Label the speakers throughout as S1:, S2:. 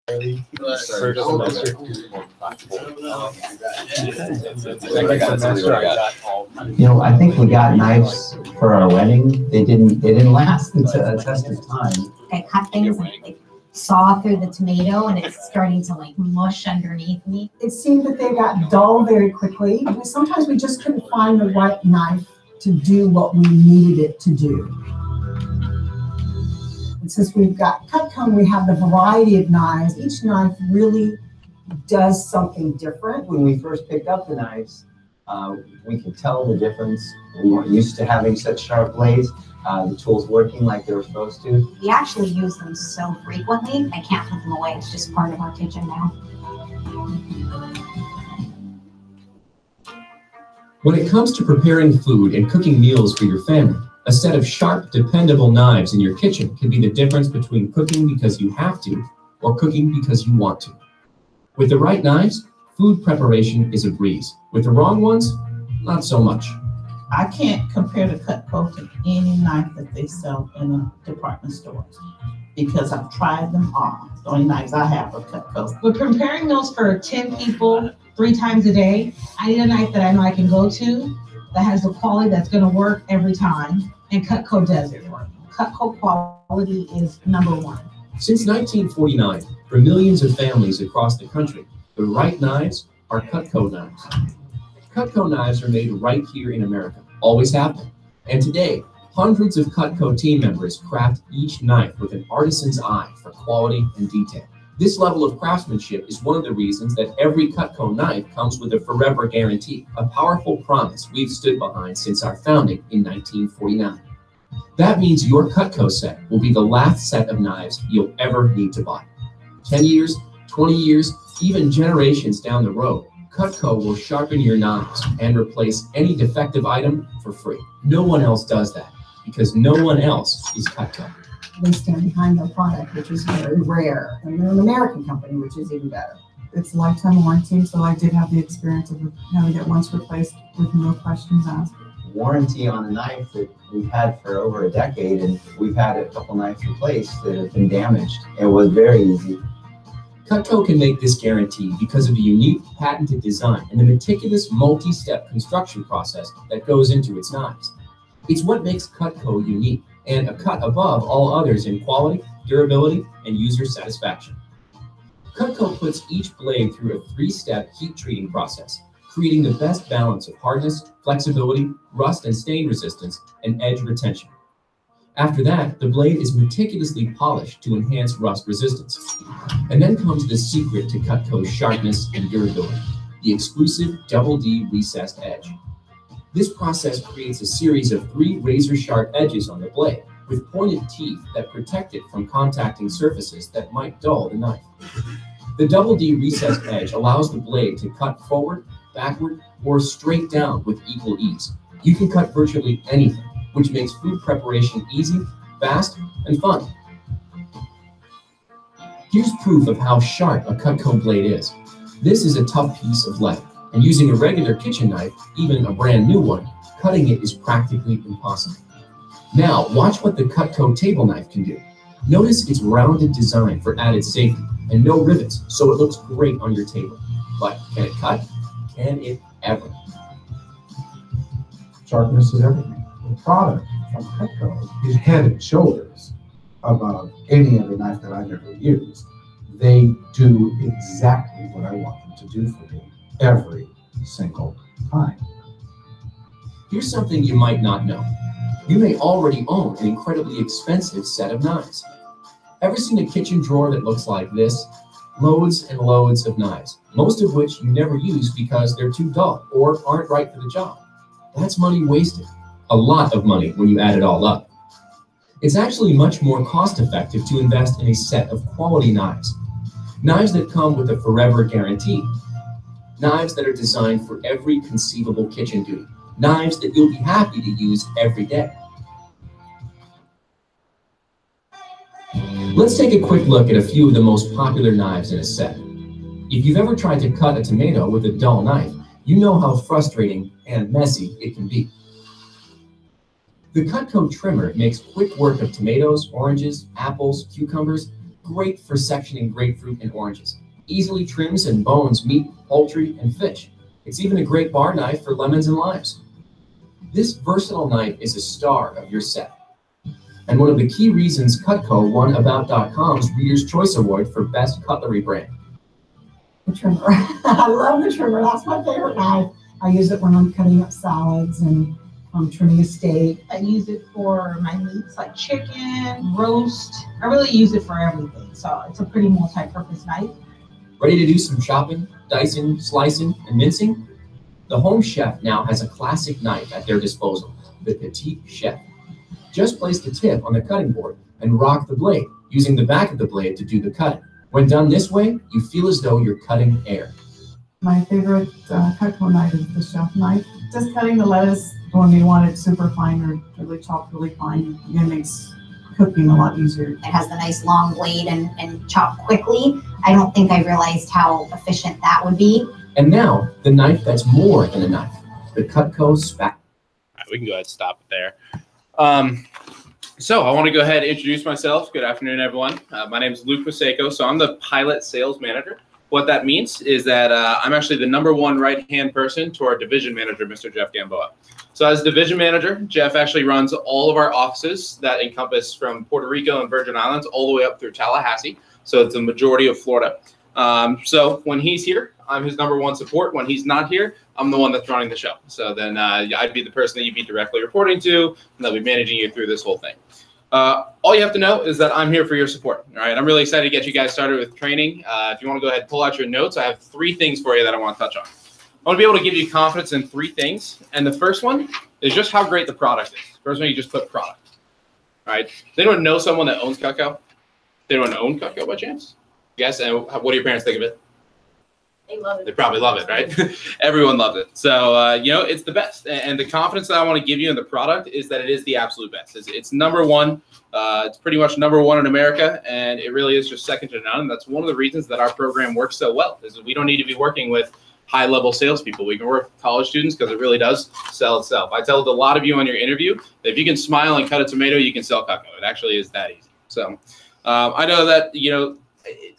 S1: I think we got knives for our wedding. They didn't last the test of time.
S2: I cut things and like saw through the tomato and it's starting to like mush underneath me.
S3: It seemed that they got dull very quickly. Sometimes we just couldn't find the right knife to do what we needed it to do. And since we've got Cutco, we have the variety of knives. Each knife really does something different.
S1: When we first picked up the knives, we could tell the difference. We weren't used to having such sharp blades. The tools working like they were supposed to.
S2: We actually use them so frequently, I can't put them away. It's just part of our kitchen now.
S4: When it comes to preparing food and cooking meals for your family, a set of sharp, dependable knives in your kitchen can be the difference between cooking because you have to or cooking because you want to. With the right knives, food preparation is a breeze. With the wrong ones, not so much.
S5: I can't compare the Cutco to any knife that they sell in the department stores because I've tried them all. The only knives I have are Cutco.
S6: We're preparing those for 10 people 3 times a day. I need a knife that I know I can go to that has the quality that's going to work every time, and Cutco does it for me. Cutco quality is #1.
S4: Since 1949, for millions of families across the country, the right knives are Cutco knives. Cutco knives are made right here in America, always have been. And today, hundreds of Cutco team members craft each knife with an artisan's eye for quality and detail. This level of craftsmanship is one of the reasons that every Cutco knife comes with a forever guarantee, a powerful promise we've stood behind since our founding in 1949. That means your Cutco set will be the last set of knives you'll ever need to buy. 10 years, 20 years, even generations down the road, Cutco will sharpen your knives and replace any defective item for free. No one else does that because no one else is Cutco.
S3: They stand behind their product, which is very rare. And they're an American company, which is even better.
S7: It's a lifetime warranty, so I did have the experience of having it once replaced with no questions asked.
S1: Warranty on a knife that we've had for over a decade, and we've had a couple knives replaced that have been damaged. It was very easy.
S4: Cutco can make this guarantee because of the unique patented design and the meticulous multi-step construction process that goes into its knives. It's what makes Cutco unique and a cut above all others in quality, durability, and user satisfaction. Cutco puts each blade through a 3-step heat treating process, creating the best balance of hardness, flexibility, rust and stain resistance, and edge retention. After that, the blade is meticulously polished to enhance rust resistance. And then comes the secret to Cutco's sharpness and durability, the exclusive Double D recessed edge. This process creates a series of 3 razor-sharp edges on the blade, with pointed teeth that protect it from contacting surfaces that might dull the knife. The Double D recessed edge allows the blade to cut forward, backward, or straight down with equal ease. You can cut virtually anything, which makes food preparation easy, fast, and fun. Here's proof of how sharp a Cutco blade is. This is a tough piece of lead, and using a regular kitchen knife, even a brand new one, cutting it is practically impossible. Now, watch what the Cutco table knife can do. Notice its rounded design for added safety, and no rivets, so it looks great on your table. But can it cut? Can it ever?
S8: Sharpness is everything. The product from Cutco is head and shoulders above any other knife that I've ever used. They do exactly what I want them to do for me every single time.
S4: Here's something you might not know. You may already own an incredibly expensive set of knives. Ever seen a kitchen drawer that looks like this? Loads and loads of knives, most of which you never use because they're too dull or aren't right for the job. That's money wasted. A lot of money when you add it all up. It's actually much more cost-effective to invest in a set of quality knives. Knives that come with a forever guarantee. Knives that are designed for every conceivable kitchen duty. Knives that you'll be happy to use every day. Let's take a quick look at a few of the most popular knives in a set. If you've ever tried to cut a tomato with a dull knife, you know how frustrating and messy it can be. The Cutco trimmer makes quick work of tomatoes, oranges, apples, cucumbers, great for sectioning grapefruit and oranges. Easily trims and bones meat, poultry, and fish. It's even a great bar knife for lemons and limes. This versatile knife is a star of your set, and one of the key reasons Cutco won About.com's Reader's Choice Award for Best Cutlery Brand.
S3: The trimmer. I love the trimmer. That's my favorite knife. I use it when I'm cutting up salads and I'm trimming a steak.
S6: I use it for my meats like chicken, roast. I really use it for everything. So it's a pretty multi-purpose knife.
S4: Ready to do some chopping, dicing, slicing, and mincing? The Home Chef now has a classic knife at their disposal, the Petite Chef. Just place the tip on the cutting board and rock the blade, using the back of the blade to do the cutting. When done this way, you feel as though you're cutting air.
S7: My favorite Cutco knife is the chef knife. Just cutting the lettuce when you want it super fine or really chopped really fine, it makes cooking a lot easier.
S2: It has the nice long blade and chop quickly. I don't think I realized how efficient that would be.
S4: And now, the knife that's more than a knife, the Cutco Spat.
S9: All right, we can go ahead and stop it there. So I want to go ahead and introduce myself. Good afternoon, everyone. My name is Luke Maseko, so I'm the pilot sales manager. What that means is that I'm actually the #1 right-hand person to our division manager, Mr. Jeff Gamboa. So as division manager, Jeff actually runs all of our offices that encompass from Puerto Rico and Virgin Islands all the way up through Tallahassee. So it's the majority of Florida. So when he's here, I'm his #1 support. When he's not here, I'm the one that's running the show. So then I'd be the person that you'd be directly reporting to, and they'll be managing you through this whole thing. All you have to know is that I'm here for your support. All right, I'm really excited to get you guys started with training. If you want to go ahead and pull out your notes, I have 3 things for you that I want to touch on. I want to be able to give you confidence in 3 things, and the first one is just how great the product is. First one, you just put product. All right, does anyone know someone that owns Cutco? Does anyone own Cutco by chance? Yes, and what do your parents think of it?
S2: They love it.
S9: They probably love it, right? Everyone loves it. So, you know, it's the best. And the confidence that I want to give you in the product is that it is the absolute best. It's #1. It's pretty much #1 in America, and it really is just second to none. And that's one of the reasons that our program works so well, is that we don't need to be working with high-level salespeople. We can work with college students because it really does sell itself. I tell a lot of you on your interview that if you can smile and cut a tomato, you can sell Cutco. It actually is that easy. So I know that, you know,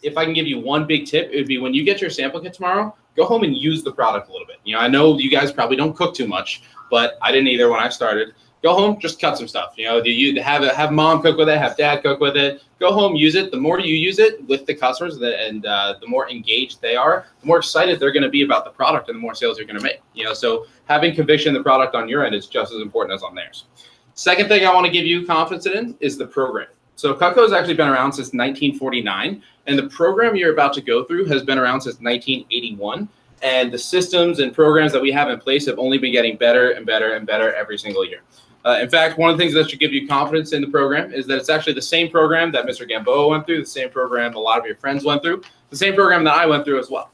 S9: if I can give you one big tip, it would be when you get your sample kit tomorrow, go home and use the product a little bit. You know, I know you guys probably don't cook too much, but I didn't either when I started. Go home, just cut some stuff. You know, you have mom cook with it, have dad cook with it. Go home, use it. The more you use it with the customers, and the more engaged they are, the more excited they're going to be about the product, and the more sales you're going to make. You know, so having conviction in the product on your end is just as important as on theirs. Second thing I want to give you confidence in is the program. So Cutco has actually been around since 1949, and the program you're about to go through has been around since 1981. And the systems and programs that we have in place have only been getting better and better and better every single year. In fact, one of the things that should give you confidence in the program is that it's actually the same program that Mr. Gamboa went through, the same program a lot of your friends went through, the same program that I went through as well.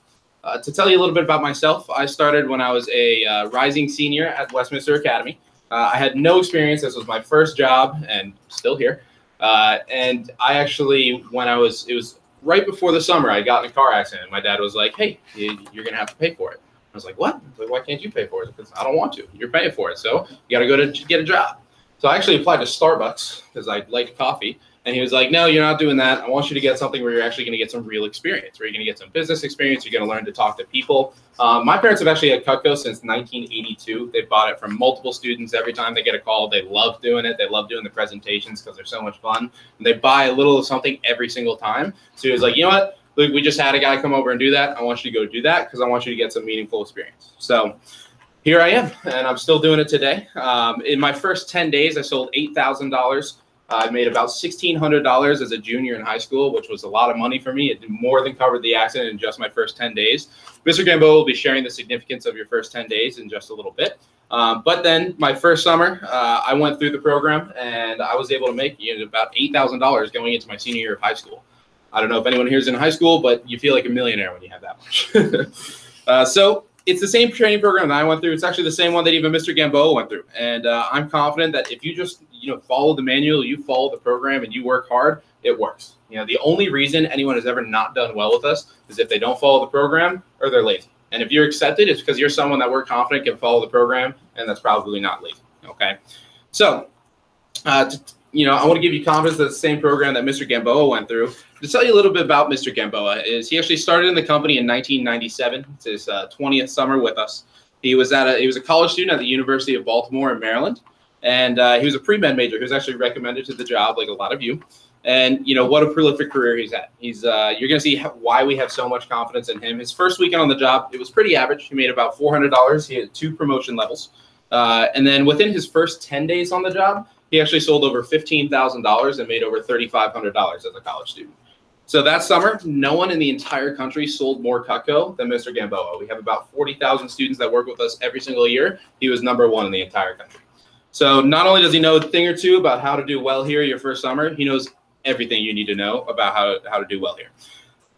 S9: To tell you a little bit about myself, I started when I was a rising senior at Westminster Academy. I had no experience. This was my first job, and still here. And I actually, it was right before the summer, I got in a car accident. My dad was like, "Hey, you're going to have to pay for it." I was like, "What?" Like, "Why can't you pay for it?" Because I don't want to. You're paying for it. So you got to go to get a job. So I actually applied to Starbucks because I like coffee. And he was like, "No, you're not doing that. I want you to get something where you're actually going to get some real experience, where you're going to get some business experience. You're going to learn to talk to people." My parents have actually had Cutco since 1982. They bought it from multiple students. Every time they get a call, they love doing it. They love doing the presentations because they're so much fun. And they buy a little of something every single time. So he was like, "You know what? Look, we just had a guy come over and do that. I want you to go do that because I want you to get some meaningful experience." So here I am, and I'm still doing it today. In my first 10 days, I sold $8,000. I made about $1,600 as a junior in high school, which was a lot of money for me. It more than covered the accident in just my first 10 days. Mr. Gamboa will be sharing the significance of your first 10 days in just a little bit. But then my first summer, I went through the program, and I was able to make about $8,000 going into my senior year of high school. I don't know if anyone here is in high school, but you feel like a millionaire when you have that much. So it's the same training program that I went through. It's actually the same one that even Mr. Gamboa went through. And I'm confident that if you just follow the manual, you follow the program, and you work hard, it works. The only reason anyone has ever not done well with us is if they don't follow the program or they're lazy. And if you're accepted, it's because you're someone that we're confident can follow the program, and that's probably not lazy. Okay. So I want to give you confidence that the same program that Mr. Gamboa went through. To tell you a little bit about Mr. Gamboa is he actually started in the company in 1997. It's his 20th summer with us. He was a college student at the University of Baltimore in Maryland, and he was a pre-med major. He was actually recommended to the job, like a lot of you. And what a prolific career he's had. You're going to see why we have so much confidence in him. His first weekend on the job, it was pretty average. He made about $400. He had 2 promotion levels, and then within his first 10 days on the job, he actually sold over $15,000 and made over $3,500 as a college student. So that summer, no one in the entire country sold more Cutco than Mr. Gamboa. We have about 40,000 students that work with us every single year. He was #1 in the entire country. So not only does he know a thing or two about how to do well here your first summer, he knows everything you need to know about how to do well here.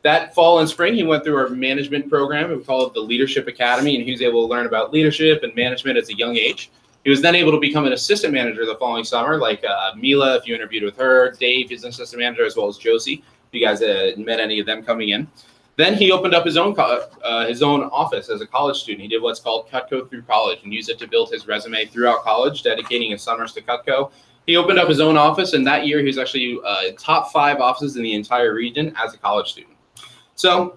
S9: That fall and spring, he went through our management program. We call it the Leadership Academy, and he was able to learn about leadership and management at a young age. He was then able to become an assistant manager the following summer, like Mila, if you interviewed with her, Dave is an assistant manager, as well as Josie, if you guys met any of them coming in. Then he opened up his own office as a college student. He did what's called Cutco through college and used it to build his resume throughout college, dedicating his summers to Cutco. He opened up his own office, and that year he was actually top 5 offices in the entire region as a college student. So,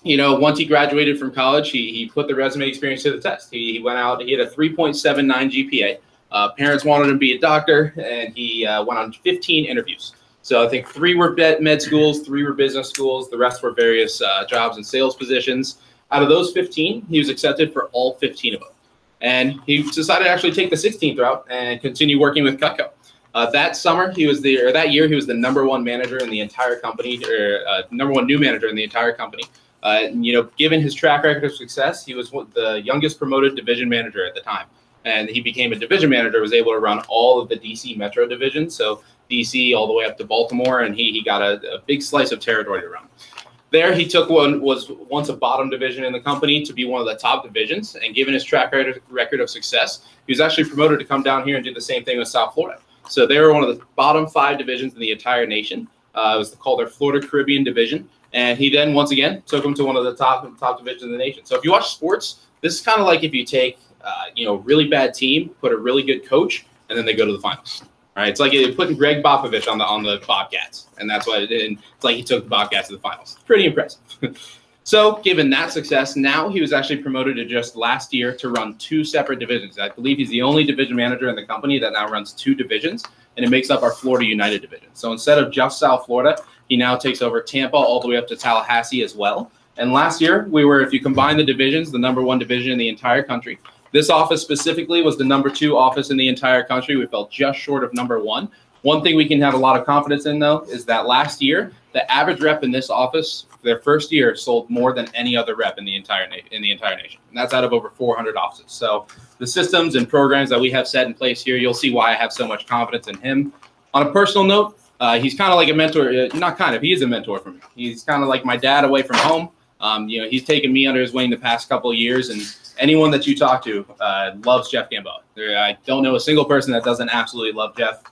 S9: once he graduated from college, he put the resume experience to the test. He went out, he had a 3.79 GPA. Parents wanted him to be a doctor, and he went on 15 interviews. So I think 3 were med schools, 3 were business schools, the rest were various jobs and sales positions. Out of those 15, he was accepted for all 15 of them. And he decided to actually take the 16th route and continue working with Cutco. That year, he was the #1 manager in the entire company, or #1 new manager in the entire company. Given his track record of success, he was the youngest promoted division manager at the time. And he became a division manager, was able to run all of the DC metro divisions. So DC all the way up to Baltimore, and he got a big slice of territory to run. There, he took what was once a bottom division in the company to be one of the top divisions. And given his track record of success, he was actually promoted to come down here and do the same thing with South Florida. So they were one of the bottom 5 divisions in the entire nation. It was called their Florida Caribbean division. And he then, once again, took them to one of the top divisions in the nation. So if you watch sports, this is kind of like if you take, really bad team, put a really good coach, and then they go to the finals. All right, it's like putting Greg Popovich on the Bobcats, and that's what it did. And it's like he took the Bobcats to the finals. Pretty impressive. So given that success, now he was actually promoted to just last year to run 2 separate divisions. I believe he's the only division manager in the company that now runs 2 divisions, and it makes up our Florida United division. So instead of just South Florida, he now takes over Tampa all the way up to Tallahassee as well. And last year, if you combine the divisions, the #1 division in the entire country. This office specifically was the #2 office in the entire country. We fell just short of #1. One thing we can have a lot of confidence in, though, is that last year, the average rep in this office, their first year, sold more than any other rep in the entire nation. And that's out of over 400 offices. So the systems and programs that we have set in place here, you'll see why I have so much confidence in him. On a personal note, he's kind of like a mentor. He is a mentor for me. He's kind of like my dad away from home. He's taken me under his wing the past couple of years, and anyone that you talk to loves Jeff Gamboa. I don't know a single person that doesn't absolutely love Jeff.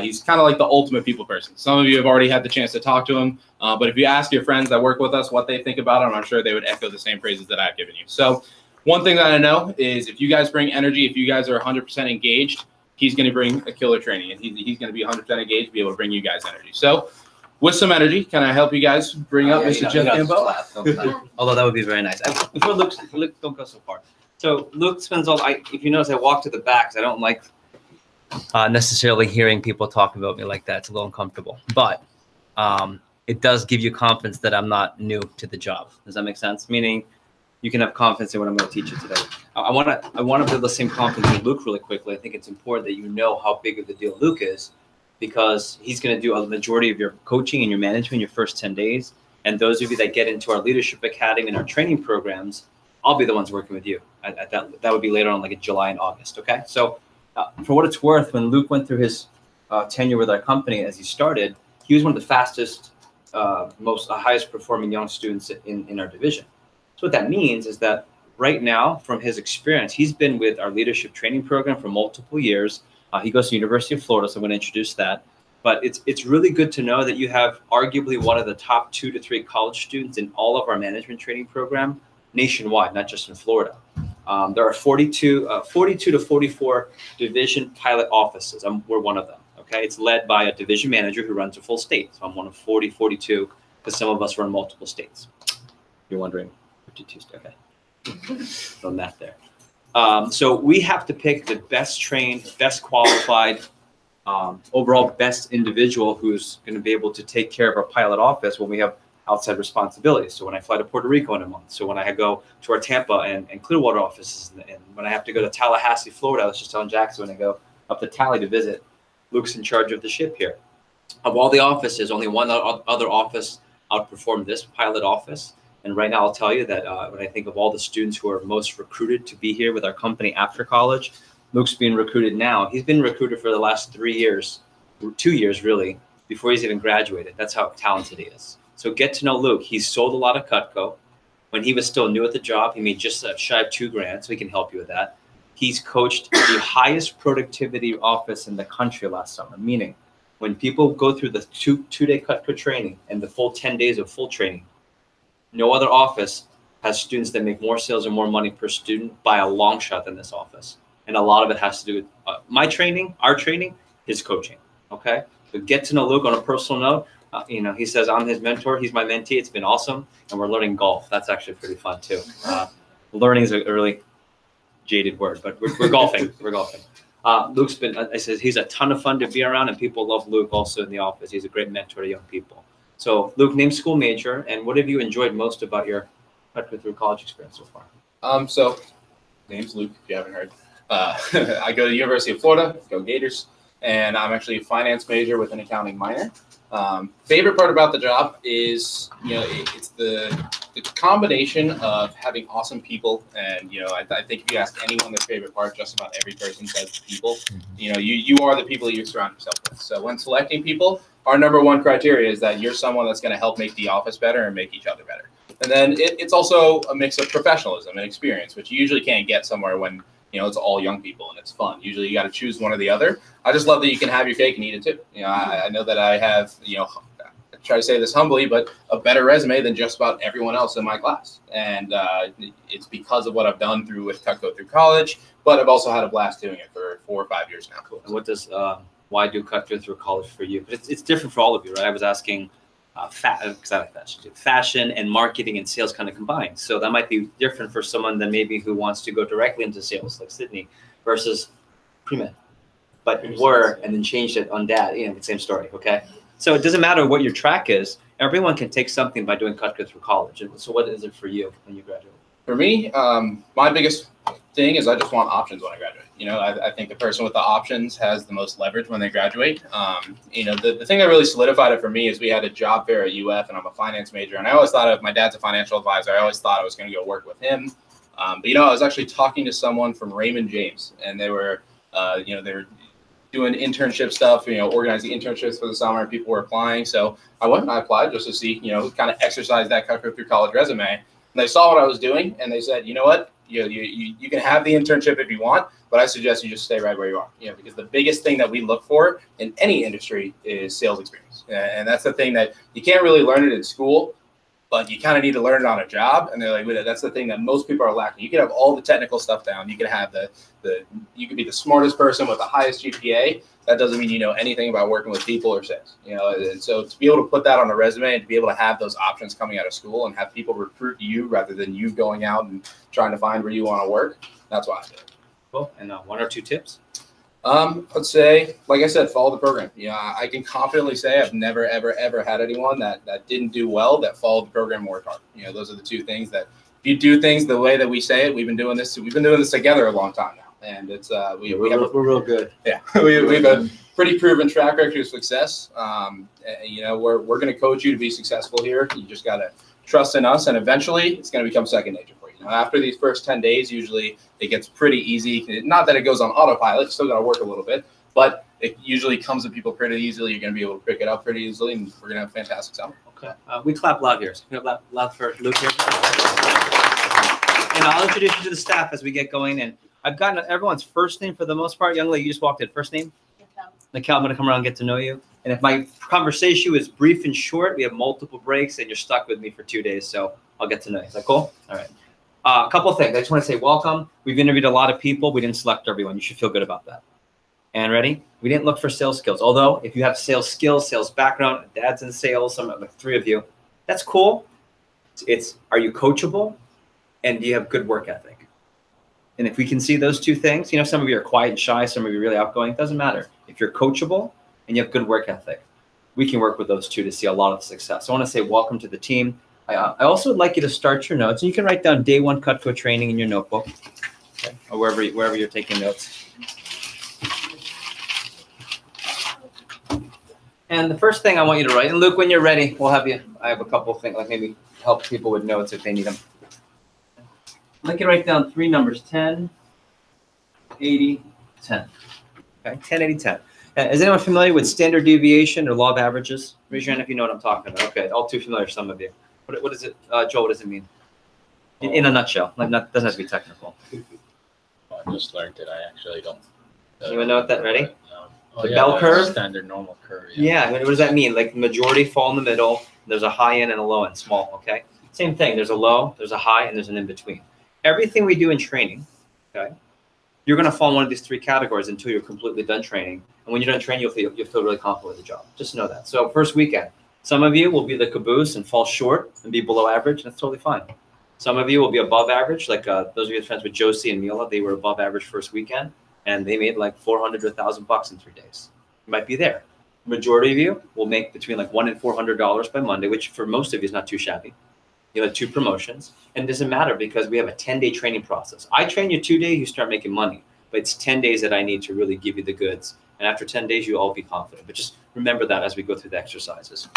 S9: He's kind of like the ultimate people person. Some of you have already had the chance to talk to him, but if you ask your friends that work with us what they think about him, I'm sure they would echo the same praises that I've given you. So one thing that I know is if you guys bring energy, if you guys are 100% engaged, he's going to bring a killer training, and he's going to be 100% engaged, be able to bring you guys energy. So with some energy, can I help you guys bring up Mr. Jeff Gamboa?
S10: Although that would be very nice. Before Luke, don't go so far. So Luke spends if you notice, I walk to the back, because I don't like necessarily hearing people talk about me like that. It's a little uncomfortable, but it does give you confidence that I'm not new to the job. Does that make sense? Meaning you can have confidence in what I'm going to teach you today. I want to build the same confidence in Luke really quickly. I think it's important that you know how big of a deal Luke is, because he's going to do a majority of your coaching and your management your first 10 days. And those of you that get into our Leadership Academy and our training programs, I'll be the ones working with you. That would be later on, like in July and August. Okay. So for what it's worth, when Luke went through his tenure with our company as he started, he was one of the fastest, highest performing young students in our division. So what that means is that right now, from his experience, he's been with our leadership training program for multiple years. He goes to the University of Florida, so I'm going to introduce that. But it's really good to know that you have arguably one of the top 2 to 3 college students in all of our management training program nationwide, not just in Florida. There are 42 to 44 division pilot offices. We're one of them. Okay, it's led by a division manager who runs a full state. So I'm one of 40, 42, because some of us run multiple states. You're wondering, 52, okay. No math there. So we have to pick the best trained, best qualified, overall best individual who's going to be able to take care of our pilot office when we have outside responsibilities. So when I fly to Puerto Rico in a month, so when I go to our Tampa and Clearwater offices, and when I have to go to Tallahassee, Florida, I was just telling Jackson when I go up to Tally to visit, Luke's in charge of the ship here. Of all the offices, only one other office outperformed this pilot office. And right now I'll tell you that when I think of all the students who are most recruited to be here with our company after college, Luke's being recruited now. He's been recruited for the last 3 years, 2 years really, before he's even graduated. That's how talented he is. So get to know Luke. He's sold a lot of Cutco. When he was still new at the job, he made just shy of $2,000, so he can help you with that. He's coached the highest productivity office in the country last summer, meaning when people go through the two-day Cutco training and the full 10 days of full training, no other office has students that make more sales and more money per student by a long shot than this office. And a lot of it has to do with my training, our training, his coaching, okay? So get to know Luke on a personal note. He says I'm his mentor. He's my mentee. It's been awesome. And we're learning golf. That's actually pretty fun too. Learning is a really jaded word, but we're golfing. We're golfing. Luke's been, I said, he's a ton of fun to be around, and people love Luke also in the office. He's a great mentor to young people. So Luke, name school major, and what have you enjoyed most about your Cutco through college experience so far?
S9: So name's Luke, if you haven't heard. I go to the University of Florida, go Gators, and I'm actually a finance major with an accounting minor. Favorite part about the job is, it's the combination of having awesome people. And, I think if you ask anyone their favorite part, just about every person says people. You are the people that you surround yourself with. So when selecting people, our number one criteria is that you're someone that's going to help make the office better and make each other better. And then it's also a mix of professionalism and experience, which you usually can't get somewhere when, it's all young people and it's fun. Usually you got to choose one or the other. I just love that you can have your cake and eat it too. I know that I have, I try to say this humbly, but a better resume than just about everyone else in my class. And it's because of what I've done with Cutco through college, but I've also had a blast doing it for 4 or 5 years now.
S10: Cool. And what does, why do Cutco through college for you? But it's different for all of you, right? I was asking, because I like fashion too. Fashion and marketing and sales kind of combined. So that might be different for someone than maybe who wants to go directly into sales, like Sydney, versus pre-med. But were and then changed it on dad. The same story. Okay. So it doesn't matter what your track is. Everyone can take something by doing Cutco through college. And so what is it for you when you graduate?
S9: For me, my biggest thing is I just want options when I graduate. I think the person with the options has the most leverage when they graduate. The thing that really solidified it for me is we had a job fair at UF, and I'm a finance major. And I always thought my dad's a financial advisor. I always thought I was going to go work with him. But I was actually talking to someone from Raymond James, and they were, they were doing internship stuff, organizing internships for the summer, and people were applying. So I went and I applied just to see, kind of exercise that Cutco through college resume. And they saw what I was doing, and they said, you know what? You can have the internship if you want, but I suggest you just stay right where you are. Because the biggest thing that we look for in any industry is sales experience. And that's the thing that you can't really learn it in school, but you kind of need to learn it on a job. And they're like, that's the thing that most people are lacking. You can have all the technical stuff down. You can have you can be the smartest person with the highest GPA. That doesn't mean you know anything about working with people or sales. And so to be able to put that on a resume and to be able to have those options coming out of school and have people recruit you rather than you going out and trying to find where you want to work, that's why I do it.
S10: Cool. And 1 or 2 tips?
S9: I'd say, like I said, follow the program. I can confidently say I've never, ever, ever had anyone that didn't do well that followed the program and worked hard. Those are the 2 things that if you do things the way that we say it, we've been doing this together a long time now. And it's we're
S10: real good.
S9: Yeah, we have a pretty proven track record of success. We're going to coach you to be successful here. You just got to trust in us, and eventually it's going to become second nature for you. After these first 10 days, usually it gets pretty easy. Not that it goes on autopilot; still got to work a little bit, but it usually comes to people pretty easily. You're going to be able to pick it up pretty easily, and we're going to have a fantastic summer.
S10: Okay, we clap loud here. So we clap loud for Luke here, and I'll introduce you to the staff as we get going. And I've gotten everyone's first name for the most part. Young lady, you just walked in. First name? Nikhil, I'm going to come around and get to know you. And if my conversation is brief and short, we have multiple breaks, and you're stuck with me for 2 days, so I'll get to know you. Is that cool? All right. A couple of things. I just want to say welcome. We've interviewed a lot of people. We didn't select everyone. You should feel good about that. And ready? We didn't look for sales skills. Although if you have sales skills, sales background, dad's in sales, some of the three of you, that's cool. It's are you coachable and do you have good work ethic? And if we can see those two things, you know, some of you are quiet and shy, some of you are really outgoing, it doesn't matter. If you're coachable and you have good work ethic, we can work with those two to see a lot of success. I want to say welcome to the team. I also would like you to start your notes, and you can write down day 1 Cutco training in your notebook, okay, or wherever you're taking notes. And the first thing I want you to write, and Luke, when you're ready, we'll have you. I have a couple of things, like maybe help people with notes if they need them. I'd like you to write down 3 numbers: 10, 80, 10. Okay, 10, 80, 10. Is anyone familiar with standard deviation or law of averages? Raise your hand if you know what I'm talking about. Okay, all too familiar, some of you. What is it, Joel? What does it mean? In a nutshell, like doesn't have to be technical.
S11: I just learned it. I actually don't.
S10: Anyone know what that? Ready?
S11: No.
S10: The bell curve?
S11: Standard normal curve.
S10: Yeah. What does that mean? Like the majority fall in the middle. There's a high end and a low end, small. Okay. Same thing. There's a low, there's a high, and there's an in between. Everything we do in training, okay, you're going to fall in one of these 3 categories until you're completely done training. And when you're done training, you'll feel really confident with the job. Just know that. So first weekend, some of you will be the caboose and fall short and be below average. And that's totally fine. Some of you will be above average. Like those of you friends with Josie and Mila, they were above average first weekend, and they made like $400 to $1,000 in 3 days. You might be there. Majority of you will make between like $100 and $400 by Monday, which for most of you is not too shabby. You have 2 promotions, and it doesn't matter because we have a 10-day training process. I train you 2 days, you start making money, but it's 10 days that I need to really give you the goods. And after 10 days, you'll all be confident. But just remember that as we go through the exercises.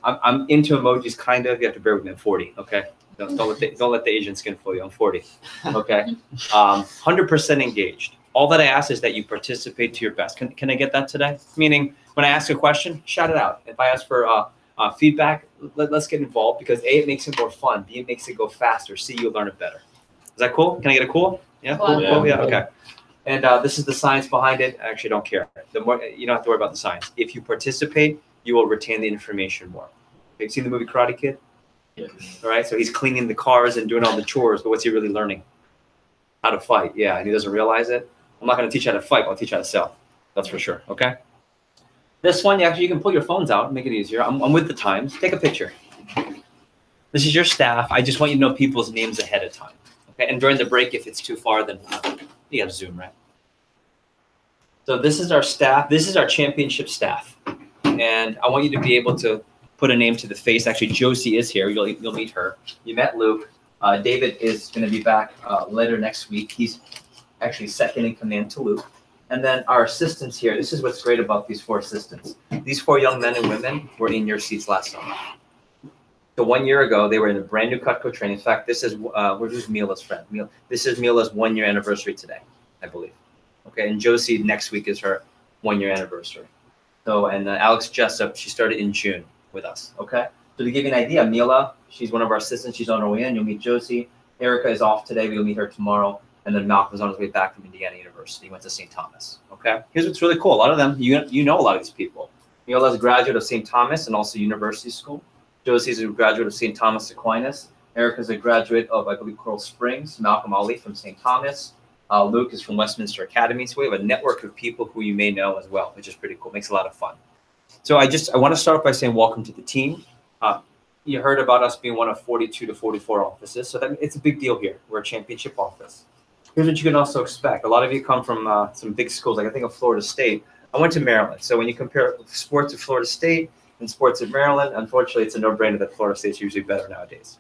S10: I'm into emojis, kind of. You have to bear with me. I'm 40, okay? Don't let the Asian skin fool you. I'm 40, okay? 100% engaged. All that I ask is that you participate to your best. Can I get that today? Meaning, when I ask a question, shout it out. If I ask for feedback, let's get involved, because A, it makes it more fun. B, it makes it go faster. C, you'll learn it better. Is that cool? Can I get a cool? Yeah, cool.
S11: Yeah.
S10: Cool? Yeah, okay. And this is the science behind it. I actually don't care. The more you don't have to worry about the science. If you participate, you will retain the information more. You've seen the movie Karate Kid?
S11: Yes.
S10: All right. So he's cleaning the cars and doing all the chores, but what's he really learning? How to fight. Yeah, and he doesn't realize it. I'm not going to teach you how to fight. I'll teach you how to sell. That's for sure. Okay. This one, actually, you can pull your phones out and make it easier. I'm with the times. Take a picture. This is your staff. I just want you to know people's names ahead of time. Okay. And during the break, if it's too far, then you have Zoom, right? So this is our staff. This is our championship staff. And I want you to be able to put a name to the face. Actually, Josie is here. You'll meet her. You met Luke. David is going to be back later next week. He's actually second in command to Luke. And then our assistants here. This is what's great about these 4 assistants. These 4 young men and women were in your seats last summer. So 1 year ago, they were in a brand new Cutco training. In fact, this is who's Mila's friend. This is Mila's 1-year anniversary today, I believe. Okay, and Josie next week is her 1-year anniversary. So, and Alex Jessup, she started in June with us. Okay, so to give you an idea, Mila, she's one of our assistants. She's on her way in. You'll meet Josie. Erica is off today. We'll meet her tomorrow. And then Malcolm is on his way back from Indiana University. He went to St. Thomas. Okay, here's what's really cool. A lot of them, you know a lot of these people. Mila is a graduate of St. Thomas and also University School. Josie is a graduate of St. Thomas Aquinas. Erica is a graduate of, I believe, Coral Springs. Malcolm Ali from St. Thomas. Luke is from Westminster Academy. So we have a network of people who you may know as well, which is pretty cool. Makes a lot of fun. So I want to start by saying welcome to the team. You heard about us being one of 42 to 44 offices. So it's a big deal here. We're a championship office. Here's what you can also expect. A lot of you come from some big schools, like I think of Florida State. I went to Maryland. So when you compare sports at Florida State and sports at Maryland, unfortunately, it's a no-brainer that Florida State's usually better nowadays.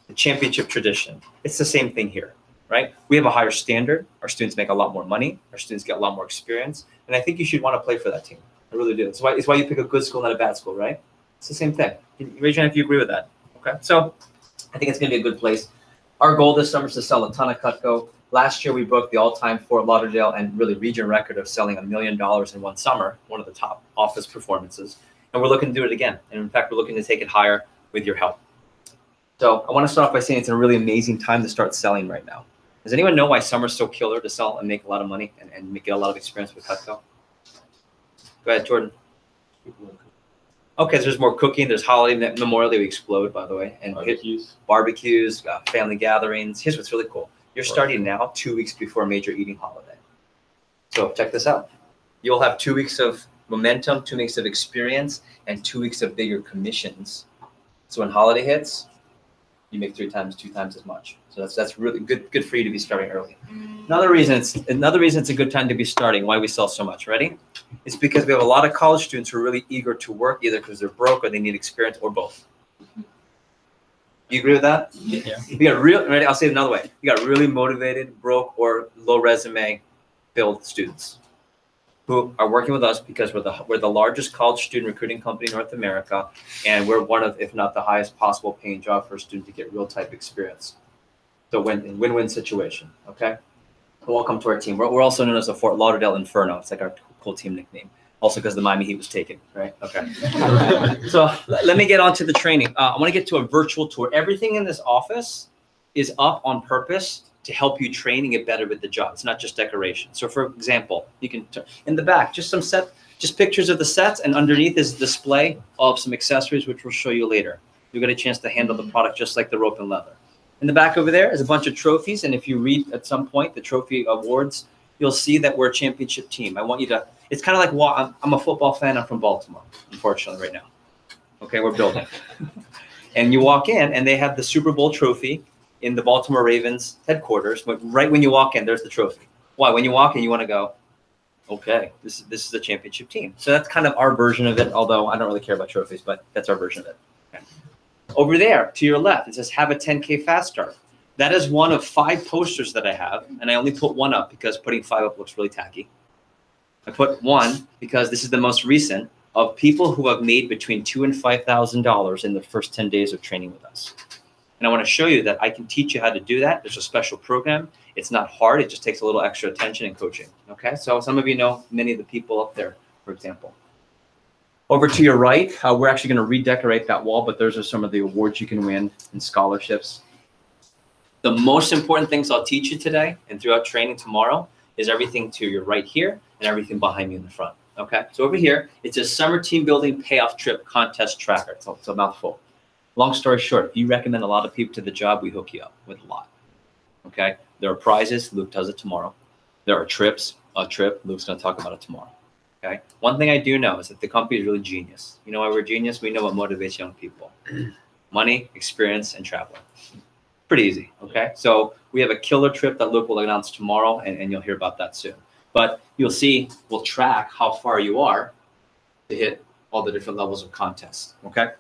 S10: The championship tradition, it's the same thing here. Right? We have a higher standard. Our students make a lot more money. Our students get a lot more experience. And I think you should want to play for that team. I really do. It's why you pick a good school, not a bad school, right? It's the same thing. Raise your hand if you agree with that. Okay. So I think it's going to be a good place. Our goal this summer is to sell a ton of Cutco. Last year, we broke the all-time Fort Lauderdale and really region record of selling $1 million in one summer, one of the top office performances. And we're looking to do it again. And in fact, we're looking to take it higher with your help. So I want to start off by saying it's a really amazing time to start selling right now. Does anyone know why summer's so killer to sell and make a lot of money and get a lot of experience with Cutco? Go ahead, Jordan. Okay, so there's more cooking. There's holiday, Memorial Day, we explode, by the way. And barbecues, family gatherings. Here's what's really cool. You're starting now 2 weeks before a major eating holiday. So check this out. You'll have 2 weeks of momentum, 2 weeks of experience, and 2 weeks of bigger commissions. So when holiday hits, you make 2 times as much. So that's really good for you to be starting early. Another reason it's a good time to be starting, why we sell so much. Ready? It's because we have a lot of college students who are really eager to work, either because they're broke or they need experience, or both. You agree with that?
S11: Yeah.
S10: You got ready? I'll say it another way. You got really motivated, broke, or low resume filled students who are working with us because we're the largest college student recruiting company in North America, and we're one of, if not the highest possible paying job for a student to get real type experience. So win-win situation. Okay. Welcome to our team. We're also known as the Fort Lauderdale Inferno. It's like our cool team nickname. Also because the Miami Heat was taken, right? Okay. So let me get on to the training. I want to get to a virtual tour. Everything in this office is up on purpose to help you train and get better with the job. It's not just decoration. So for example, you can, in the back, just pictures of the sets, and underneath is a display of some accessories, which we'll show you later. You'll get a chance to handle the product just like the rope and leather. In the back over there is a bunch of trophies, and if you read at some point the trophy awards, you'll see that we're a championship team. I want you to, it's kind of like, well, I'm a football fan. I'm from Baltimore, unfortunately, right now. Okay, we're building. And you walk in, and they have the Super Bowl trophy in the Baltimore Ravens headquarters. But right when you walk in, there's the trophy. Why? When you walk in, you want to go, okay, this is a championship team. So that's kind of our version of it, although I don't really care about trophies, but that's our version of it. Okay. Over there, to your left, it says, have a 10K fast start. That is one of 5 posters that I have, and I only put 1 up because putting 5 up looks really tacky. I put 1 because this is the most recent of people who have made between $2,000 and $5,000 in the first 10 days of training with us. And I want to show you that I can teach you how to do that. There's a special program. It's not hard. It just takes a little extra attention and coaching. Okay, so some of you know many of the people up there, for example. Over to your right, we're actually going to redecorate that wall, but those are some of the awards you can win and scholarships. The most important things I'll teach you today and throughout training tomorrow is everything to your right here and everything behind me in the front. Okay, so over here, it's a summer team building payoff trip contest tracker. It's a mouthful. Long story short, if you recommend a lot of people to the job, we hook you up with a lot. Okay, there are prizes. Luke does it tomorrow. There are trips. A trip. Luke's going to talk about it tomorrow. Okay. One thing I do know is that the company is really genius. You know why we're genius? We know what motivates young people: money, experience, and traveling. Pretty easy. Okay. So we have a killer trip that Luke will announce tomorrow, and you'll hear about that soon. But you'll see, we'll track how far you are to hit all the different levels of contests. Okay.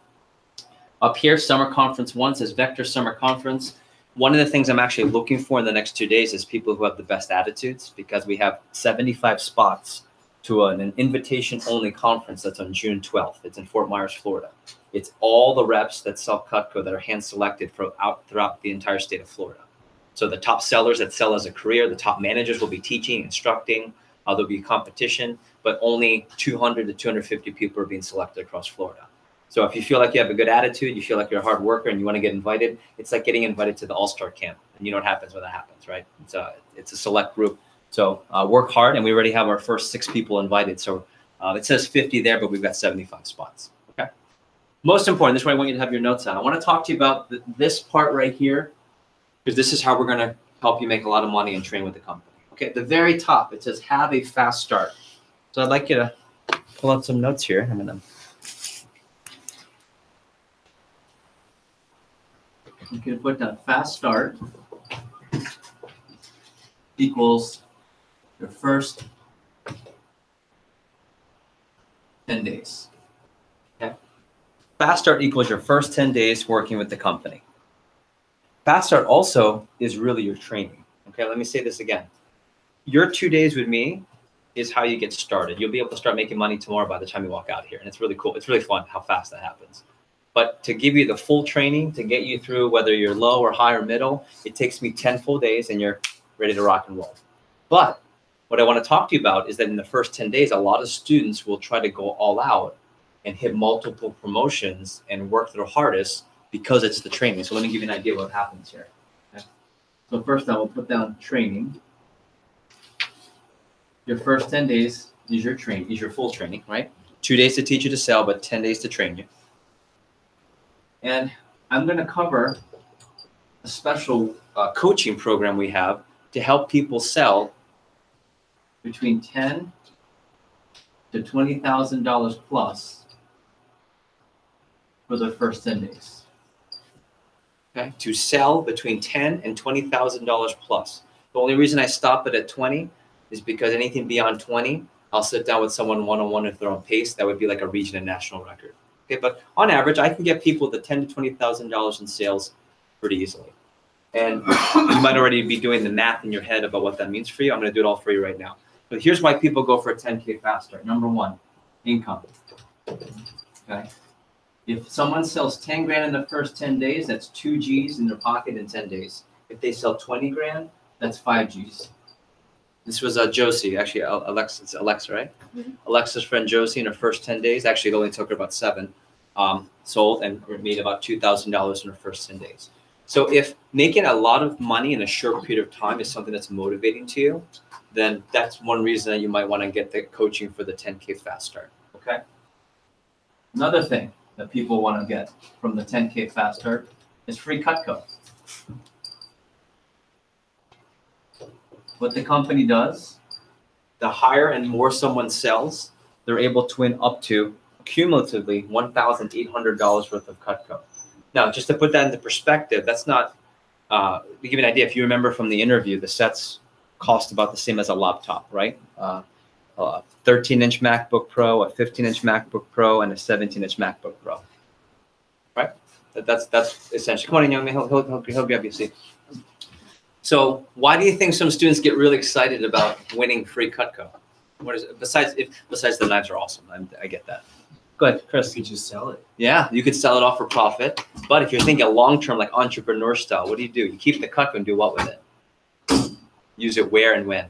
S10: Up here, Summer Conference 1 says Vector Summer Conference. One of the things I'm actually looking for in the next 2 days is people who have the best attitudes, because we have 75 spots to an invitation-only conference that's on June 12th. It's in Fort Myers, Florida. It's all the reps that sell Cutco that are hand-selected throughout the entire state of Florida. So the top sellers that sell as a career, the top managers will be teaching, instructing. There'll be competition, but only 200 to 250 people are being selected across Florida. So if you feel like you have a good attitude, you feel like you're a hard worker, and you want to get invited, it's like getting invited to the All-Star camp. And you know what happens when that happens, right? It's a select group. So work hard, and we already have our first 6 people invited. So it says 50 there, but we've got 75 spots. Okay. Most important, this is why I want you to have your notes on. I want to talk to you about this part right here, because this is how we're going to help you make a lot of money and train with the company. Okay. At the very top, it says have a fast start. So I'd like you to pull out some notes here. I'm going to. You can put down fast start equals your first 10 days. Okay. Fast start equals your first 10 days working with the company. Fast start also is really your training. Okay, let me say this again. Your 2 days with me is how you get started. You'll be able to start making money tomorrow by the time you walk out here. And it's really cool. It's really fun how fast that happens. But to give you the full training, to get you through whether you're low or high or middle, it takes me 10 full days and you're ready to rock and roll. But what I want to talk to you about is that in the first 10 days, a lot of students will try to go all out and hit multiple promotions and work their hardest because it's the training. So let me give you an idea of what happens here. Okay. So first I will put down training. Your first 10 days is your training, is your full training, right? 2 days to teach you to sell, but 10 days to train you. And I'm going to cover a special coaching program we have to help people sell between $10,000 to $20,000 plus for the first 10 days. Okay, to sell between $10,000 and $20,000 plus. The only reason I stop it at 20 is because anything beyond 20, I'll sit down with someone one-on-one if they're on pace. That would be like a region and national record. Okay, but on average, I can get people to $10,000 to $20,000 in sales pretty easily. And you might already be doing the math in your head about what that means for you. I'm going to do it all for you right now. But here's why people go for a 10K fast start. Number one, income. Okay. If someone sells 10 grand in the first 10 days, that's 2 G's in their pocket in 10 days. If they sell 20 grand, that's 5 G's. This was Josie, actually Alexa, it's Alexa, right? Mm-hmm. Alexa's friend Josie in her first 10 days, actually it only took her about 7, sold and made about $2,000 in her first 10 days. So if making a lot of money in a short period of time is something that's motivating to you, then that's one reason that you might want to get the coaching for the 10K fast start, okay? Another thing that people want to get from the 10K fast start is free Cutco. What the company does, the higher and more someone sells, they're able to win up to cumulatively $1,800 worth of Cutco. Now, just to put that into perspective, that's not, to give you an idea, if you remember from the interview, the sets cost about the same as a laptop, right? A 13-inch MacBook Pro, a 15-inch MacBook Pro, and a 17-inch MacBook Pro, right? That's essentially. Come on in, young man, he'll grab your seat. So why do you think some students get really excited about winning free Cutco? What is it? Besides the knives are awesome, I get that. Go ahead, Chris.
S4: You could just sell it.
S10: Yeah, you could sell it off for profit. But if you're thinking long-term, like entrepreneur style, what do? You keep the Cutco and do what with it? Use it where and when?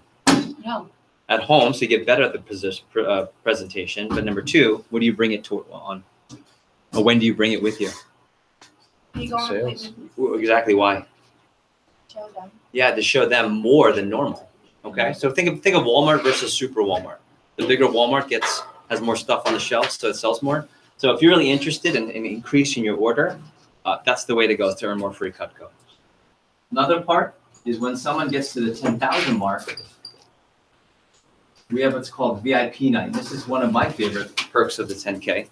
S2: No.
S10: At home, so you get better at the presentation. But number two, what do you bring it to on? Or when do you bring it with you?
S2: You go on
S4: Sales.
S10: Exactly why?
S2: show them.
S10: Yeah, to show them more than normal. Okay, so think of Walmart versus Super Walmart. The bigger Walmart has more stuff on the shelf, so it sells more. So if you're really interested in increasing your order, that's the way to go to earn more free Cutco. Another part is when someone gets to the 10,000 mark, we have what's called VIP night. This is one of my favorite perks of the 10K.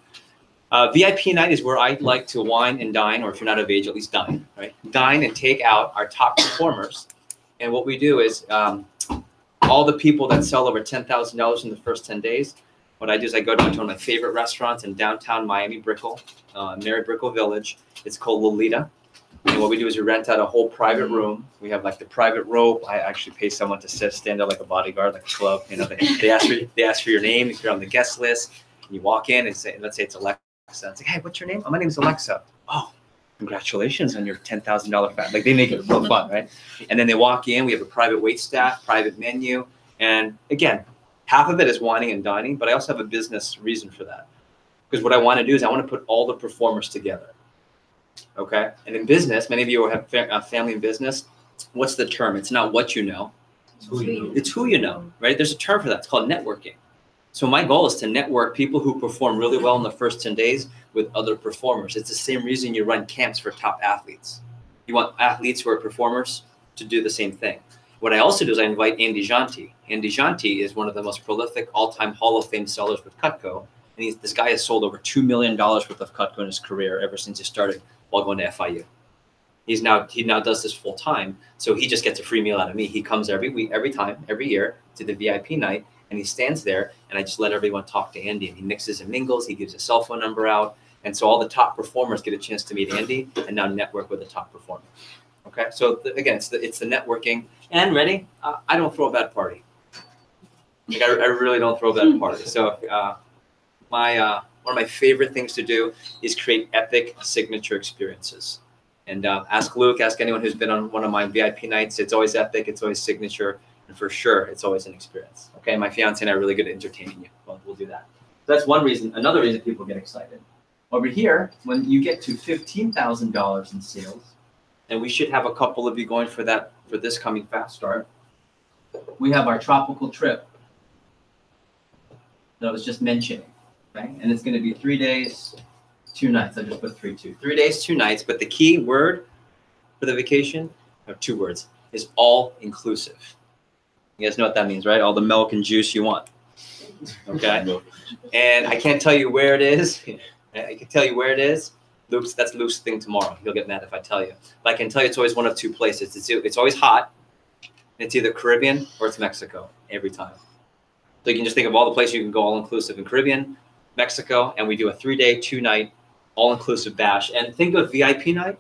S10: VIP night is where I like to wine and dine, or if you're not of age, at least dine, right? Dine and take out our top performers. And what we do is all the people that sell over $10,000 in the first 10 days, what I do is I go down to one of my favorite restaurants in downtown Miami, Brickell, Mary Brickell Village. It's called Lolita. And what we do is we rent out a whole private room. We have like the private rope. I actually pay someone to stand there like a bodyguard, like a club. You know, they ask for your name if you're on the guest list. And you walk in and say, let's say it's Alexa. It's like, hey, what's your name? Oh, my name is Alexa. Oh, congratulations on your $10,000 fat. Like they make it real fun, right? And then they walk in. We have a private wait staff, private menu, and again, half of it is wining and dining, but I also have a business reason for that. Because what I want to do is I want to put all the performers together. Okay? And in business, many of you have family in business. What's the term? It's not what you know. It's who you know, right? There's a term for that. It's called networking. So my goal is to network people who perform really well in the first 10 days with other performers. It's the same reason you run camps for top athletes. You want athletes who are performers to do the same thing. What I also do is I invite Andy Janti. Andy Janti is one of the most prolific all-time Hall of Fame sellers with Cutco. And this guy has sold over $2 million worth of Cutco in his career ever since he started while going to FIU. He now does this full time. So he just gets a free meal out of me. He comes every week, every year to the VIP night, and he stands there and I just let everyone talk to Andy, and he mixes and mingles. He gives a cell phone number out. And so all the top performers get a chance to meet Andy and now network with the top performer. Okay, so again, it's the networking. And ready? I don't throw a bad party. Like I really don't throw a bad party. So one of my favorite things to do is create epic signature experiences. And ask Luke, ask anyone who's been on one of my VIP nights. It's always epic. It's always signature. And for sure, it's always an experience. Okay, my fiance and I are really good at entertaining you. Well, we'll do that. So that's one reason. Another reason people get excited. Over here, when you get to $15,000 in sales, and we should have a couple of you going for this coming fast start, we have our tropical trip that I was just mentioning. Okay, and it's going to be 3 days, 2 nights. I just put 3 days, 2 nights. But the key word for the vacation, I have 2 words, is all inclusive. You guys know what that means, right? All the milk and juice you want. Okay. And I can't tell you where it is. I can tell you where it is. That's Luke's thing tomorrow. He'll get mad if I tell you. But I can tell you it's always one of two places. It's always hot. It's either Caribbean or it's Mexico every time. So you can just think of all the places you can go all-inclusive in Caribbean, Mexico, and we do a 3-day, 2-night all-inclusive bash. And think of VIP night,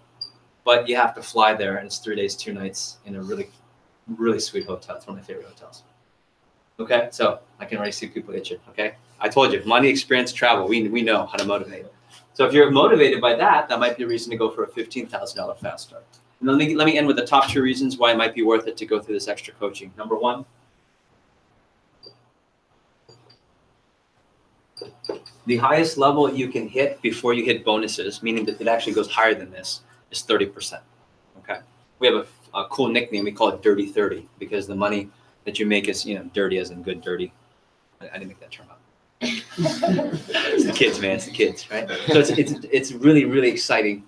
S10: but you have to fly there, and it's 3 days, 2 nights in a really, really sweet hotel. It's one of my favorite hotels. Okay, so I can already see people itching. Okay, I told you, money, experience, travel. We know how to motivate. So if you're motivated by that, that might be a reason to go for a $15,000 fast start. And let me end with the top 2 reasons why it might be worth it to go through this extra coaching. Number 1, the highest level you can hit before you hit bonuses, meaning that it actually goes higher than this, is 30%. Okay, we have a cool nickname. We call it Dirty 30 because the money that you make is, dirty as in good dirty. I didn't make that term up. It's the kids, man. It's the kids, right? So it's really, really exciting.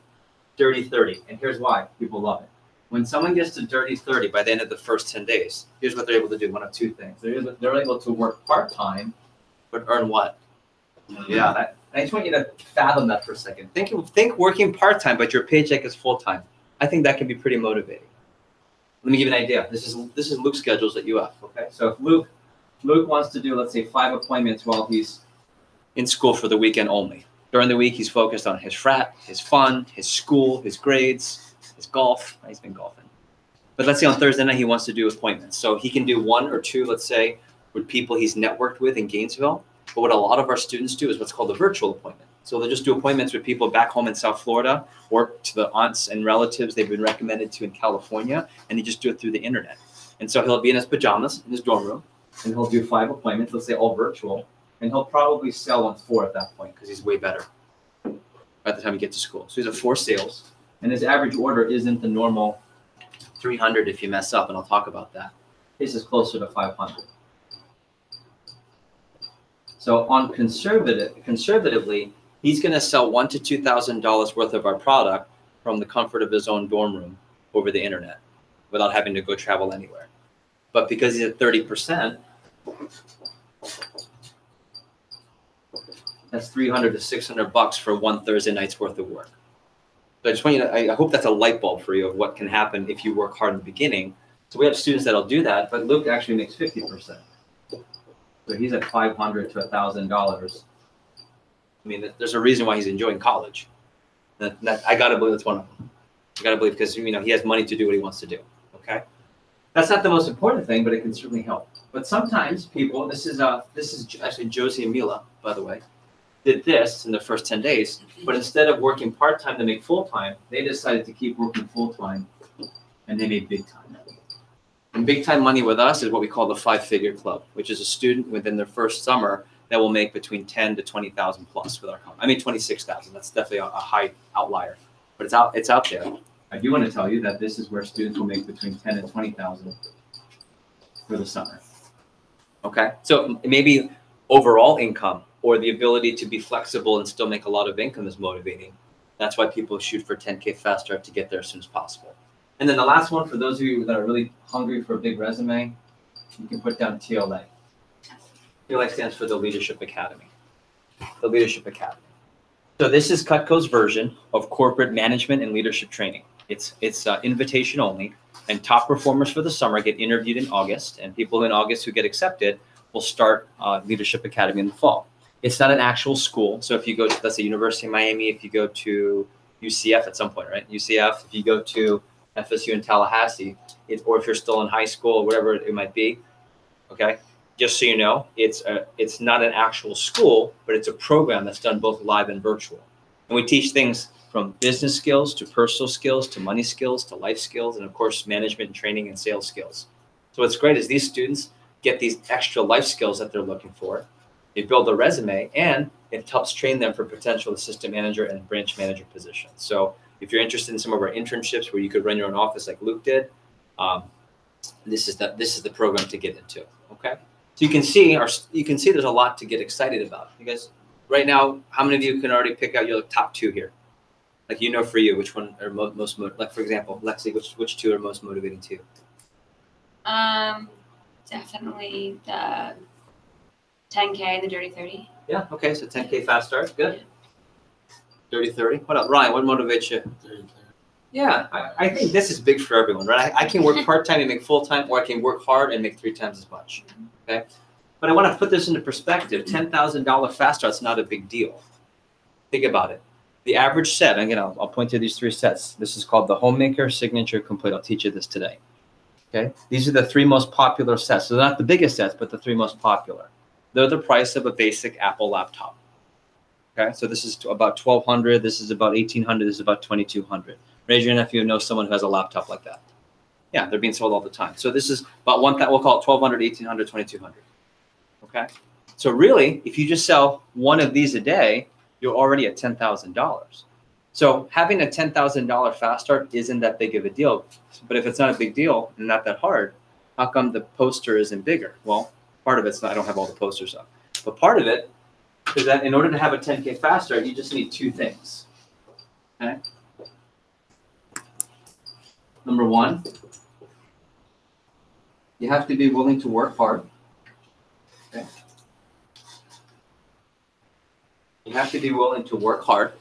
S10: Dirty 30, and here's why people love it. When someone gets to Dirty 30 by the end of the first 10 days, here's what they're able to do. One of 2 things. They're able to work part-time, but earn what? Yeah, I just want you to fathom that for a second. Think working part-time, but your paycheck is full-time. I think that can be pretty motivating. Let me give you an idea. This is Luke's schedules at UF. Okay, so if Luke wants to do, let's say, 5 appointments while he's in school for the weekend only. During the week, he's focused on his frat, his fun, his school, his grades, his golf. He's been golfing. But let's say on Thursday night, he wants to do appointments. So he can do 1 or 2, let's say, with people he's networked with in Gainesville. But what a lot of our students do is what's called a virtual appointment. So they'll just do appointments with people back home in South Florida or to the aunts and relatives they've been recommended to in California, and they just do it through the internet. And so he'll be in his pajamas in his dorm room, and he'll do 5 appointments, let's say all virtual, and he'll probably sell on 4 at that point because he's way better by the time he gets to school. So he's at 4 sales, and his average order isn't the normal 300 if you mess up, and I'll talk about that. His is closer to 500. So on conservatively, he's going to sell $1,000 to $2,000 worth of our product from the comfort of his own dorm room over the internet without having to go travel anywhere. But because he's at 30%, that's $300 to $600 for 1 Thursday night's worth of work. So I just want you to, I hope that's a light bulb for you of what can happen if you work hard in the beginning. So we have students that'll do that, but Luke actually makes 50%. So he's at $500 to $1,000. I mean, there's a reason why he's enjoying college. That I gotta believe that's one of them. I gotta believe because he has money to do what he wants to do. Okay, that's not the most important thing, but it can certainly help. But sometimes people, this is actually Josie and Mila, by the way, did this in the first 10 days. But instead of working part-time to make full-time, they decided to keep working full-time, and they made big time. And big time money with us is what we call the 5-figure club, which is a student within their first summer that will make between 10 to 20,000 plus with our company. I mean 26,000. That's definitely a high outlier, but it's out there. I do want to tell you that this is where students will make between 10 and 20,000 for the summer. Okay, so maybe overall income or the ability to be flexible and still make a lot of income is motivating. That's why people shoot for 10K fast start to get there as soon as possible. And then the last one, for those of you that are really hungry for a big resume, you can put down TLA. TLA stands for the Leadership Academy. The Leadership Academy. So this is Cutco's version of corporate management and leadership training. It's invitation only, and top performers for the summer get interviewed in August, and people in August who get accepted will start Leadership Academy in the fall. It's not an actual school. So if you go to, let's say, University of Miami, if you go to UCF at some point, right? UCF, if you go to FSU in Tallahassee, or if you're still in high school or whatever it might be, okay? Just so you know, it's not an actual school, but it's a program that's done both live and virtual. And we teach things from business skills to personal skills to money skills to life skills, and of course, management and training and sales skills. So what's great is these students get these extra life skills that they're looking for. They build a resume, and it helps train them for potential assistant manager and branch manager positions. So if you're interested in some of our internships where you could run your own office like Luke did, this is the program to get into. Okay, so you can see there's a lot to get excited about. You guys, right now, how many of you can already pick out your top 2 here? Like, for you, which one are most like, for example, Lexi, which 2 are most motivating to you?
S12: Definitely the 10K and the Dirty 30.
S10: Yeah. Okay. So 10K fast start. Good. Dirty 30. What else, Ryan? What motivates you? Yeah, I think this is big for everyone, right? I can work part-time and make full-time, or I can work hard and make 3 times as much, okay? But I want to put this into perspective. $10,000 fast start's not a big deal. Think about it. The average set, again, I'll point to these 3 sets. This is called the Homemaker, Signature, Complete. I'll teach you this today, okay? These are the 3 most popular sets. So they're not the biggest sets, but the 3 most popular. They're the price of a basic Apple laptop, okay? So this is about $1,200. This is about $1,800. This is about $2,200. Raise your hand if you know someone who has a laptop like that. Yeah, they're being sold all the time. So this is about we'll call it $1,200, $1,800, $2,200. Okay. So really, if you just sell 1 of these a day, you're already at $10,000. So having a $10,000 fast start isn't that big of a deal. But if it's not a big deal and not that hard, how come the poster isn't bigger? Well, part of it's not, I don't have all the posters up. But part of it is that in order to have a 10K fast start, you just need 2 things. Okay. Number 1, you have to be willing to work hard. Okay. You have to be willing to work hard.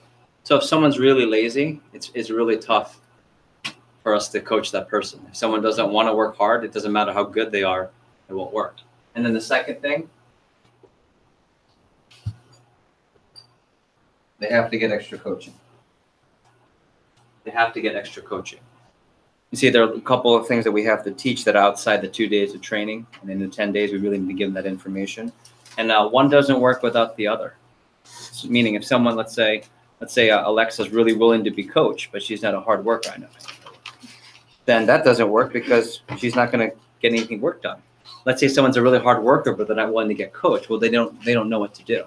S10: So if someone's really lazy, it's really tough for us to coach that person. If someone doesn't want to work hard, it doesn't matter how good they are, it won't work. And then the second thing, they have to get extra coaching. They have to get extra coaching. You see, there are a couple of things that we have to teach that are outside the 2 days of training. And in the 10 days, we really need to give them that information. And one doesn't work without the other. So meaning if someone, let's say Alexa's really willing to be coached, but she's not a hard worker, I know, then that doesn't work because she's not going to get anything work done. Let's say someone's a really hard worker, but they're not willing to get coached. Well, they don't know what to do.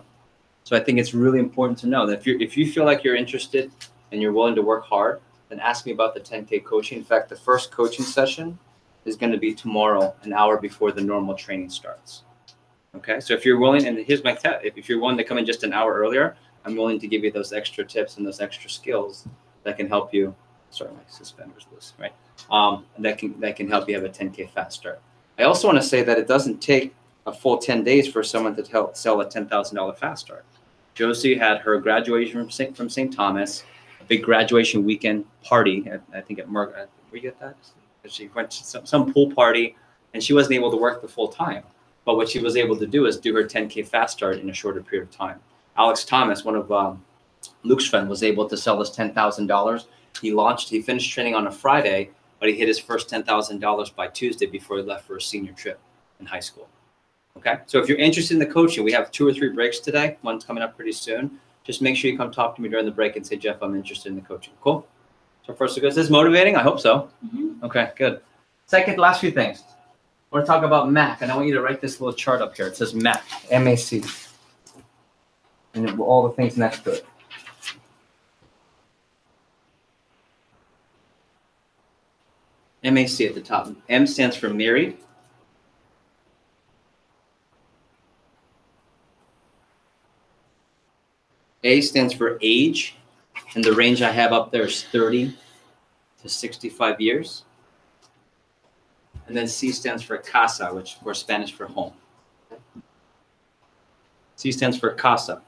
S10: So I think it's really important to know that if you feel like you're interested and you're willing to work hard, then ask me about the 10K coaching. In fact, the first coaching session is going to be tomorrow, an hour before the normal training starts. Okay, so if you're willing, and here's my tip, if you're willing to come in just an hour earlier, I'm willing to give you those extra tips and those extra skills that can help you. Sorry, my suspenders loose, right? That can help you have a 10K fast start. I also want to say that it doesn't take a full 10 days for someone to help sell a $10,000 fast start. Josie had her graduation from St. Thomas, a big graduation weekend party. I think at Merck. Where you get that? She went to some pool party, and she wasn't able to work the full time. But what she was able to do is do her 10K fast start in a shorter period of time. Alex Thomas, one of Luke's friends, was able to sell this $10,000. He finished training on a Friday, but he hit his first $10,000 by Tuesday before he left for a senior trip in high school. Okay, so if you're interested in the coaching, we have 2 or 3 breaks today. One's coming up pretty soon. Just make sure you come talk to me during the break and say, Jeff, I'm interested in the coaching. Cool. So first, is this motivating? I hope so. Mm-hmm. Okay, good. Second, last few things. We're going to talk about MAC, and I want you to write this little chart up here. It says MAC, M-A-C, and all the things next to it. MAC at the top. M stands for married. A stands for age, and the range I have up there is 30 to 65 years. And then C stands for casa, which for Spanish for home. C stands for casa.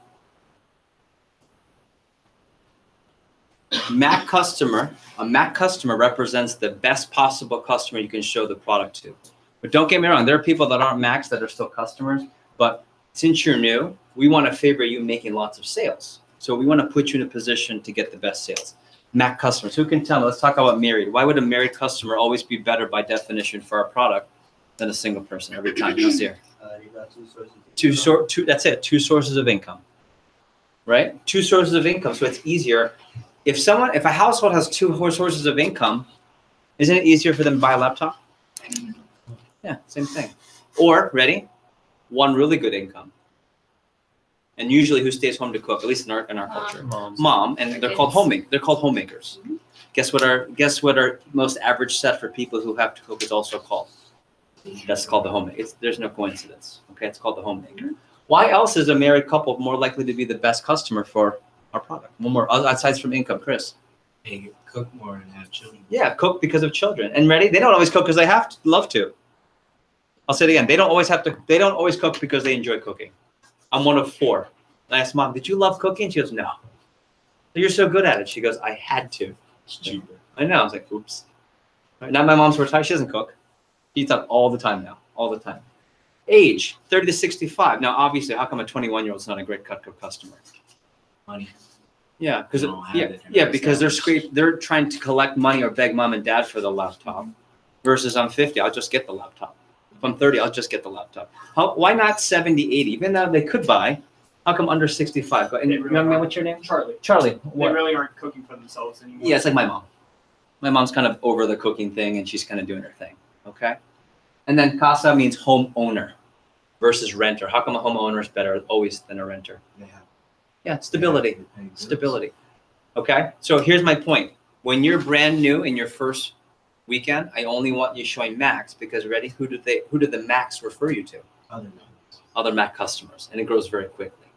S10: a Mac customer represents the best possible customer you can show the product to. But don't get me wrong, there are people that aren't Macs that are still customers, but since you're new, we want to favor you making lots of sales. So we want to put you in a position to get the best sales. Mac customers, who can tell me? Let's talk about married. Why would a married customer always be better by definition for our product than a single person every time? Let's hear.
S13: You got two sources.
S10: That's it, 2 sources of income, right? 2 sources of income, so it's easier. If a household has 2 sources of income, isn't it easier for them to buy a laptop? Yeah, same thing. Or, ready? 1 really good income. And usually who stays home to cook, at least in our culture? Mom, and they're called homemakers. They're called homemakers. Mm-hmm. Guess what our most average set for people who have to cook is also called? That's called the homemaker. There's no coincidence. Okay, it's called the homemaker. Mm-hmm. Why else is a married couple more likely to be the best customer for our product? One more, aside from income, Chris.
S13: They cook more and have children.
S10: Yeah, cook because of children. And ready? They don't always cook because they love to. I'll say it again. They don't always cook because they enjoy cooking. I'm one of 4. I asked Mom, did you love cooking? She goes, no. You're so good at it. She goes, I had to.
S11: It's cheaper.
S10: I know. I was like, oops. Right, now my mom's retired. She doesn't cook. She eats out all the time now. All the time. Age, 30 to 65. Now, obviously, how come a 21-year-old is not a great Cutco customer?
S13: Money.
S10: Yeah, because
S13: They don't have it.
S10: because they're trying to collect money or beg mom and dad for the laptop. Versus I'm 50, I'll just get the laptop. If I'm 30, I'll just get the laptop. Why not 70, 80? Even though they could buy, how come under 65? And
S14: They really
S10: young man,
S14: aren't.
S10: what's your name?
S14: Charlie.
S10: Charlie.
S14: They
S10: What?
S14: really aren't cooking for themselves anymore.
S10: Yeah, it's like my mom. My mom's kind of over the cooking thing, and she's kind of doing her thing. Okay. And then casa means homeowner versus renter. How come a homeowner is better always than a renter? Yeah, stability. Stability. Okay. So here's my point. When you're brand new in your first weekend, I only want you showing Macs because ready? Who do the Macs refer you to? Other Mac customers, and it grows very quickly.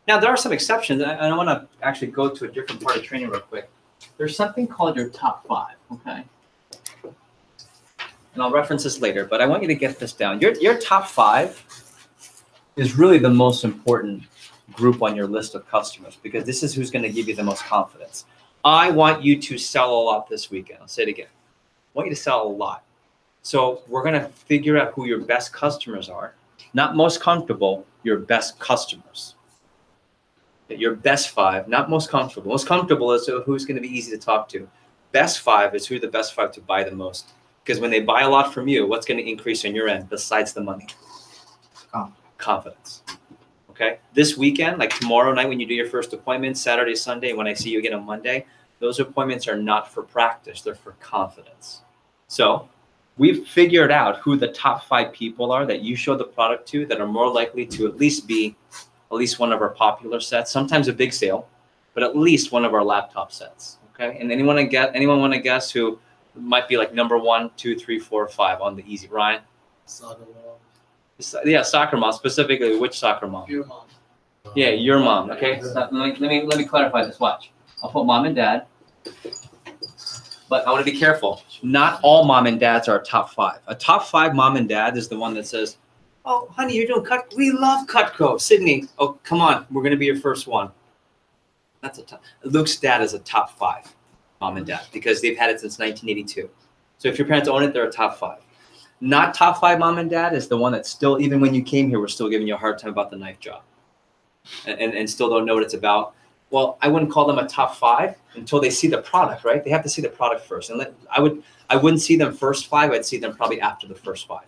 S10: Now there are some exceptions. I want to actually go to a different part of training real quick. There's something called your top 5. Okay. And I'll reference this later, but I want you to get this down. Your top 5 is really the most important group on your list of customers because this is who's going to give you the most confidence. I want you to sell a lot this weekend. I'll say it again. I want you to sell a lot. So we're going to figure out who your best customers are. Not most comfortable, your best customers. Your best 5, not most comfortable. Most comfortable is who's going to be easy to talk to. Best 5 is who the best 5 to buy the most. Because when they buy a lot from you, what's going to increase on your end besides the money? Confidence. Okay. This weekend, like tomorrow night when you do your first appointment, Saturday, Sunday, when I see you again on Monday, those appointments are not for practice. They're for confidence. So we've figured out who the top 5 people are that you show the product to that are more likely to at least be one of our popular sets, sometimes a big sale, but at least one of our laptop sets. Okay. And anyone want to guess who might be like number 1, 2, 3, 4, 5 on the easy? Ryan?
S13: Soccer mom.
S10: Yeah, soccer mom. Specifically, which soccer mom?
S13: Your mom.
S10: Yeah, your mom. Okay. So let me clarify this. Watch. I'll put mom and dad. But I want to be careful. Not all mom and dads are top 5. A top 5 mom and dad is the one that says, "Oh, honey, you're doing Cut. We love Cutco. Sydney, oh, come on. We're going to be your first one." That's a top. Luke's dad is a top 5 mom and dad because they've had it since 1982. So if your parents own it, they're a top 5. Not top 5 mom and dad is the one that still, even when you came here, we're still giving you a hard time about the knife job and still don't know what it's about. Well, I wouldn't call them a top 5 until they see the product, right? They have to see the product first. And I wouldn't see them first 5. I'd see them probably after the first 5.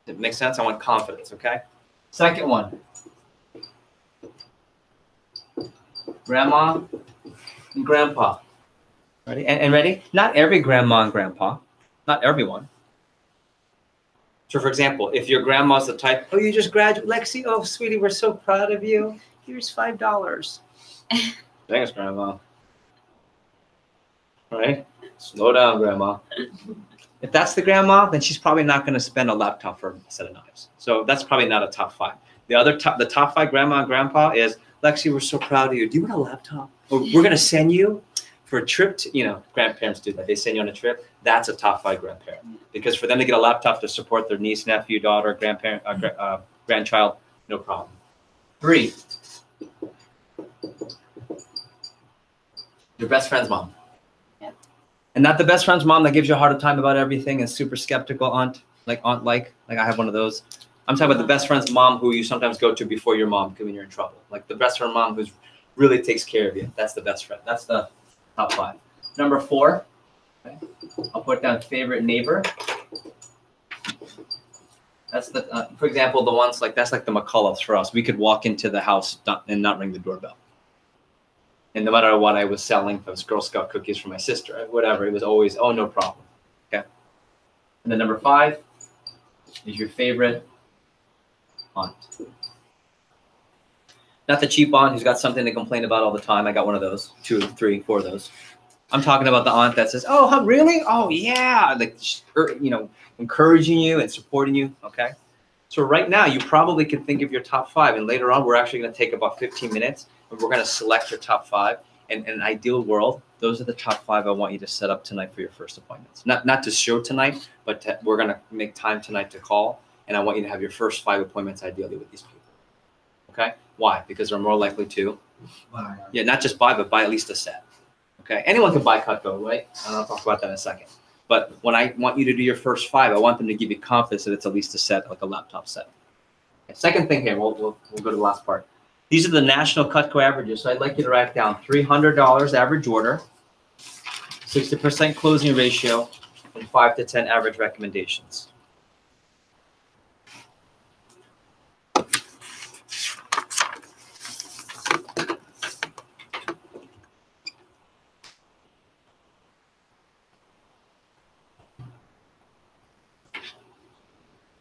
S10: Does it make sense? I want confidence, okay? Second one. Grandma and grandpa. Ready? And ready? Not every grandma and grandpa. Not everyone. So for example, if your grandma's the type, "Oh, you just graduated, Lexi. Oh, sweetie, we're so proud of you. Here's $5. Thanks, grandma. Right? Slow down, grandma. If that's the grandma, then she's probably not going to spend a laptop for a set of knives. So that's probably not a top 5. The top 5 grandma and grandpa is, "Lexi, we're so proud of you. Do you want a laptop? Or we're going to send you for a trip to," grandparents do that. They send you on a trip. That's a top 5 grandparent. Because for them to get a laptop to support their niece, nephew, daughter, grandchild, no problem. 3, your best friend's mom.
S12: Yep.
S10: And not the best friend's mom that gives you a hard time about everything and super skeptical aunt like I have one of those. I'm talking about the best friend's mom who you sometimes go to before your mom when you're in trouble. Like the best friend mom who's really takes care of you. That's the best friend. That's the top 5. Number 4, okay, I'll put down favorite neighbor. That's the, for example, the ones that's like the McCulloughs for us. We could walk into the house and not ring the doorbell. And no matter what I was selling, if it was Girl Scout cookies for my sister, whatever, it was always, "Oh, no problem." Okay. And then number 5 is your favorite aunt. Not the cheap aunt who's got something to complain about all the time. I got one of those, 2, 3, 4 of those. I'm talking about the aunt that says, "Oh, really? Oh, yeah." Like, encouraging you and supporting you. Okay. So right now, you probably can think of your top 5. And later on, we're actually going to take about 15 minutes and we're going to select your top 5. And in an ideal world, those are the top 5 I want you to set up tonight for your first appointments. Not to show tonight, but we're going to make time tonight to call and I want you to have your first 5 appointments ideally with these people. Okay? Why? Because they're more likely to, yeah, not just buy, but buy at least a set. Okay? Anyone can buy Cutco, right? I'll talk about that in a second. But when I want you to do your first 5, I want them to give you confidence that it's at least a set, like a laptop set. Okay, second thing here, we'll go to the last part. These are the national Cutco averages. So I'd like you to write down $300 average order, 60% closing ratio, and 5 to 10 average recommendations.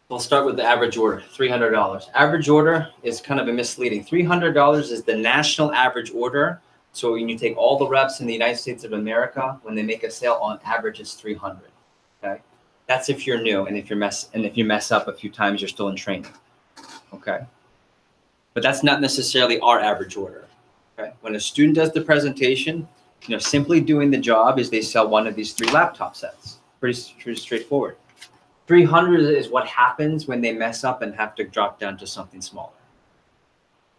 S10: We'll start with the average order, $300. Average order is kind of a misleading. $300 is the national average order. So when you take all the reps in the United States of America, when they make a sale, on average it's 300. Okay, that's if you're new, and if you mess up a few times, you're still in training. Okay, but that's not necessarily our average order. Okay, when a student does the presentation, simply doing the job is they sell one of these 3 laptop sets. Pretty straightforward. 300 is what happens when they mess up and have to drop down to something smaller.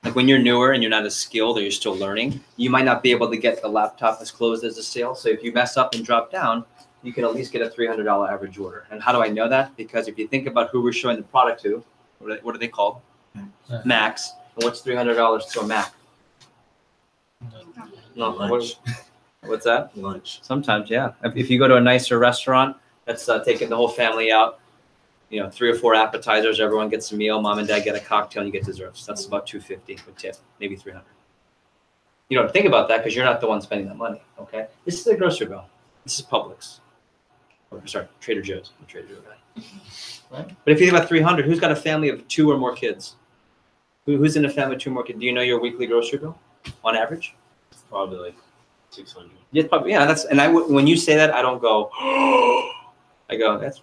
S10: Like when you're newer and you're not as skilled or you're still learning, you might not be able to get the laptop as closed as a sale. So if you mess up and drop down, you can at least get a $300 average order. And how do I know that? Because if you think about who we're showing the product to, what are they called? Macs. And what's $300 to a Mac? No,
S13: Lunch.
S10: What's that?
S13: Lunch.
S10: Sometimes, yeah. If you go to a nicer restaurant that's taking the whole family out, 3 or 4 appetizers, everyone gets a meal, mom and dad get a cocktail, and you get desserts. That's about $250 with tip, maybe $300. You don't think about that because you're not the one spending that money. Okay, this is a grocery bill. This is Publix. Sorry, Trader Joe's. I'm a Trader Joe guy. Right? But if you think about 300, who's got a family of 2 or more kids? Who's in a family of 2 or more kids? Do you know your weekly grocery bill on average?
S13: Probably like 600.
S10: Yeah, probably. Yeah, when you say that, I don't go. I go, that's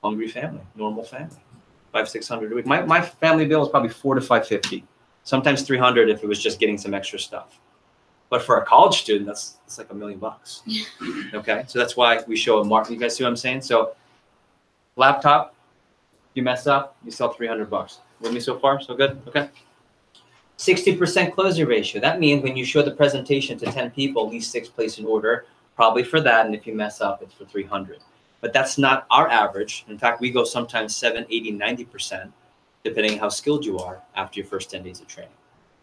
S10: hungry family, normal family, 500-600 a week. My family bill is probably $400 to $550, sometimes $300 if it was just getting some extra stuff. But for a college student, that's like $1 million. Okay, so that's why we show a mark. You guys see what I'm saying? So, laptop, you mess up, you sell $300. With me so far? So good. Okay. 60% closing ratio. That means when you show the presentation to 10 people, at least 6 place an order, probably for that. And if you mess up, it's for 300. But that's not our average. In fact, we go sometimes 7, 80, 90%, depending on how skilled you are after your first 10 days of training.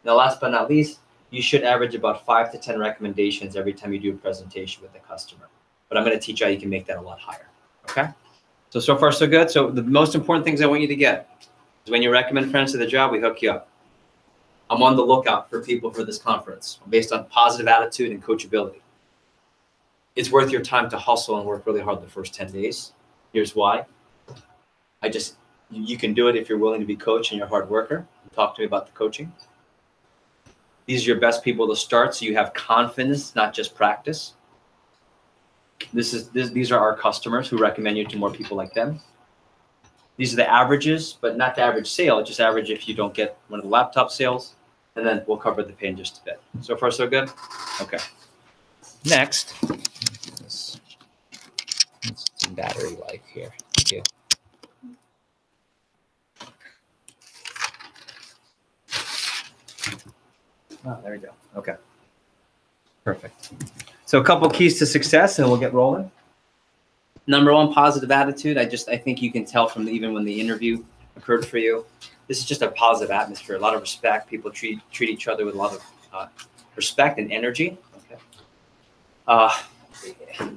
S10: Now, last but not least, you should average about 5 to 10 recommendations every time you do a presentation with a customer. But I'm going to teach you how you can make that a lot higher. Okay? So far, so good. So the most important things I want you to get is when you recommend friends to the job, we hook you up. I'm on the lookout for people for this conference based on positive attitude and coachability. It's worth your time to hustle and work really hard the first 10 days. Here's why. You can do it if you're willing to be coached and you're a hard worker. Talk to me about the coaching. These are your best people to start so you have confidence, not just practice. These are our customers who recommend you to more people like them. These are the averages, but not the average sale, just average if you don't get one of the laptop sales. And then we'll cover the pay in just a bit. So far, so good? Okay. Next. Let's some battery life here. Thank you. Oh, there we go. Okay. Perfect. So a couple keys to success and we'll get rolling. Number 1, positive attitude. I think you can tell from even when the interview occurred for you. This is just a positive atmosphere, a lot of respect. People treat each other with a lot of respect and energy. Okay.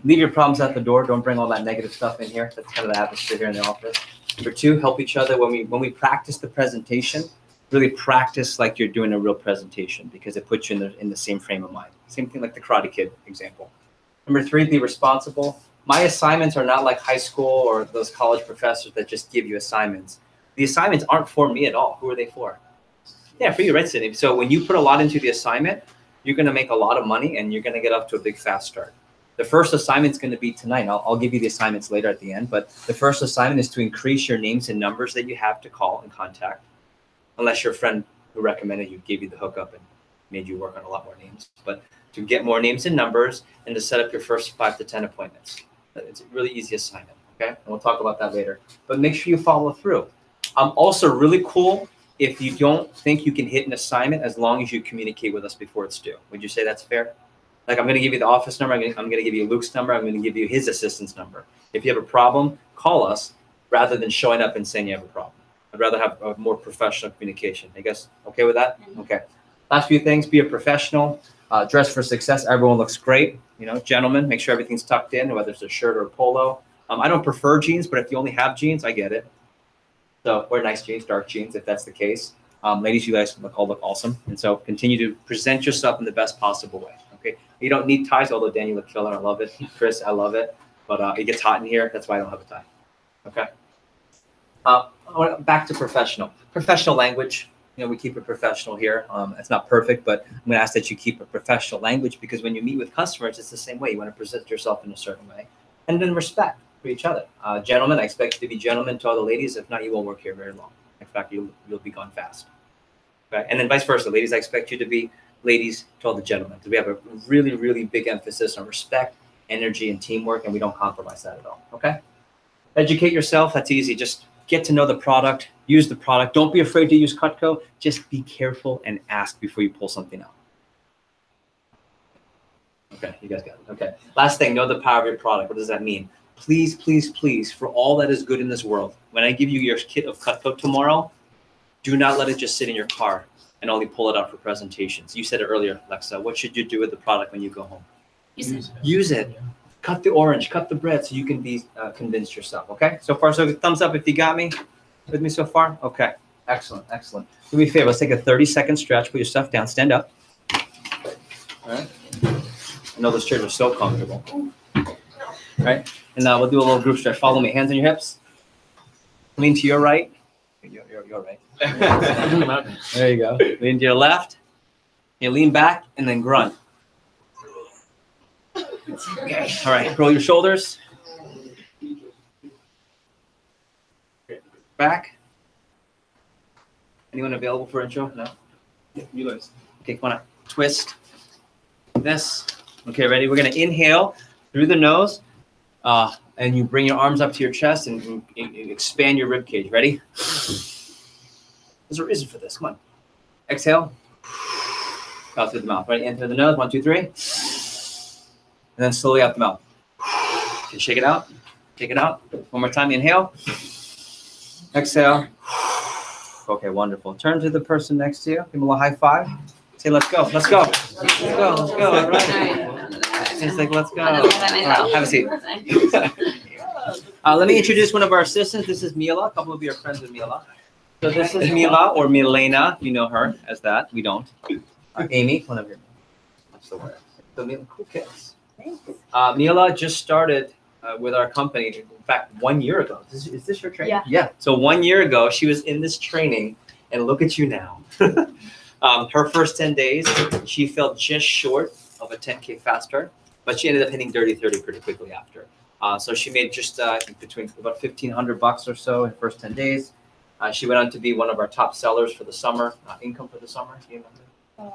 S10: Leave your problems at the door. Don't bring all that negative stuff in here. That's kind of the atmosphere here in the office. Number 2, help each other. When we practice the presentation, really practice like you're doing a real presentation because it puts you in the same frame of mind. Same thing like the Karate Kid example. Number 3, be responsible. My assignments are not like high school or those college professors that just give you assignments. The assignments aren't for me at all. Who are they for? Yeah, for you, right, Sydney? So when you put a lot into the assignment, you're going to make a lot of money and you're going to get off to a big fast start. The first assignment is going to be tonight. I'll give you the assignments later at the end, but the first assignment is to increase your names and numbers that you have to call and contact, unless your friend who recommended you gave you the hookup and made you work on a lot more names. But to get more names and numbers and to set up your first 5 to 10 appointments. It's a really easy assignment, okay? And we'll talk about that later. But make sure you follow through. Also really cool if you don't think you can hit an assignment as long as you communicate with us before it's due. Would you say that's fair? Like, I'm going to give you the office number. I'm going to give you Luke's number. I'm going to give you his assistant's number. If you have a problem, call us rather than showing up and saying you have a problem. I'd rather have a more professional communication. You guys okay with that? Okay. Last few things, be a professional. Dress for success. Everyone looks great. You know, gentlemen, make sure everything's tucked in, whether it's a shirt or a polo. I don't prefer jeans, but if you only have jeans, I get it. So wear nice jeans, dark jeans, if that's the case. Ladies, you guys all look awesome. And so continue to present yourself in the best possible way. Okay. You don't need ties, although Dan, you look killer. I love it. Chris, I love it. But it gets hot in here. That's why I don't have a tie. Okay. Back to professional. Professional language. You know, we keep it professional here. It's not perfect, but I'm going to ask that you keep a professional language, because when you meet with customers, it's the same way. You want to present yourself in a certain way. And then respect for each other. Gentlemen, I expect you to be gentlemen to all the ladies. If not, you won't work here very long. In fact, you'll be gone fast. Okay? And then vice versa. Ladies, I expect you to be ladies to all the gentlemen. We have a really, really big emphasis on respect, energy, and teamwork, and we don't compromise that at all. Okay? Educate yourself. That's easy. Just get to know the product, use the product. Don't be afraid to use Cutco. Just be careful and ask before you pull something out. Okay, you guys got it. Okay. Last thing, know the power of your product. What does that mean? Please, please, please, for all that is good in this world, when I give you your kit of Cutco tomorrow, do not let it just sit in your car and only pull it out for presentations. You said it earlier, Lexa. What should you do with the product when you go home? Use it. Cut the orange, cut the bread, so you can be convinced yourself. Okay. So far, so good. Thumbs up if you got me with me so far. Okay. Excellent. Excellent. Do me a favor. Let's take a 30-second stretch. Put your stuff down. Stand up. All right. I know those chairs are so comfortable. All right. And now we'll do a little group stretch. Follow me. Hands on your hips. Lean to your right. You're right. There you go. Lean to your left. You lean back and then grunt. Okay. All right. Roll your shoulders. Back. Anyone available for intro? No? You guys. Okay, come on up. Twist. This. Okay, ready? We're going to inhale through the nose. And you bring your arms up to your chest and expand your rib cage. Ready? There's a reason for this. Come on. Exhale. Out through the mouth. Right? In through the nose. 1, 2, 3. And then slowly out the mouth. Okay, shake it out. Take it out. One more time. Inhale. Exhale. Okay, wonderful. Turn to the person next to you. Give them a little high five. Say, let's go. Let's go. Let's go. Let's go. All right. It's like, let's go. All right, have a seat. Let me introduce one of our assistants. This is Mila. A couple of you are friends with Mila. So this is Mila, or Milena. You know her as that. We don't. Amy, one of your. That's the word. So Mila, cool kids. Mila just started with our company. In fact, 1 year ago. Is this your training? Yeah. So 1 year ago, she was in this training, and look at you now. Her first 10 days, she fell just short of a 10K fast start, but she ended up hitting dirty 30 pretty quickly after. So she made just I think between about $1,500 or so in the first 10 days. She went on to be one of our top sellers for the summer. Income for the summer, do you remember?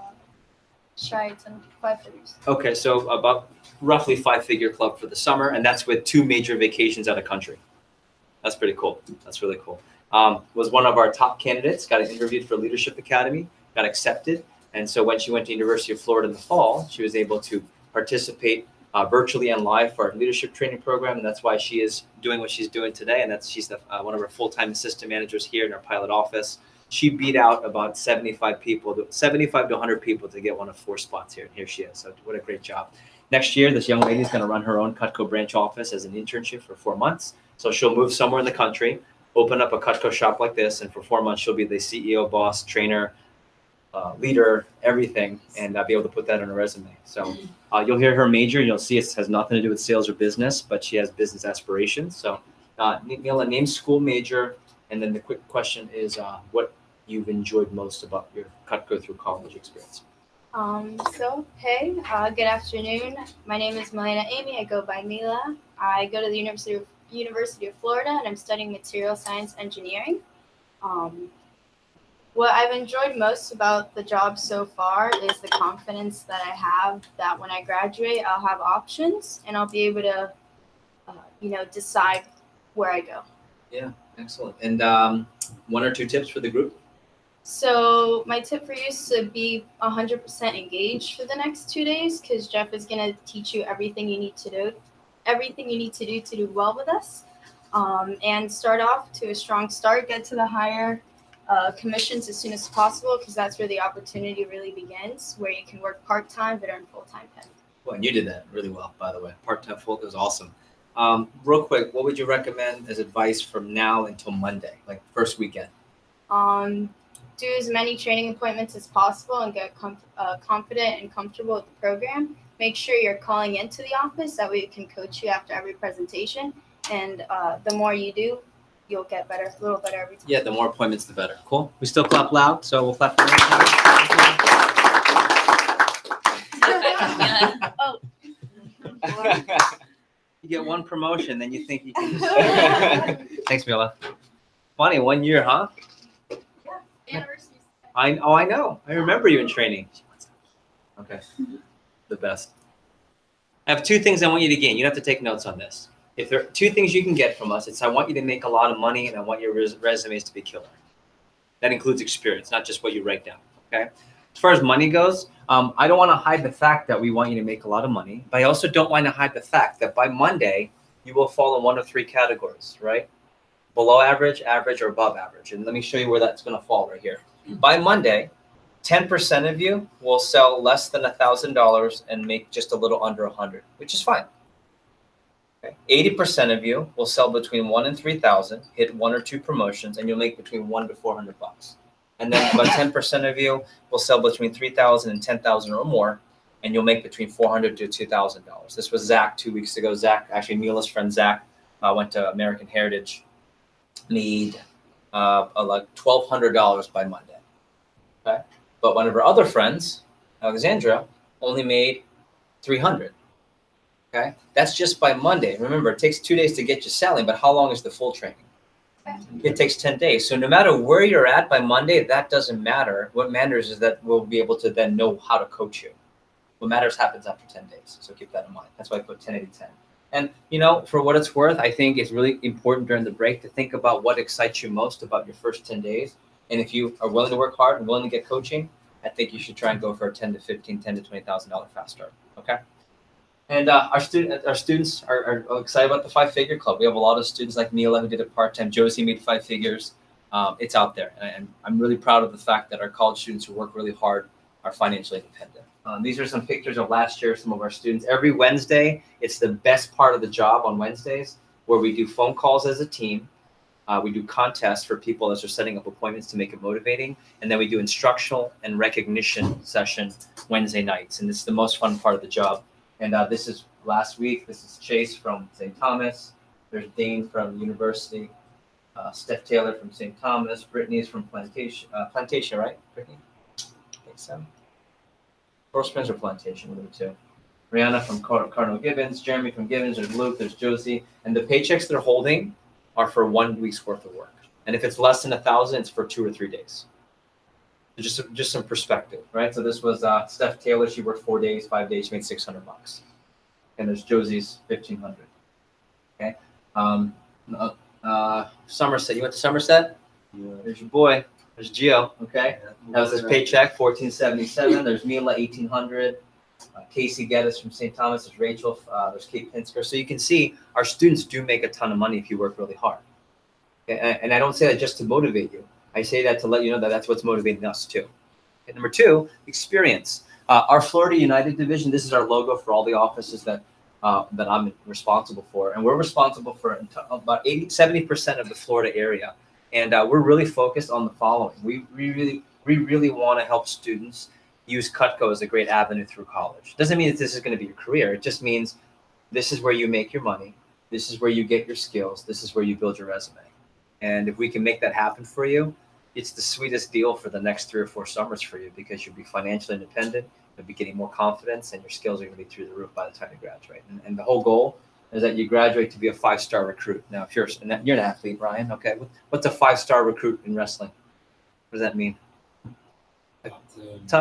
S12: Shy 5 figures.
S10: Okay, so about roughly 5-figure club for the summer, and that's with 2 major vacations out of country. That's pretty cool. That's really cool. Was one of our top candidates, got interviewed for Leadership Academy, got accepted. And so when she went to University of Florida in the fall, she was able to participate virtually and live for our leadership training program. And that's why she is doing what she's doing today. And she's one of our full-time assistant managers here in our pilot office. She beat out about 75 to 100 people to get one of 4 spots here. And here she is. So what a great job. Next year, this young lady is going to run her own Cutco branch office as an internship for 4 months. So she'll move somewhere in the country, open up a Cutco shop like this, and for 4 months, she'll be the CEO, boss, trainer, leader, everything, and be able to put that on her resume. So you'll hear her major. You'll see it has nothing to do with sales or business, but she has business aspirations. So Mila, name school major, and then the quick question is what you've enjoyed most about your Cutco through college experience.
S12: Hey, good afternoon. My name is Milena Amy. I go by Mila. I go to the University of Florida, and I'm studying material science engineering. What I've enjoyed most about the job so far is the confidence that I have that when I graduate, I'll have options and I'll be able to, decide where I go.
S10: Yeah, excellent. And one or two tips for the group?
S12: So my tip for you is to be 100% engaged for the next 2 days, because Jeff is gonna teach you everything you need to do, to do well with us, and start off to a strong start. Get to the higher commissions as soon as possible, because that's where the opportunity really begins, where you can work part-time but earn full-time pay.
S10: Well, and you did that really well, by the way. Part-time full was awesome. Real quick, what would you recommend as advice from now until Monday, like first weekend?
S12: Do as many training appointments as possible and get confident and comfortable with the program. Make sure you're calling into the office, that way we can coach you after every presentation. And the more you do, you'll get better, a little better every time.
S10: Yeah, the more appointments, the better. Cool. We still clap loud, so we'll clap.
S12: Oh.
S10: You get one promotion, then you think you can just... Thanks, Mila. Funny, 1 year, huh? I know. I remember you in training. Okay. The best. I have two things I want you to gain. You have to take notes on this. If there are two things you can get from us, it's I want you to make a lot of money and I want your resumes to be killer. That includes experience, not just what you write down. Okay. As far as money goes, I don't want to hide the fact that we want you to make a lot of money, but I also don't want to hide the fact that by Monday, you will fall in one of three categories, right? Below average, average, or above average. And let me show you where that's going to fall right here. By Monday, 10% of you will sell less than $1,000 and make just a little under 100, which is fine. Okay. 80% of you will sell between 1 and 3,000, hit 1 or 2 promotions, and you'll make between 1 to 400 bucks. And then about 10% of you will sell between 3,000 and 10,000 or more, and you'll make between $400 to $2,000. This was Zach 2 weeks ago. Zach, actually Mila's friend Zach, went to American Heritage, made like $1,200 by Monday. Okay, but one of her other friends, Alexandra, only made $300. Okay, that's just by Monday. Remember, it takes 2 days to get you selling, but how long is the full training? It takes 10 days. So no matter where you're at by Monday, that doesn't matter. What matters is that we'll be able to then know how to coach you. What matters happens after 10 days. So keep that in mind. That's why I put 10, 80, 10. And, you know, for what it's worth, I think it's really important during the break to think about what excites you most about your first 10 days. And if you are willing to work hard and willing to get coaching, I think you should try and go for a $10 to $15,000, $10 to $20,000 fast start. Okay. And our students are excited about the 5-figure club. We have a lot of students like Mila who did it part-time. Josie made 5 figures. It's out there. And I'm really proud of the fact that our college students who work really hard are financially independent. These are some pictures of last year, some of our students. Every Wednesday, it's the best part of the job on Wednesdays, where we do phone calls as a team. We do contests for people as they're setting up appointments to make it motivating. And then we do instructional and recognition session Wednesday nights. And this is the most fun part of the job. And this is last week. This is Chase from St. Thomas. There's Dane from University. Steph Taylor from St. Thomas. Brittany's from Plantation. Plantation, right, Brittany? I think so. Coral Springs or Plantation, one of the two. Rihanna from Cardinal Gibbons. Jeremy from Gibbons. There's Luke. There's Josie. And the paychecks they're holding are for 1 week's worth of work. And if it's less than 1,000, it's for 2 or 3 days. Just some perspective, right? So this was Steph Taylor. She worked 4 days, 5 days. She made $600. And there's Josie's 1,500. Okay. Somerset. You went to Somerset? Yeah. There's your boy. There's Gio. Okay. That was his paycheck, $1,477. There's Mila, $1,800. Casey Geddes from St. Thomas. There's Rachel. There's Kate Pinsker. So you can see our students do make a ton of money if you work really hard. Okay? And I don't say that just to motivate you. I say that to let you know that that's what's motivating us too. Okay, number 2, experience. Our Florida United division, this is our logo for all the offices that I'm responsible for. And we're responsible for about 70% of the Florida area. And we're really focused on the following. We really want to help students use Cutco as a great avenue through college. Doesn't mean that this is going to be your career. It just means this is where you make your money. This is where you get your skills. This is where you build your resume. And if we can make that happen for you, it's the sweetest deal for the next 3 or 4 summers for you, because you'll be financially independent, you'll be getting more confidence, and your skills are going to be through the roof by the time you graduate. And the whole goal is that you graduate to be a 5-star recruit. Now, if you're an athlete, Ryan, okay, what's a 5-star recruit in wrestling? What does that mean?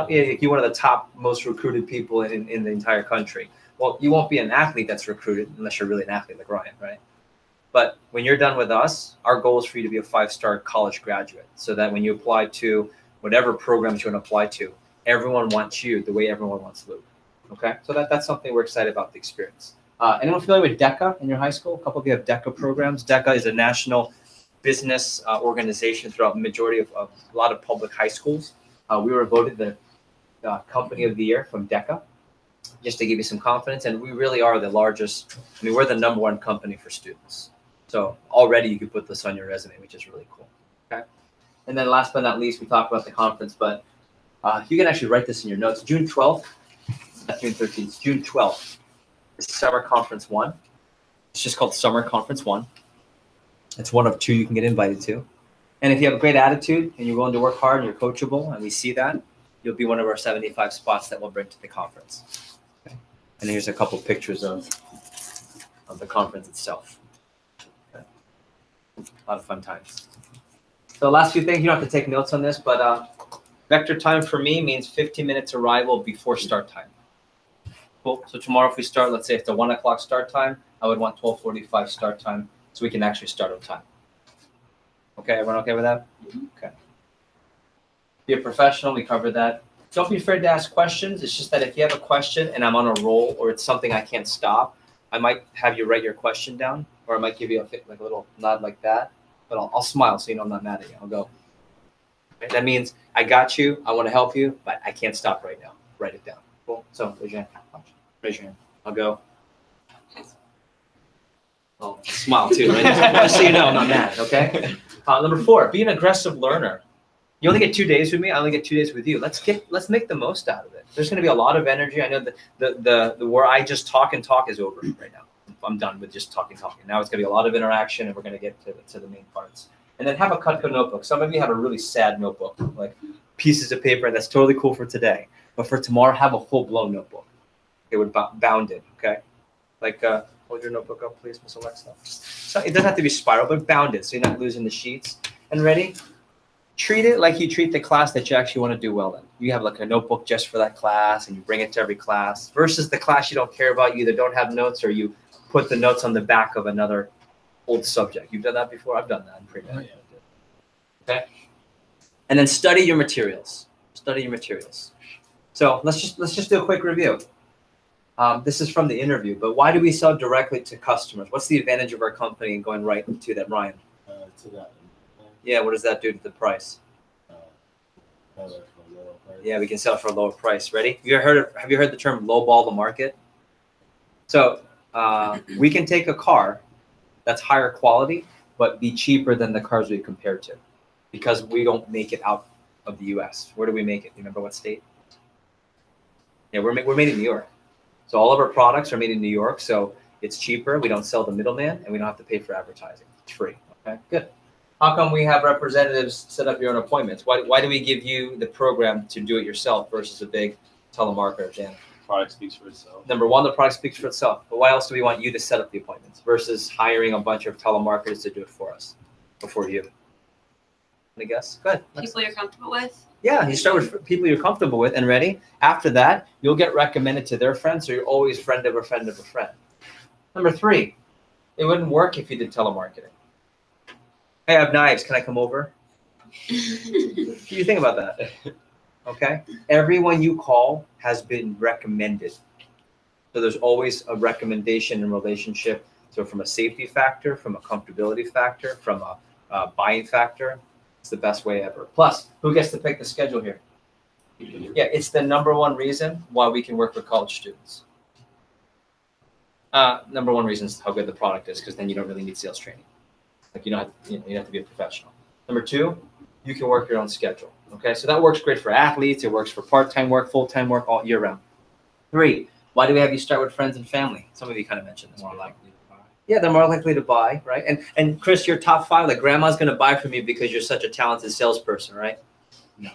S10: You're one of the top most recruited people in the entire country. Well, you won't be an athlete that's recruited unless you're really an athlete like Ryan, right? But when you're done with us, our goal is for you to be a 5-star college graduate, so that when you apply to whatever programs you want to apply to, everyone wants you the way everyone wants Luke. Okay, so that's something we're excited about the experience. Anyone familiar with DECA in your high school? A couple of you have DECA programs. DECA is a national business organization throughout the majority of a lot of public high schools. We were voted the company of the year from DECA, just to give you some confidence. And we really are the largest. I mean, we're the #1 company for students. So already you could put this on your resume, which is really cool. Okay. And then last but not least, we talked about the conference, but you can actually write this in your notes. June 12th, not June 13th, June 12th is Summer Conference 1. It's just called Summer Conference 1. It's one of 2 you can get invited to. And if you have a great attitude and you're willing to work hard and you're coachable, and we see that, you'll be one of our 75 spots that we'll bring to the conference. Okay. And here's a couple pictures of the conference itself. Okay. A lot of fun times. So the last few things, you don't have to take notes on this, but vector time for me means 15 minutes arrival before start time. Cool. So tomorrow if we start, let's say it's a 1 o'clock start time, I would want 12:45 start time so we can actually start on time. Okay, everyone okay with that? Okay. Be a professional, we covered that. Don't be afraid to ask questions. It's just that if you have a question and I'm on a roll or it's something I can't stop, I might have you write your question down, or I might give you a little nod like that, but I'll smile so you know I'm not mad at you. I'll go. Okay, that means I got you, I want to help you, but I can't stop right now. Write it down. Cool. So raise your hand. Raise your hand. I'll go. I'll smile too, right? Just so you know I'm not mad, okay? Number 4, be an aggressive learner. You only get 2 days with me. I only get 2 days with you. Let's make the most out of it. There's going to be a lot of energy. I know that the where I just talk and talk is over right now. I'm done with just talking. Now it's going to be a lot of interaction, and we're going to get to the main parts. And then have a Cutco notebook. Some of you have a really sad notebook, like pieces of paper. That's totally cool for today. But for tomorrow, have a full-blown notebook. It would bound it, okay? Like, hold your notebook up, please, Miss Alexa. So it doesn't have to be spiral, but bound it so you're not losing the sheets. And ready? Treat it like you treat the class that you actually want to do well in. You have like a notebook just for that class, and you bring it to every class, versus the class you don't care about. You either don't have notes or you put the notes on the back of another old subject. You've done that before? I've done that in pre-med. Okay? And then study your materials. Study your materials. So let's just do a quick review. This is from the interview, but why do we sell directly to customers? What's the advantage of our company in going right to that, Ryan?
S13: To that.
S10: Yeah, what does that do to the price? Yeah, we can sell for a lower price. Ready? Have you heard the term lowball the market? So we can take a car that's higher quality, but be cheaper than the cars we compare to, because we don't make it out of the U.S. Where do we make it? You remember what state? Yeah, we're made in New York. So all of our products are made in New York, so it's cheaper. We don't sell the middleman, and we don't have to pay for advertising. It's free. Okay, good. How come we have representatives set up your own appointments? Why do we give you the program to do it yourself versus a big telemarketer, Jan?
S13: Product speaks for itself.
S10: Number 1, the product speaks for itself. But why else do we want you to set up the appointments versus hiring a bunch of telemarketers to do it for us before you? I guess. Good.
S15: People you're comfortable with?
S10: Yeah, you start with people you're comfortable with, and ready. After that, you'll get recommended to their friends, so you're always friend of a friend of a friend. Number 3, it wouldn't work if you did telemarketing. Hey, I have knives. Can I come over? What do you think about that? Okay. Everyone you call has been recommended. So there's always a recommendation in relationship. So from a safety factor, from a comfortability factor, from a buying factor, it's the best way ever. Plus, who gets to pick the schedule here? Yeah, it's the number 1 reason why we can work with college students. Number 1 reason is how good the product is, because then you don't really need sales training. Like you don't have to be a professional. Number 2, you can work your own schedule. Okay, so that works great for athletes. It works for part-time work, full-time work, all year round. 3, why do we have you start with friends and family? Some of you kind of mentioned this. More likely to buy. Yeah, they're more likely to buy, right? And Chris, your top 5, like grandma's going to buy from you because you're such a talented salesperson, right? No.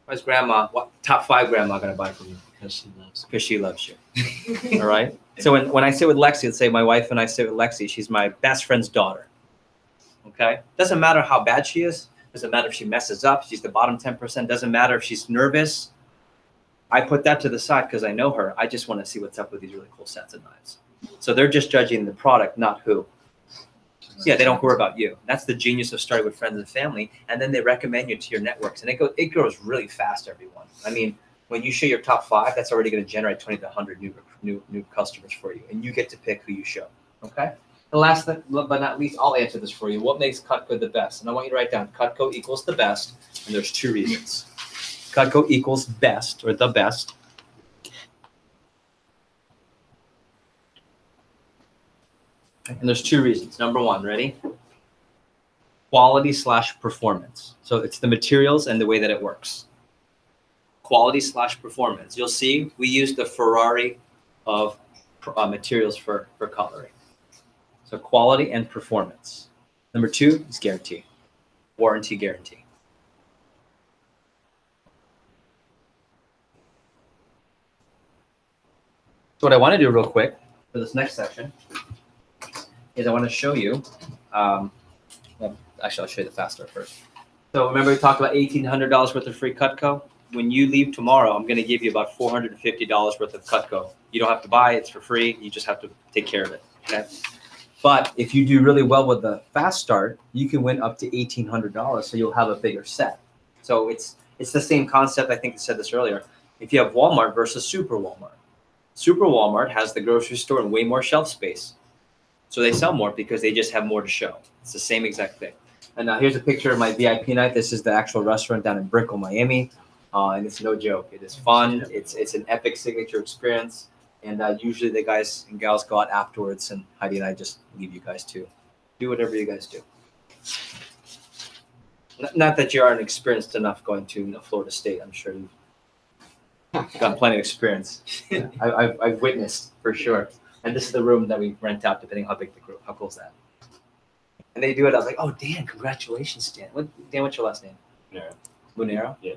S10: Why's grandma? What top 5 grandma going to buy from you? Because she loves you. All right. So when I sit with Lexi, let's say my wife and I sit with Lexi, she's my best friend's daughter. Okay. Doesn't matter how bad she is. Doesn't matter if she messes up. She's the bottom 10%. Doesn't matter if she's nervous. I put that to the side because I know her. I just want to see what's up with these really cool sets of knives. So they're just judging the product, not who. Yeah, they don't worry about you. That's the genius of starting with friends and family, and then they recommend you to your networks, and it grows really fast. Everyone, I mean, when you show your top 5, that's already going to generate 20 to 100 new customers for you, and you get to pick who you show. Okay. And last but not least, I'll answer this for you. What makes Cutco the best? And I want you to write down Cutco equals the best, and there's 2 reasons. Cutco equals best or the best. And there's 2 reasons. Number 1, ready? Quality/performance. So it's the materials and the way that it works. Quality/performance. You'll see we use the Ferrari of materials for cutlery. So quality and performance. Number 2 is guarantee. Warranty guarantee. So what I want to do real quick for this next section is I want to show you, well, actually I'll show you the fast start first. So remember we talked about $1,800 worth of free Cutco? When you leave tomorrow, I'm going to give you about $450 worth of Cutco. You don't have to buy it, it's for free. You just have to take care of it, okay? But if you do really well with the fast start, you can win up to $1,800, so you'll have a bigger set. So it's the same concept, I think I said this earlier. If you have Walmart versus Super Walmart. Super Walmart has the grocery store and way more shelf space. So they sell more because they just have more to show. It's the same exact thing. And now here's a picture of my VIP night. This is the actual restaurant down in Brickell, Miami. And it's no joke. It is fun. It's an epic signature experience. And usually the guys and gals go out afterwards, and Heidi and I just leave you guys to do whatever you guys do. Not that you aren't experienced enough going to Florida State. I'm sure you've got plenty of experience. I've witnessed for sure. And this is the room that we rent out, depending on how big the group. How cool is that? And they do it. I was like, oh, Dan, congratulations, Dan. Dan, what's your last name?
S11: Munero.
S10: Munero?
S11: Yeah.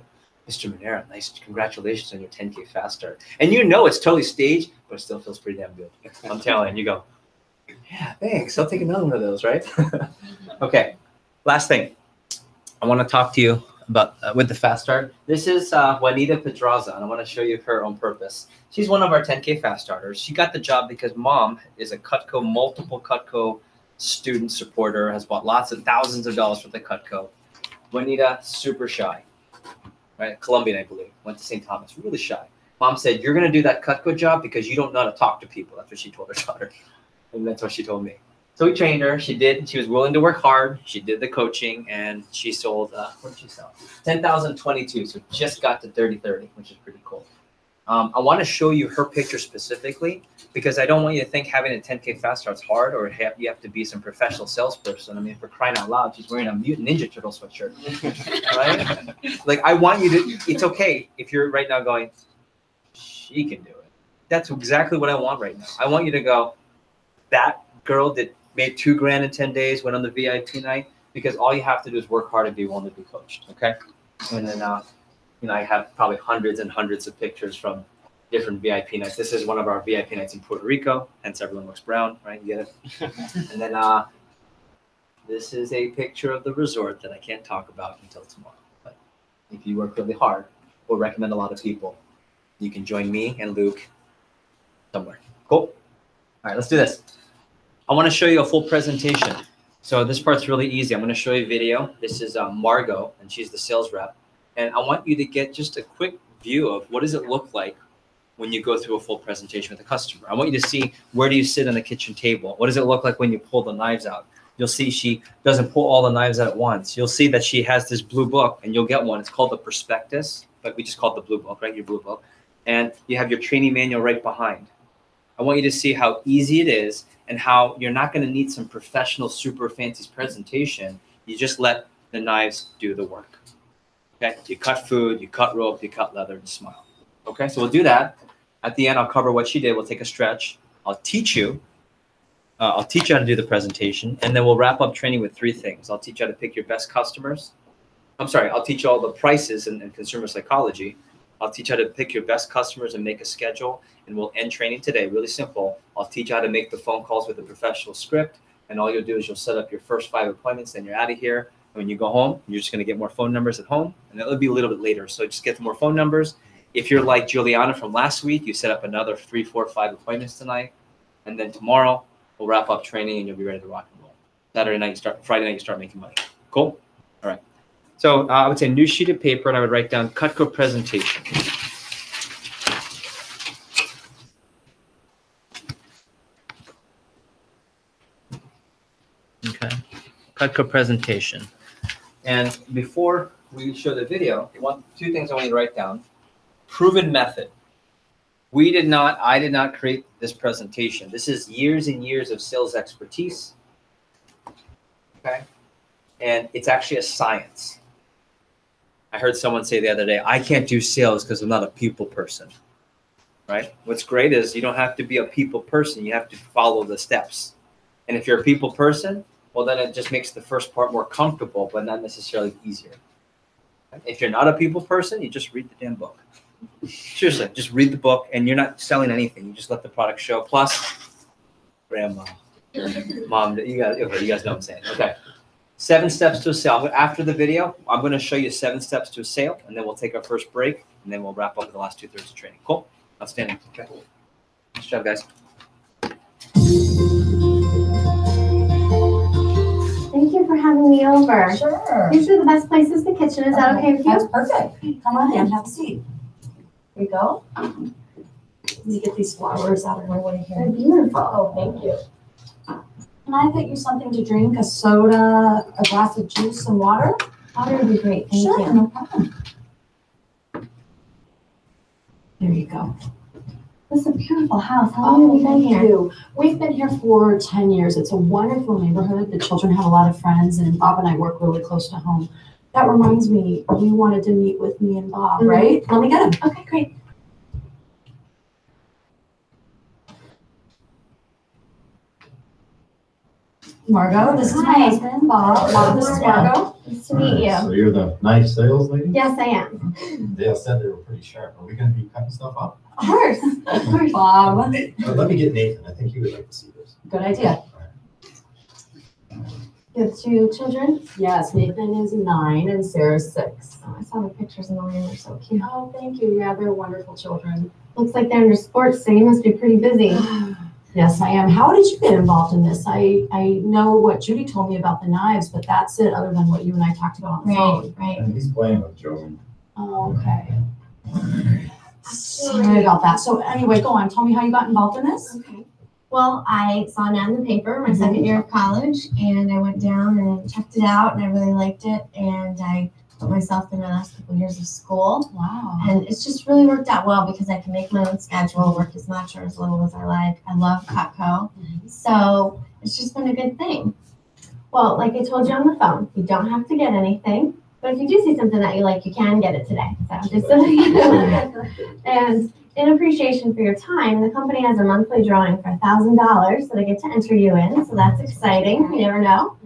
S10: Mr. Munero, nice. Congratulations on your 10K fast start. And you know it's totally staged, but it still feels pretty damn good. I'm telling you, go, yeah, thanks. I'll take another one of those, right? Okay. Last thing. I want to talk to you about with the fast start. This is Juanita Pedraza, and I want to show you her on purpose. She's one of our 10K fast starters. She got the job because mom is a Cutco, multiple Cutco student supporter, has bought lots of thousands of dollars worth of Cutco. Juanita, super shy, right? Colombian, I believe. Went to St. Thomas, really shy. Mom said, you're going to do that Cutco job because you don't know how to talk to people. That's what she told her daughter. And that's what she told me. So we trained her. She did. She was willing to work hard. She did the coaching, and she sold, what did she sell? 10,022. So just got to 3030, which is pretty cool. I want to show you her picture specifically because I don't want you to think having a 10K fast start's hard or you have to be some professional salesperson. I mean, for crying out loud, she's wearing a Mutant Ninja Turtle sweatshirt, right? Like, I want you to, it's okay if you're right now going, she can do it. That's exactly what I want right now. I want you to go, that girl made $2,000 in 10 days, went on the VIP night, because all you have to do is work hard and be willing to be coached, okay? And then, I have probably hundreds and hundreds of pictures from different VIP nights. This is one of our VIP nights in Puerto Rico, hence everyone looks brown, right? You get it? And then this is a picture of the resort that I can't talk about until tomorrow. But if you work really hard, we'll recommend a lot of people. You can join me and Luke somewhere. Cool? All right, let's do this. I want to show you a full presentation. So this part's really easy. I'm going to show you a video. This is Margot, and she's the sales rep. And I want you to get just a quick view of what does it look like when you go through a full presentation with a customer. I want you to see, where do you sit on the kitchen table? What does it look like when you pull the knives out? You'll see she doesn't pull all the knives out at once. You'll see that she has this blue book, and you'll get one. It's called the prospectus, but we just call it the blue book, right? Your blue book. And you have your training manual right behind. I want you to see how easy it is and how you're not going to need some professional, super fancy presentation. You just let the knives do the work. Okay, you cut food, you cut rope, you cut leather, and smile. Okay, so we'll do that. At the end, I'll cover what she did. We'll take a stretch. I'll teach you how to do the presentation, and then we'll wrap up training with 3 things. I'll teach you how to pick your best customers. I'll teach you all the prices and consumer psychology. I'll teach you how to pick your best customers and make a schedule, and we'll end training today. Really simple. I'll teach you how to make the phone calls with a professional script, and all you'll do is you'll set up your first 5 appointments, then you're out of here. When you go home, you're just going to get more phone numbers at home, and it'll be a little bit later. So just get more phone numbers. If you're like Juliana from last week, you set up another 3, 4, 5 appointments tonight, and then tomorrow we'll wrap up training and you'll be ready to rock and roll. Saturday night, Friday night, you start making money. Cool? All right. So I would say new sheet of paper, and I would write down Cutco presentation. Okay. Cutco presentation. And before we show the video, two things I want you to write down. Proven method. I did not create this presentation. This is years and years of sales expertise. Okay. And it's actually a science. I heard someone say the other day, I can't do sales because I'm not a people person. Right? What's great is you don't have to be a people person. You have to follow the steps. And if you're a people person, well, then it just makes the first part more comfortable, but not necessarily easier. If you're not a people person, you just read the damn book. Seriously, just read the book, and you're not selling anything. You just let the product show. Plus, grandma, mom, you guys know what I'm saying. Okay. 7 steps to a sale. After the video, I'm going to show you 7 steps to a sale, and then we'll take our first break, and then we'll wrap up with the last 2/3 of training. Cool? Outstanding. Okay. Nice job, guys.
S15: Thank you for having me over.
S3: Sure.
S15: Usually the best place is the kitchen. Is that okay with you?
S3: That's perfect. Come on in, have a seat. Here we go. Let me get these flowers out of my way here.
S15: They're beautiful.
S3: Oh, thank you. Can I get you something to drink? A soda, a glass of juice, and water?
S15: Water would be great. Thank
S3: Sure,
S15: you.
S3: no problem. There you go.
S15: This is a beautiful house. How long have you been here?
S3: you. We've been here for 10 years. It's a wonderful neighborhood. The children have a lot of friends, and Bob and I work really close to home. That reminds me, you wanted to meet with me and Bob, right? Let me get him.
S15: Okay, great.
S3: Margot, this is my
S15: Hi.
S3: husband, Bob. Bob, this is Margot.
S15: Nice to meet you.
S16: So you're the knife sales lady?
S15: Yes, I am.
S16: Dale said they were pretty sharp. Are we gonna be cutting stuff up?
S15: Of course. Of course.
S3: Bob.
S16: Let me get Nathan. I think he would like to see this.
S3: Good idea.
S15: You have 2 children?
S3: Yes, Nathan is 9 and Sarah's 6.
S15: Oh, I saw the pictures in the room. They're so cute.
S3: Oh, thank you. Yeah, they're wonderful children.
S15: Looks like they're in your sports, so you must be pretty busy.
S3: Yes, I am. How did you get involved in this? I know what Judy told me about the knives, but that's it, other than what you and I talked about on the phone.
S15: Right.
S16: And he's playing with Joey.
S3: Oh, okay. Sorry about that. So anyway, go on. Tell me how you got involved in this.
S15: Okay. Well, I saw an ad in the paper my second year of college, and I went down and checked it out, and I really liked it, and I put myself through my last couple of years of school.
S3: Wow.
S15: And it's just really worked out well because I can make my own schedule, work as much or as little as I like. I love Cutco, so it's just been a good thing. Well, like I told you on the phone, you don't have to get anything, but if you do see something that you like, you can get it today. So just so you know. And in appreciation for your time, the company has a monthly drawing for $1,000 that I get to enter you in, so that's exciting. You never know.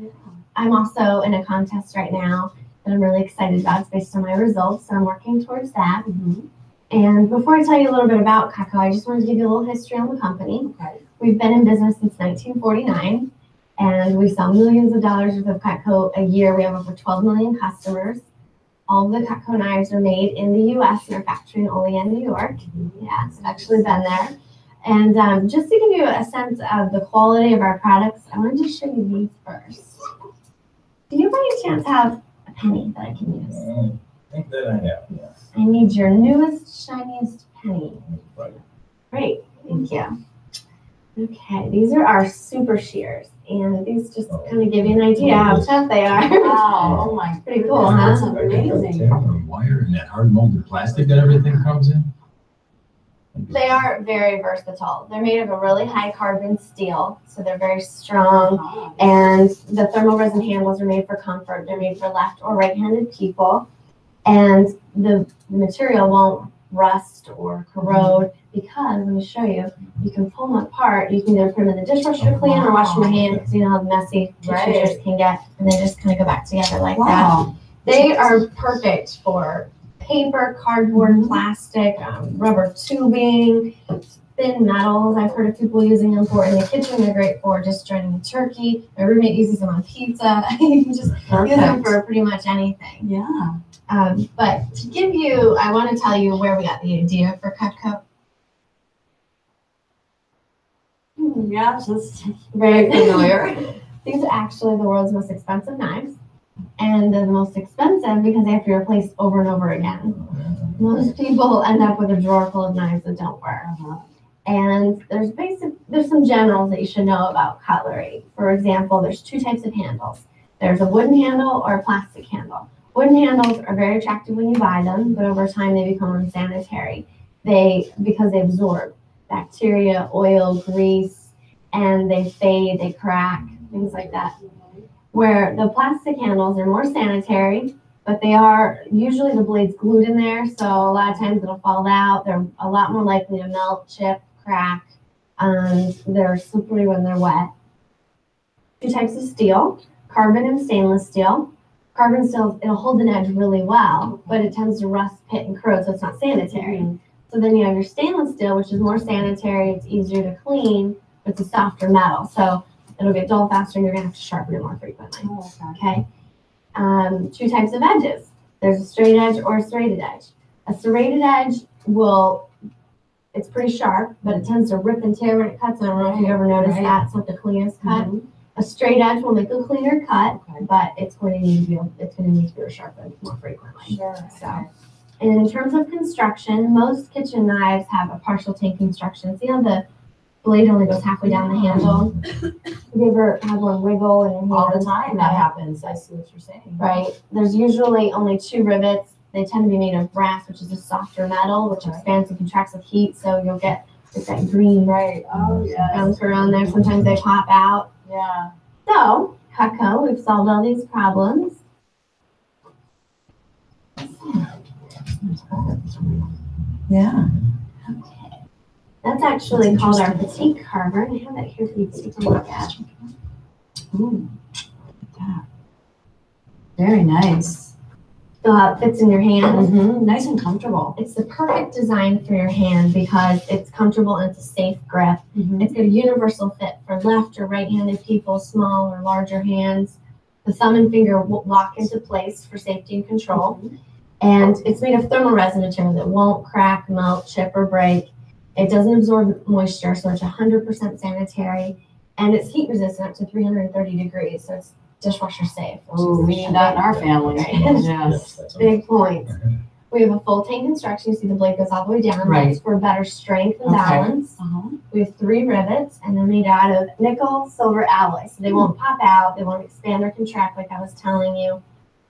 S15: I'm also in a contest right now that I'm really excited about. It's based on my results, so I'm working towards that. And before I tell you a little bit about Cutco, I just wanted to give you a little history on the company.
S3: Okay.
S15: We've been in business since 1949, and we sell millions of dollars worth of Cutco a year. We have over 12 million customers. All of the Cutco knives are made in the U.S. in our factory in Olean, New York. Yeah, so I've actually been there. And just to give you a sense of the quality of our products, I wanted to show you these first. Do you by any chance have a penny that I can use?
S16: I think that I have, yes.
S15: I need your newest, shiniest penny.
S16: Right.
S15: Great, thank you. Okay, these are our super shears, and these just kind of give you an idea how tough they are.
S3: Wow. Oh my.
S15: Pretty cool,
S3: That's
S15: huh?
S3: amazing.
S16: Wire and that hard molded plastic that everything comes in?
S15: They are very versatile. They're made of a really high carbon steel, so they're very strong. And the thermal resin handles are made for comfort. They're made for left or right-handed people. And the material won't rust or corrode because, let me show you, you can pull them apart. You can either put them in the dishwasher to clean or wash them by hand because you know how messy dishwashers can get. And they just kind of go back together like that. They are perfect for paper, cardboard, plastic, rubber tubing, thin metals. I've heard of people using them for in the kitchen. They're great for just joining turkey. My roommate uses them on pizza. You can just use them for pretty much anything.
S3: Yeah.
S15: But to give you, I want to tell you where we got the idea for Cutco.
S3: Yeah, just
S15: Very familiar. These are actually the world's most expensive knives. And they're the most expensive because they have to be replaced over and over again. Most people end up with a drawer full of knives that don't work. And there's some generals that you should know about cutlery. For example, there's two types of handles. There's a wooden handle or a plastic handle. Wooden handles are very attractive when you buy them, but over time they become unsanitary. Because they absorb bacteria, oil, grease, and they fade, they crack, things like that. Where the plastic handles are more sanitary, but they are usually the blade's glued in there, so a lot of times it'll fall out. They're a lot more likely to melt, chip, crack, and they're slippery when they're wet. Two types of steel, carbon and stainless steel. Carbon steel, it'll hold an edge really well, but it tends to rust, pit, and corrode, so it's not sanitary. So then you have your stainless steel, which is more sanitary, it's easier to clean, but it's a softer metal. So it'll get dull faster and you're gonna have to sharpen it more frequently. Okay. Two types of edges. There's a straight edge or a serrated edge. A serrated edge it's pretty sharp, but it tends to rip and tear when it cuts. I don't know if you've ever noticed that. It's not the cleanest cut. A straight edge will make a cleaner cut, but it's going to need to be sharpened more frequently. So, and in terms of construction, most kitchen knives have a partial tank construction. See how the blade only goes halfway down the handle? Have you ever had one wiggle in your hand?
S3: All the time that happens. I see what you're saying.
S15: Right. There's usually only 2 rivets. They tend to be made of brass, which is a softer metal, which expands and contracts with heat. So you'll get that green bounce around there. Sometimes they pop out.
S3: Yeah.
S15: So, Cutco, we've solved all these problems.
S3: Yeah.
S15: Okay. That's actually called our petite carver. I have that here for you to take a look at.
S3: Ooh. Yeah. Very nice.
S15: So how it fits in your hand.
S3: Nice and comfortable.
S15: It's the perfect design for your hand because it's comfortable and it's a safe grip. It's got a universal fit for left or right-handed people, small or larger hands. The thumb and finger will lock into place for safety and control. And it's made of thermal resin material that won't crack, melt, chip, or break. It doesn't absorb moisture, so it's 100% sanitary. And it's heat resistant up to 330 degrees, so it's dishwasher safe.
S3: Oh, we need that in our family.
S15: Yes. Big point. We have a full tank construction. You see the blade goes all the way down.
S3: Right.
S15: That's for better strength and balance. We have 3 rivets, and they're made out of nickel silver alloy. So they won't pop out. They won't expand or contract like I was telling you.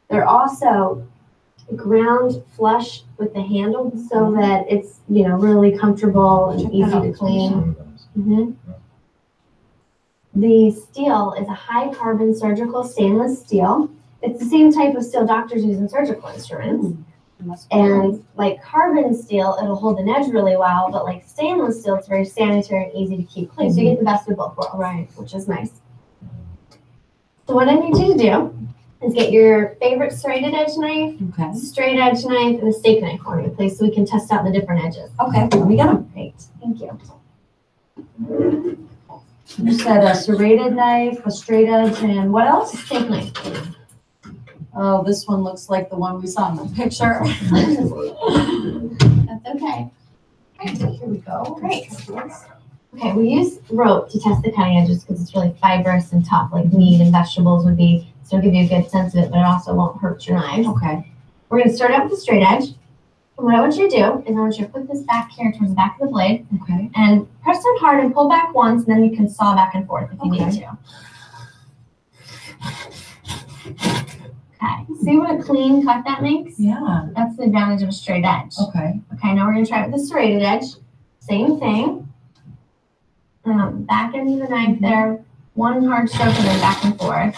S15: They're also ground flush with the handle so that it's, really comfortable and easy to clean. The steel is a high carbon surgical stainless steel. It's the same type of steel doctors use in surgical instruments. And like carbon steel, it'll hold an edge really well, but like stainless steel, it's very sanitary and easy to keep clean. So you get the best of both worlds, which is nice. So what I need you to do is get your favorite serrated edge knife, straight edge knife, and a steak knife for me, please, so we can test out the different edges.
S3: Okay, let me get them.
S15: Great, thank you.
S3: You said a serrated knife, a straight edge, and what else?
S15: Steak knife.
S3: Oh, this one looks like the one we saw in the picture.
S15: That's okay.
S3: Great, here we go.
S15: Great. Okay, we use rope to test the cutting edges because it's really fibrous and tough, like meat and vegetables would be. So it'll give you a good sense of it, but it also won't hurt your knives.
S3: Okay.
S15: We're going to start out with the straight edge. And what I want you to do is I want you to put this back here towards the back of the blade.
S3: Okay.
S15: And press down hard and pull back once, and then you can saw back and forth if you need to. Okay. See what a clean cut that makes?
S3: Yeah.
S15: That's the advantage of a straight edge.
S3: Okay.
S15: Okay, now we're going to try it with the serrated edge. Same thing. Back into the knife there. One hard stroke and then back and forth.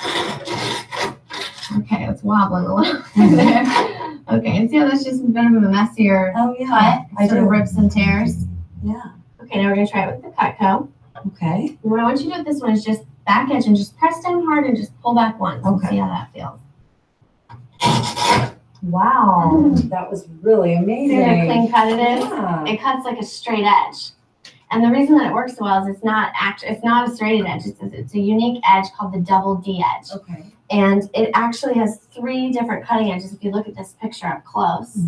S15: Okay, it's wobbling a little there. Okay, and see how that's just a bit of a messier cut? It sort of rips and tears.
S3: Yeah.
S15: Okay, now we're going to try it with the Cutco.
S3: Okay.
S15: And what I want you to do with this one is just back edge and just press down hard and just pull back once and see how that feels.
S3: Wow, that was really amazing.
S15: See what a clean cut it is?
S3: Yeah.
S15: It cuts like a straight edge. And the reason that it works so well is it's not a serrated edge. It's a unique edge called the double D edge.
S3: Okay.
S15: And it actually has 3 different cutting edges. If you look at this picture up close,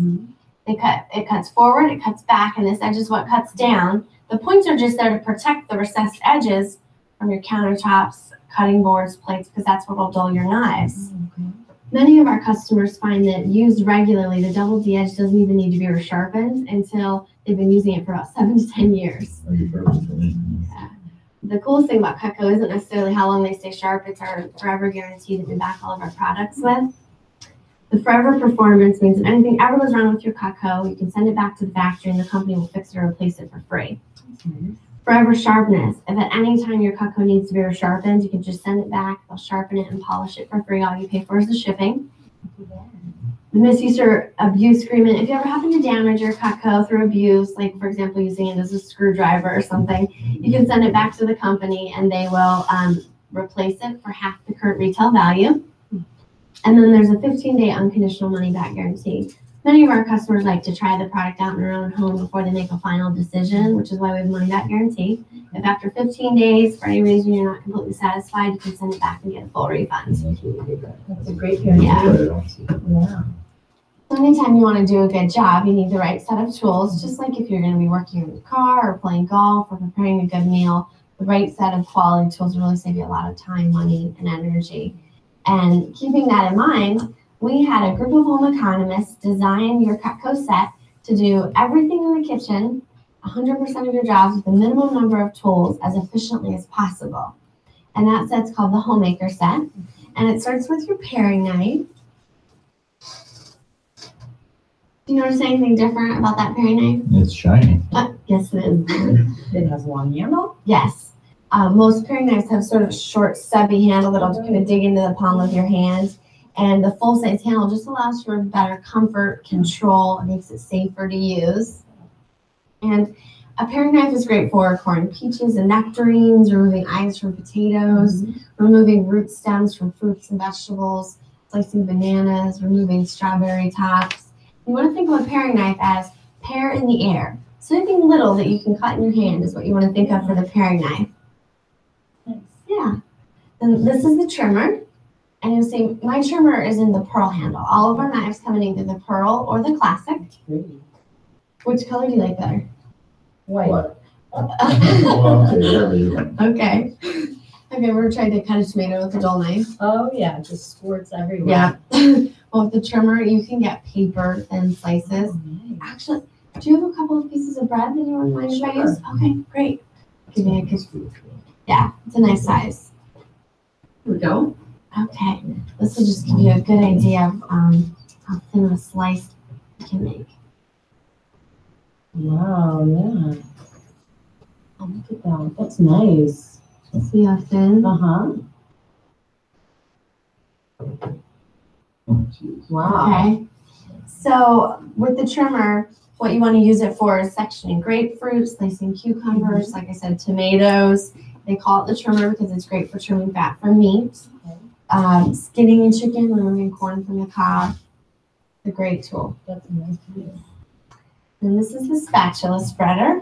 S15: it cuts forward, it cuts back, and this edge is what cuts down. The points are just there to protect the recessed edges from your countertops cutting boards, plates, because that's what will dull your knives. Many of our customers find that used regularly, the double D edge doesn't even need to be resharpened until they've been using it for about 7 to 10 years. Yeah. The coolest thing about Cutco isn't necessarily how long they stay sharp, it's our forever guarantee that we back all of our products with. The forever performance means if anything ever goes wrong with your Cutco, you can send it back to the factory and the company will fix it or replace it for free. Forever sharpness. If at any time your Cutco needs to be resharpened, you can just send it back, they'll sharpen it and polish it for free. All you pay for is the shipping. The misuse or abuse agreement. If you ever happen to damage your Cutco through abuse, like for example using it as a screwdriver or something, you can send it back to the company and they will replace it for half the current retail value. And then there's a 15-day unconditional money-back guarantee. Many of our customers like to try the product out in their own home before they make a final decision, which is why we have a money-back guarantee. If after 15 days, for any reason you're not completely satisfied, you can send it back and get a full refund.
S3: That's a great guarantee.
S15: Yeah. So anytime you want to do a good job, you need the right set of tools, just like if you're going to be working in the car or playing golf or preparing a good meal, the right set of quality tools will really save you a lot of time, money, and energy. And keeping that in mind, we had a group of home economists design your Cutco set to do everything in the kitchen, 100% of your jobs with the minimum number of tools as efficiently as possible. And that set's called the Homemaker set. And it starts with your paring knife. Do you notice anything different about that paring knife?
S16: It's shiny.
S15: Yes, it is.
S3: It has a long handle?
S15: Yes. Most paring knives have sort of a short, stubby handle that'll kind of dig into the palm of your hand. And the full-size handle just allows for better comfort, control. It makes it safer to use. And a paring knife is great for coring peaches and nectarines, removing eyes from potatoes, removing root stems from fruits and vegetables, slicing bananas, removing strawberry tops. You want to think of a paring knife as pear in the air. So anything little that you can cut in your hand is what you want to think of for the paring knife. Yeah. And this is the trimmer. And you'll see my trimmer is in the pearl handle. All of our knives come in either the pearl or the classic. Which color do you like better?
S3: White.
S15: Okay. Have you ever tried to cut a tomato with a dull knife?
S3: Oh yeah, it just squirts everywhere.
S15: Yeah. Well, with the trimmer, you can get paper thin slices. Actually, do you have a couple of pieces of bread that you want to mind if I use? Okay, great. Give me a kiss. Yeah, it's a nice size. Here we go. Okay, this will just give you a good idea of how thin of a slice you can make.
S3: Wow, yeah. Oh, look at that. That's nice.
S15: See how thin?
S3: Uh-huh. Wow.
S15: Okay. So with the trimmer, what you want to use it for is sectioning grapefruit, slicing cucumbers, like I said, tomatoes. They call it the trimmer because it's great for trimming fat from meat. Skinning a chicken, removing corn from the cob. It's a great tool.
S3: That's a nice tool.
S15: And this is the spatula spreader.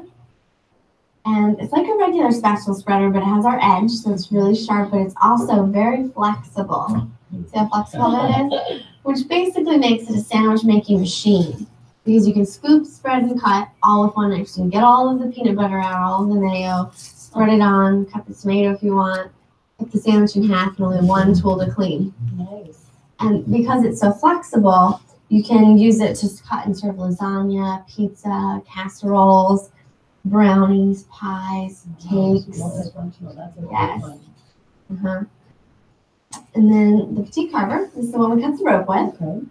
S15: And it's like a regular spatula spreader, but it has our edge, so it's really sharp, but it's also very flexible. See how flexible that is? Which basically makes it a sandwich making machine. Because you can scoop, spread, and cut all with one knife. So you can get all of the peanut butter out, all of the mayo, spread it on, cut the tomato if you want, cut the sandwich in half, and only one tool to clean.
S3: Nice.
S15: And because it's so flexible, you can use it to cut and serve lasagna, pizza, casseroles, brownies, pies, cakes.
S3: That's
S15: Yes. And then the petite carver is the one we cut the rope with.
S3: Okay.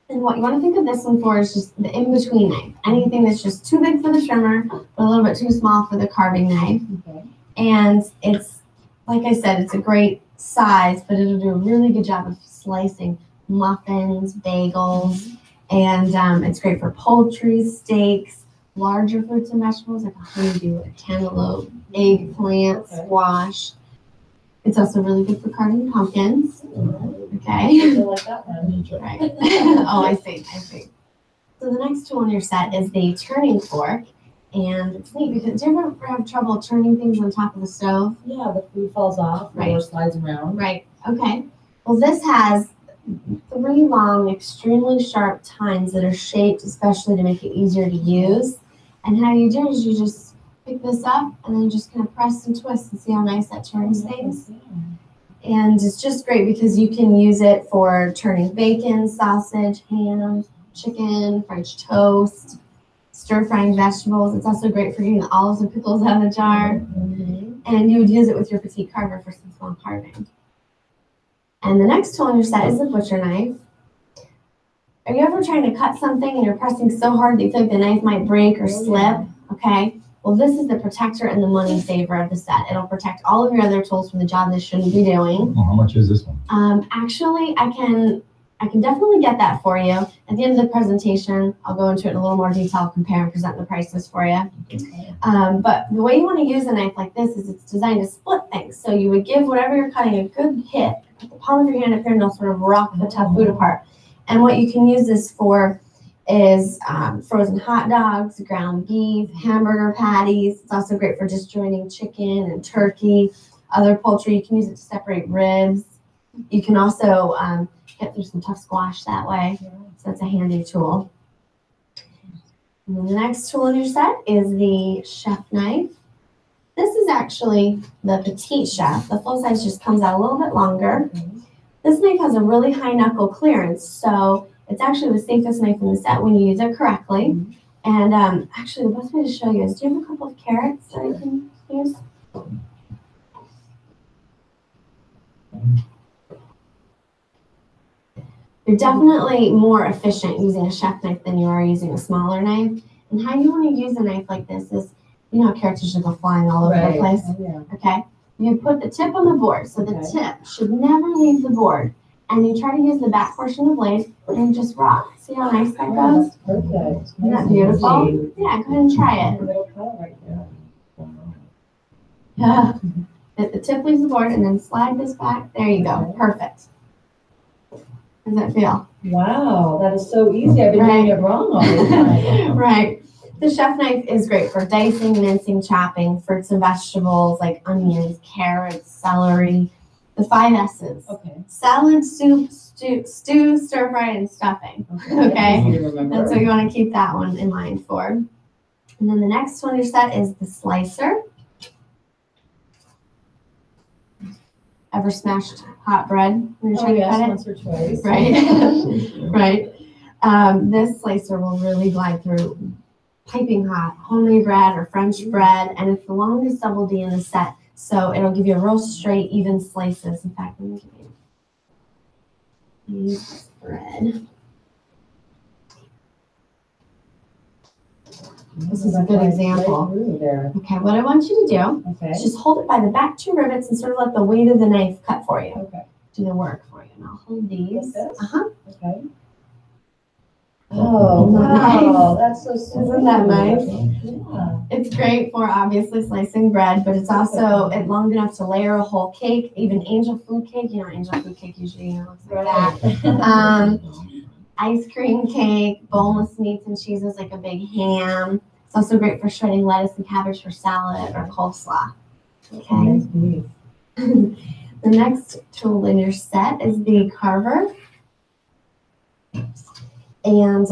S15: And what you want to think of this one for is just the in-between knife. Anything that's just too big for the trimmer, but a little bit too small for the carving knife.
S3: Okay.
S15: And it's, like I said, it's a great size, but it'll do a really good job of slicing muffins, bagels, and it's great for poultry, steaks, larger fruits and vegetables like a honeydew, a cantaloupe, eggplant, squash. It's also really good for carving pumpkins. Okay.
S3: I like that one.
S15: Right. Oh, I see. So the next tool on your set is the turning fork. And it's neat because do you ever have trouble turning things on top of the stove?
S3: Yeah, the food falls off or slides around.
S15: Right. Okay. Well, this has 3 long, extremely sharp tines that are shaped especially to make it easier to use. And how you do is you just pick this up and then just kind of press and twist and see how nice that turns things. And it's just great because you can use it for turning bacon, sausage, ham, chicken, French toast, stir-frying vegetables. It's also great for getting the olives and pickles out of the jar. And you would use it with your petite carver for some small carving. And the next tool in your set is the butcher knife. Are you ever trying to cut something and you're pressing so hard that you feel like the knife might break or slip? Okay. Well, this is the protector and the money saver of the set. It'll protect all of your other tools from the job they shouldn't be doing.
S16: Well, how much is this one?
S15: Actually, I can definitely get that for you. At the end of the presentation, I'll go into it in a little more detail, compare and present the prices for you. But the way you want to use a knife like this is it's designed to split things. So you would give whatever you're cutting a good hit, put the palm of your hand up here and it'll sort of rock the tough food apart. And what you can use this for is frozen hot dogs, ground beef, hamburger patties. It's also great for disjointing chicken and turkey, other poultry. You can use it to separate ribs. You can also get through some tough squash that way. So it's a handy tool. And then the next tool in your set is the chef knife. This is actually the petite chef. The full size just comes out a little bit longer. This knife has a really high knuckle clearance, so it's actually the safest knife in the set when you use it correctly. And actually, the best way to show you is, do you have a couple of carrots that I can use? You're definitely more efficient using a chef knife than you are using a smaller knife. And how you want to use a knife like this is, you know, carrots usually go flying all over the place. Okay? You put the tip on the board, so the tip should never leave the board. And you try to use the back portion of the blade and just rock. See how nice that goes?
S17: Perfect.
S15: Isn't that beautiful? Yeah, go ahead and try it. Yeah. The tip leaves the board and then slide this back. There you go. Perfect. How does that feel?
S17: Wow, that is so easy. I've been doing it wrong all this time.
S15: Right. The chef knife is great for dicing, mincing, chopping fruits and vegetables like onions, carrots, celery. The 5 S's. Okay. Salad, soup, stew, stir fry, and stuffing. Okay. That's what you want to keep that one in mind for. And then the next one you set is the slicer. Ever smashed hot bread when you're trying to cut it?
S17: Once or twice.
S15: Right. Right. This slicer will really glide through piping hot homemade bread or French bread, and it's the longest double D in the set. So it'll give you a real straight, even slices. In fact, let me give you this bread. This is a good example. Okay, what I want you to do is just hold it by the back 2 rivets and sort of let the weight of the knife cut for you. Okay. Do the work for you. And I'll hold these.
S17: Okay. Oh, wow, that's so simple.
S15: Isn't that nice? Yeah. It's great for obviously slicing bread, but it's also long enough to layer a whole cake, even angel food cake. You know, angel food cake usually looks like that. Ice cream cake, boneless meats and cheeses like a big ham. It's also great for shredding lettuce and cabbage for salad or coleslaw. Okay. The next tool in your set is the carver. And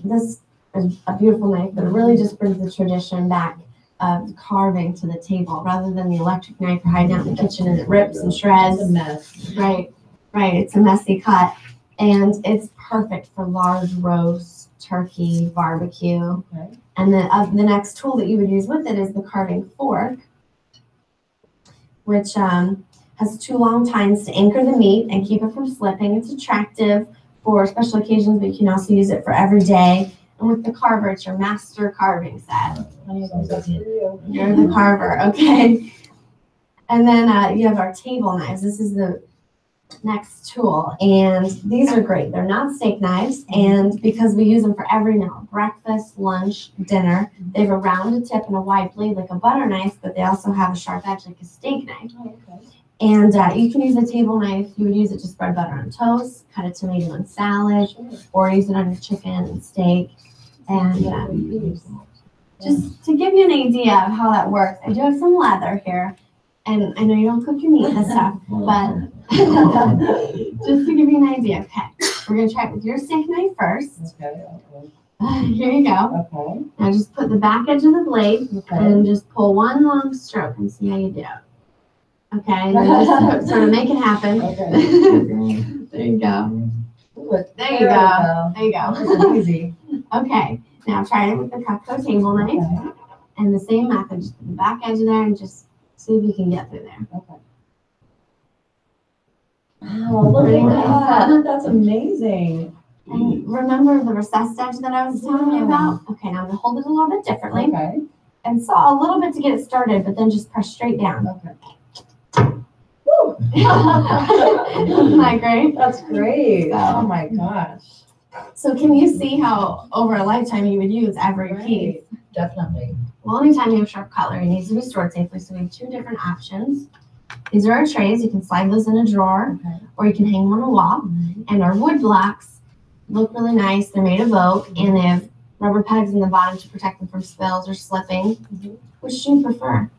S15: this is a beautiful knife, but it really just brings the tradition back of carving to the table rather than the electric knife you're hiding out in the kitchen and it rips and shreds.
S17: It's a mess.
S15: Right. It's a messy cut. And it's perfect for large roast, turkey, barbecue. Okay. And the next tool that you would use with it is the carving fork, which has 2 long tines to anchor the meat and keep it from slipping. It's attractive for special occasions, but you can also use it for every day. And with the carver, it's your master carving set. You're the carver, okay. And then you have our table knives. This is the next tool, and these are great. They're not steak knives, and because we use them for every meal, breakfast, lunch, dinner, they have a rounded tip and a wide blade like a butter knife, but they also have a sharp edge like a steak knife. Okay. And you can use a table knife. You would use it to spread butter on toast, cut a tomato on salad, or use it on your chicken and steak. And just to give you an idea of how that works, I do have some leather here. And I know you don't cook your meat and stuff, but just to give you an idea. Okay, we're going to try it with your steak knife first. Okay. Here you go. Okay. Now just put the back edge of the blade and just pull 1 long stroke and see how you do. Okay, and then just sort of make it happen.
S17: Okay.
S15: There you go.
S17: Look,
S15: There you go. There you
S17: This
S15: go.
S17: is easy.
S15: Okay, now try it with the Cutco table knife.
S17: Okay.
S15: And the same method, just put the back edge of there and just see if you can get through there.
S17: Okay. Wow, look
S15: Pretty
S17: at
S15: nice.
S17: that. That's amazing.
S15: And remember the recessed edge that I was telling you about? Okay, now I'm gonna hold it a little bit differently.
S17: Okay.
S15: And saw a little bit to get it started, but then just press straight down.
S17: Okay. Woo!
S15: Isn't that great?
S17: That's great.
S15: So-
S17: Oh my gosh.
S15: So can you see how over a lifetime you would use every piece?
S17: Definitely.
S15: Well, anytime you have sharp cutlery, it needs to be stored safely. So we have two different options. These are our trays. You can slide those in a drawer,
S17: Okay.
S15: or you can hang them on a wall. And our wood blocks look really nice. They're made of oak, and they have rubber pegs in the bottom to protect them from spills or slipping. Which do you prefer?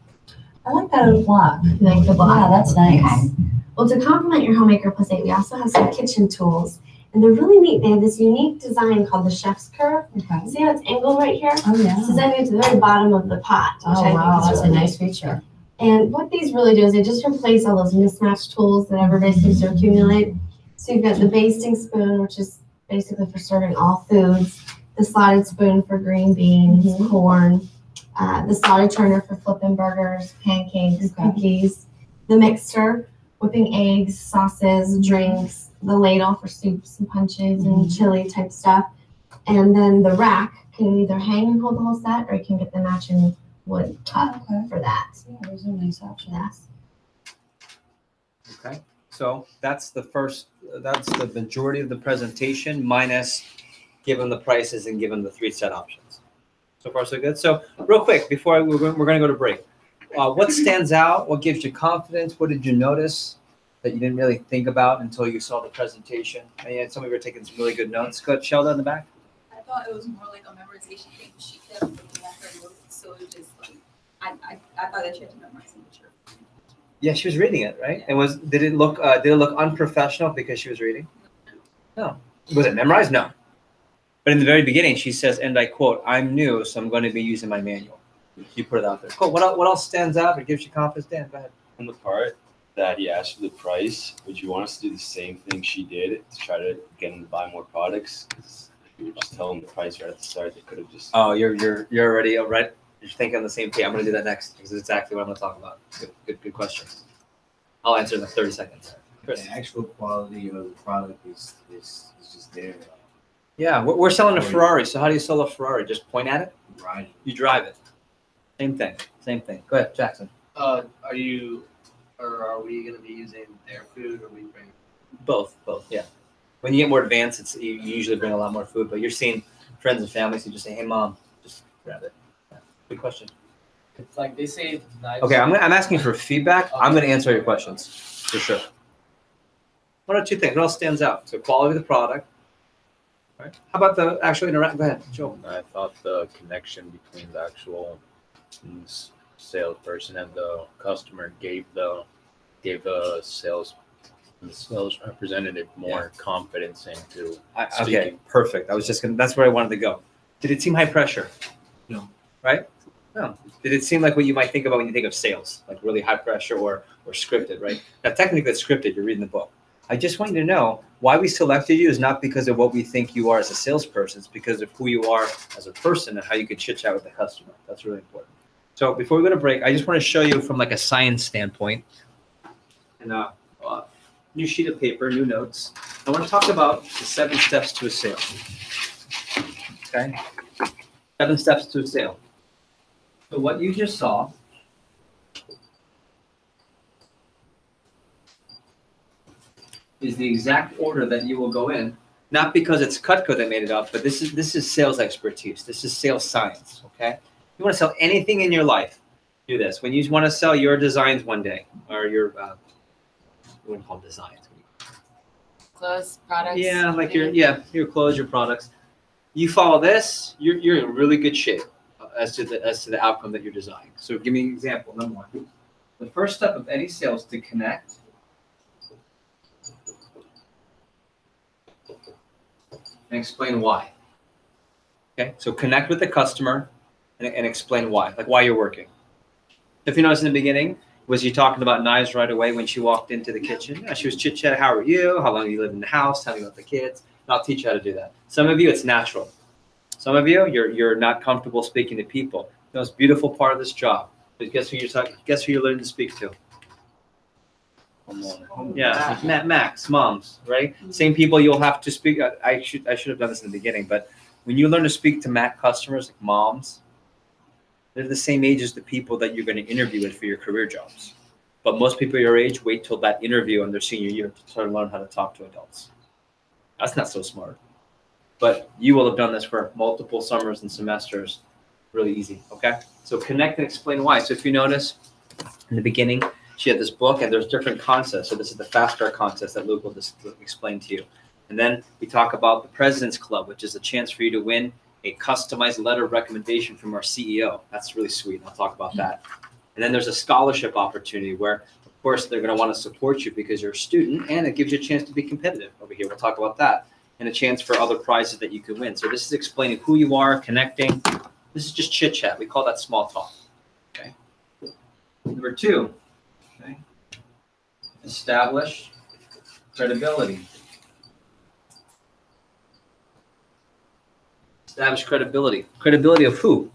S17: I like that oak block.
S15: You like the block?
S17: Yeah, that's nice.
S15: Okay. Well, to complement your Homemaker Plus 8, we also have some kitchen tools. And they're really neat. They have this unique design called the chef's curve.
S17: Okay.
S15: See how it's angled right here?
S17: Oh, yeah.
S15: This is angled to the very bottom of the pot. Which
S17: Oh,
S15: I
S17: wow.
S15: think is
S17: That's a
S15: really
S17: nice
S15: neat.
S17: feature.
S15: And what these really do is they just replace all those mismatched tools that everybody seems to accumulate. So you've got the basting spoon, which is basically for serving all foods, the slotted spoon for green beans, corn, the slotted turner for flipping burgers, pancakes, cookies, the mixer, whipping eggs, sauces, drinks, the ladle for soups and punches and chili type stuff. And then the rack can either hang and hold the whole set, or you can get the matching wood cup for that.
S17: Yeah, those are nice options.
S15: Yes.
S10: Okay, so that's the majority of the presentation minus give them the prices and give them the 3 set options. So far, so good. So real quick, before we're going to go to break, what stands out? What gives you confidence? What did you notice that you didn't really think about until you saw the presentation? And some of you are taking some really good notes. Go ahead, Sheldon in the back.
S18: I thought it was more like a memorization thing. She kept looking at her notes, so it was just like I thought that she had to memorize the picture.
S10: Yeah, she was reading it, right? And did it look unprofessional because she was reading? No. Was it memorized? No. But in the very beginning, she says, and I quote, "I'm new, so I'm going to be using my manual." You put it out there. Cool. What else stands out or gives you confidence? Dan, go ahead.
S13: On the part that he asked for the price, would you want us to do the same thing she did to try to get him to buy more products? Because if we would just tell him the price right at the start, they could have just.
S10: Oh, you're already right. You're thinking the same thing. I'm going to do that next because it's exactly what I'm going to talk about. Good question. I'll answer in like 30 seconds. Chris.
S11: The actual quality of the product is just there.
S10: Yeah, we're selling a Ferrari. So how do you sell a Ferrari? Just point at it?
S11: Right.
S10: You drive it. Same thing. Same thing. Go ahead, Jackson.
S19: Are we going to be using their food, or we bring?
S10: Both. Yeah. When you get more advanced, you usually bring a lot more food. But you're seeing friends and families who just say, "Hey, mom, just grab it." Yeah. Good question.
S19: It's like they say knives.
S10: Okay, I'm asking for feedback. I'm going to answer your questions for sure. One or two things. What else stands out? So quality of the product. Right. How about the actual interaction? Go ahead, Joe.
S11: I thought the connection between the actual salesperson and the customer gave the sales representative more confidence into speaking.
S10: Okay, perfect. I was just gonna. That's where I wanted to go. Did it seem high pressure?
S11: No.
S10: Right? No. Did it seem like what you might think about when you think of sales, like really high pressure or scripted? Right? Now, technically, it's scripted. You're reading the book. I just want you to know why we selected you is not because of what we think you are as a salesperson. It's because of who you are as a person and how you can chit chat with the customer. That's really important. So before we go to break, I just want to show you from like a science standpoint and new sheet of paper, new notes. I want to talk about the 7 steps to a sale. Okay? 7 steps to a sale. So what you just saw is the exact order that you will go in, not because it's Cutco that made it up, but this is sales expertise. This is sales science, okay? You want to sell anything in your life, do this. When you want to sell your designs one day, or your, we wouldn't call them designs.
S18: Clothes, products.
S10: Yeah, like your clothes, your products. You follow this, you're in really good shape as to the outcome that you're designing. So give me an example. Number 1, the first step of any sale is to connect. And explain why. Okay, so connect with the customer and explain why, like why you're working. If you notice in the beginning, Was you talking about knives right away when she walked into the kitchen? Yeah, she was chit-chatting, how are you? How long have you lived in the house? Telling about the kids. And I'll teach you how to do that. Some of you, it's natural. Some of you, you're not comfortable speaking to people. The most beautiful part of this job is guess who you're learning to speak to? Yeah, Max, moms, right? Same people you'll have to speak. I should have done this in the beginning, but when you learn to speak to Mac customers, like moms, they're the same age as the people that you're going to interview with for your career jobs. But most people your age wait till that interview in their senior year to try to learn how to talk to adults. That's not so smart. But you will have done this for multiple summers and semesters. Really easy, okay? So connect and explain why. So if you notice, in the beginning, she had this book, and there's different concepts. So this is the fast start contest that Luke will just explain to you. And then we talk about the President's Club, which is a chance for you to win a customized letter of recommendation from our CEO. That's really sweet. I'll talk about that. And then there's a scholarship opportunity where, of course, they're going to want to support you because you're a student, and it gives you a chance to be competitive over here. We'll talk about that. And a chance for other prizes that you could win. So this is explaining who you are, connecting. This is just chit chat. We call that small talk. Okay. Number 2. Okay. Establish credibility. Establish credibility. Credibility of who?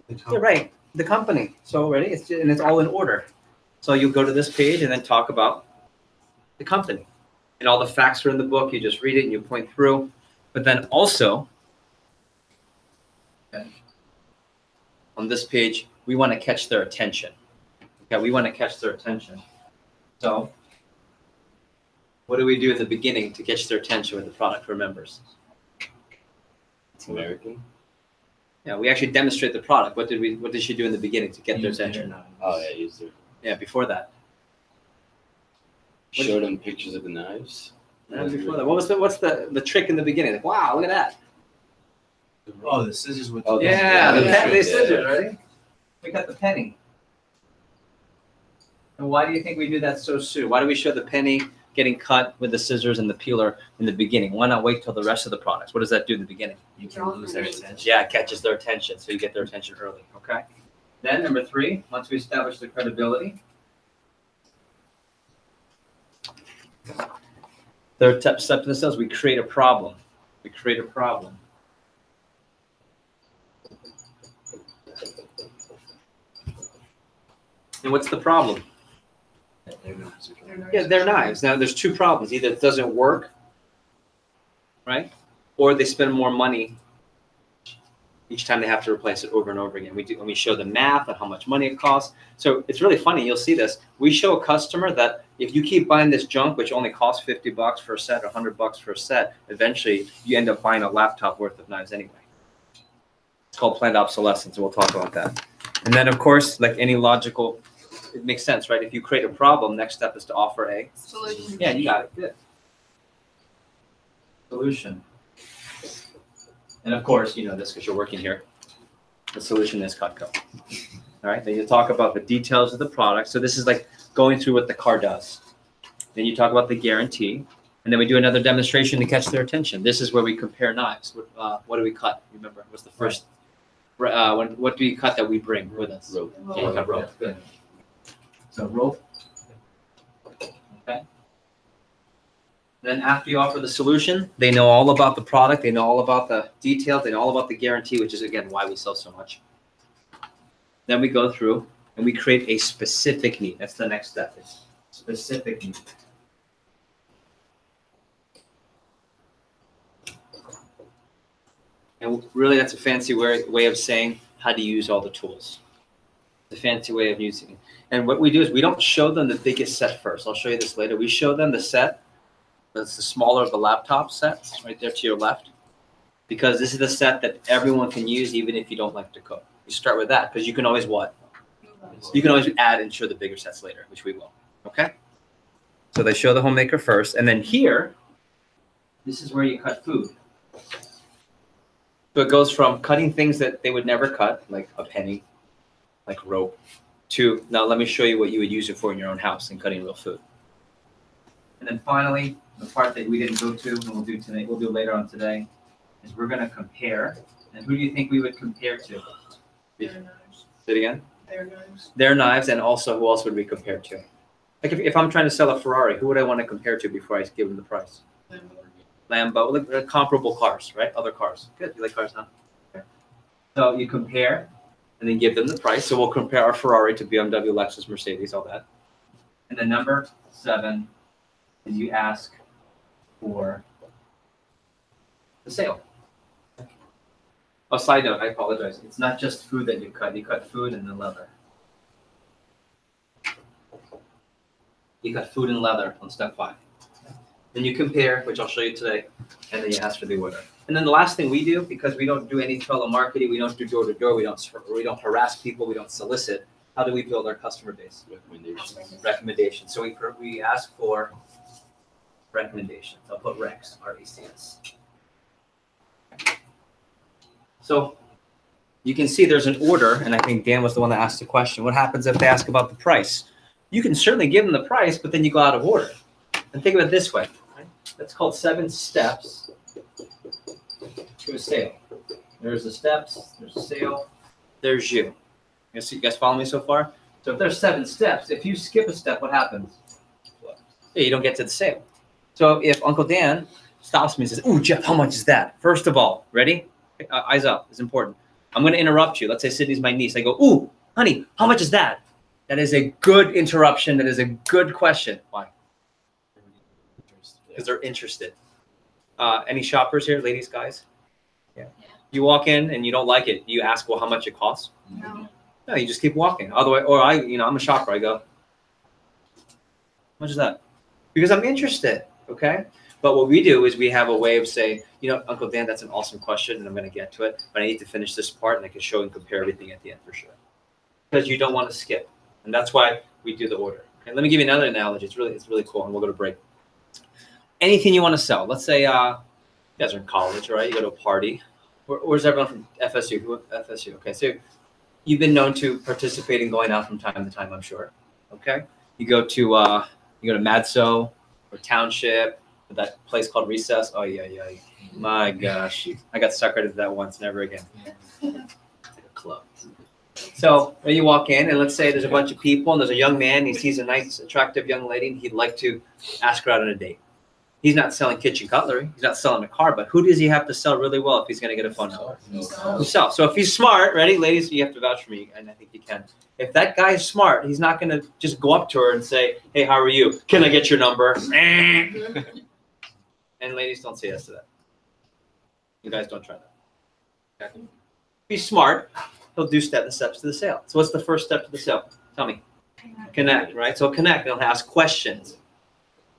S10: Yeah, right. The company. So ready? And it's all in order. So you go to this page and then talk about the company. And all the facts are in the book. You just read it and you point through. But then also, okay, on this page, we want to catch their attention. Okay, we want to catch their attention. So what do we do at the beginning to catch their attention with the product for members?
S13: It's American.
S10: Yeah, we actually demonstrate the product. What did she do in the beginning to get their attention?
S13: Oh yeah, use their.
S10: Yeah, before that.
S13: Show them pictures of the knives.
S10: Before that. What's the trick in the beginning? Like, wow, look at that.
S19: Oh, the scissors with.
S13: Oh,
S10: Yeah, the
S13: yeah.
S10: scissors, ready? We got the penny. And why do you think we do that so soon? Why do we show the penny getting cut with the scissors and the peeler in the beginning? Why not wait till the rest of the products? What does that do in the beginning?
S19: You can lose their attention.
S10: Yeah, it catches their attention, so you get their attention early, okay? Then number 3, once we establish the credibility, third step to the sales, we create a problem. We create a problem. And what's the problem? Yeah, they're knives. Now, there's 2 problems. Either it doesn't work, right? Or they spend more money each time they have to replace it over and over again. We show the math on how much money it costs. So it's really funny. You'll see this. We show a customer that if you keep buying this junk, which only costs $50 for a set, or $100 for a set, eventually you end up buying a laptop worth of knives anyway. It's called planned obsolescence, and we'll talk about that. And then, of course, like any logical, it makes sense, right? If you create a problem, next step is to offer a
S12: solution.
S10: Yeah, you got it. Good. Solution. And of course, you know this because you're working here. The solution is Cutco. All right. Then you talk about the details of the product. So this is like going through what the car does. Then you talk about the guarantee. And then we do another demonstration to catch their attention. This is where we compare knives. What do we cut? Remember, what's the first? What do we cut that we bring with us?
S13: Rope.
S10: Yeah, you cut rope. Good. So rope. Okay. Then after you offer the solution, they know all about the product. They know all about the details. They know all about the guarantee, which is, again, why we sell so much. Then we go through and we create a specific need. That's the next step. It's specific need. And really, that's a fancy way of saying how to use all the tools. It's a fancy way of using it. And what we do is we don't show them the biggest set first. I'll show you this later. We show them the set that's the smaller of the laptop sets, right there to your left, because this is the set that everyone can use even if you don't like to cook. You start with that because you can always what? You can always add and show the bigger sets later, which we will. Okay? So they show the homemaker first. And then here, this is where you cut food. So it goes from cutting things that they would never cut, like a penny, like rope, to now let me show you what you would use it for in your own house and cutting real food. And then finally, the part that we didn't go to and we'll do today, we'll do later on today, is we're going to compare. And who do you think we would compare to? Say it again.
S19: Their knives.
S10: Their knives, and also who else would we compare to? Like if I'm trying to sell a Ferrari, who would I want to compare to before I give them the price? Lambo, like, comparable cars, right? Other cars. Good. You like cars, huh? Okay. So you compare and then give them the price. So we'll compare our Ferrari to BMW, Lexus, Mercedes, all that. And then number 7 is you ask for the sale. Oh, side note, I apologize. It's not just food that you cut. You cut food and then leather. You cut food and leather on step 5. Then you compare, which I'll show you today, and then you ask for the order. And then the last thing we do, because we don't do any telemarketing, we don't do door-to-door, we don't harass people, we don't solicit. How do we build our customer base? Recommendations. So we ask for recommendations. I'll put recs, R-E-C-S. So you can see there's an order, and I think Dan was the one that asked the question. What happens if they ask about the price? You can certainly give them the price, but then you go out of order. And think of it this way. Right? That's called 7 steps to a sale. There's the steps, there's a sale, there's you. You guys follow me so far? So if there's 7 steps, if you skip a step, what happens? Yeah, you don't get to the sale. So if Uncle Dan stops me and says, "Ooh, Jeff, how much is that?" First of all, ready? Eyes up. It's important. I'm going to interrupt you. Let's say Sydney's my niece. I go, "Ooh, honey, how much is that?" That is a good interruption. That is a good question. Why? Because they're interested. Any shoppers here, ladies, guys? Yeah. You walk in and you don't like it. You ask, "Well, how much it costs?" No, you just keep walking. Otherwise, or I'm a shopper. I go, "How much is that?" Because I'm interested. Okay. But what we do is we have a way of saying, "Uncle Dan, that's an awesome question, and I'm going to get to it, but I need to finish this part, and I can show and compare everything at the end for sure." Because you don't want to skip, and that's why we do the order. Okay. Let me give you another analogy. It's really cool, and we'll go to break. Anything you want to sell. Let's say you guys are in college, right? You go to a party. Where's everyone from FSU? FSU. Okay, so you've been known to participate in going out from time to time, I'm sure. Okay, you go to Madso or Township, or that place called Recess. Oh yeah. My gosh, I got suckered into that once, never again. Club. So when you walk in, and let's say there's a bunch of people, and there's a young man. He sees a nice, attractive young lady, and he'd like to ask her out on a date. He's not selling kitchen cutlery. He's not selling a car, but who does he have to sell really well if he's going to get a phone number? Himself. So if he's smart, ready, ladies, you have to vouch for me, and I think you can. If that guy is smart, he's not going to just go up to her and say, "Hey, how are you? Can I get your number?" And ladies, don't say yes to that. You guys don't try that. Okay? If he's smart, he'll do steps to the sale. So what's the first step to the sale? Tell me. Connect, right? So connect. He'll ask questions.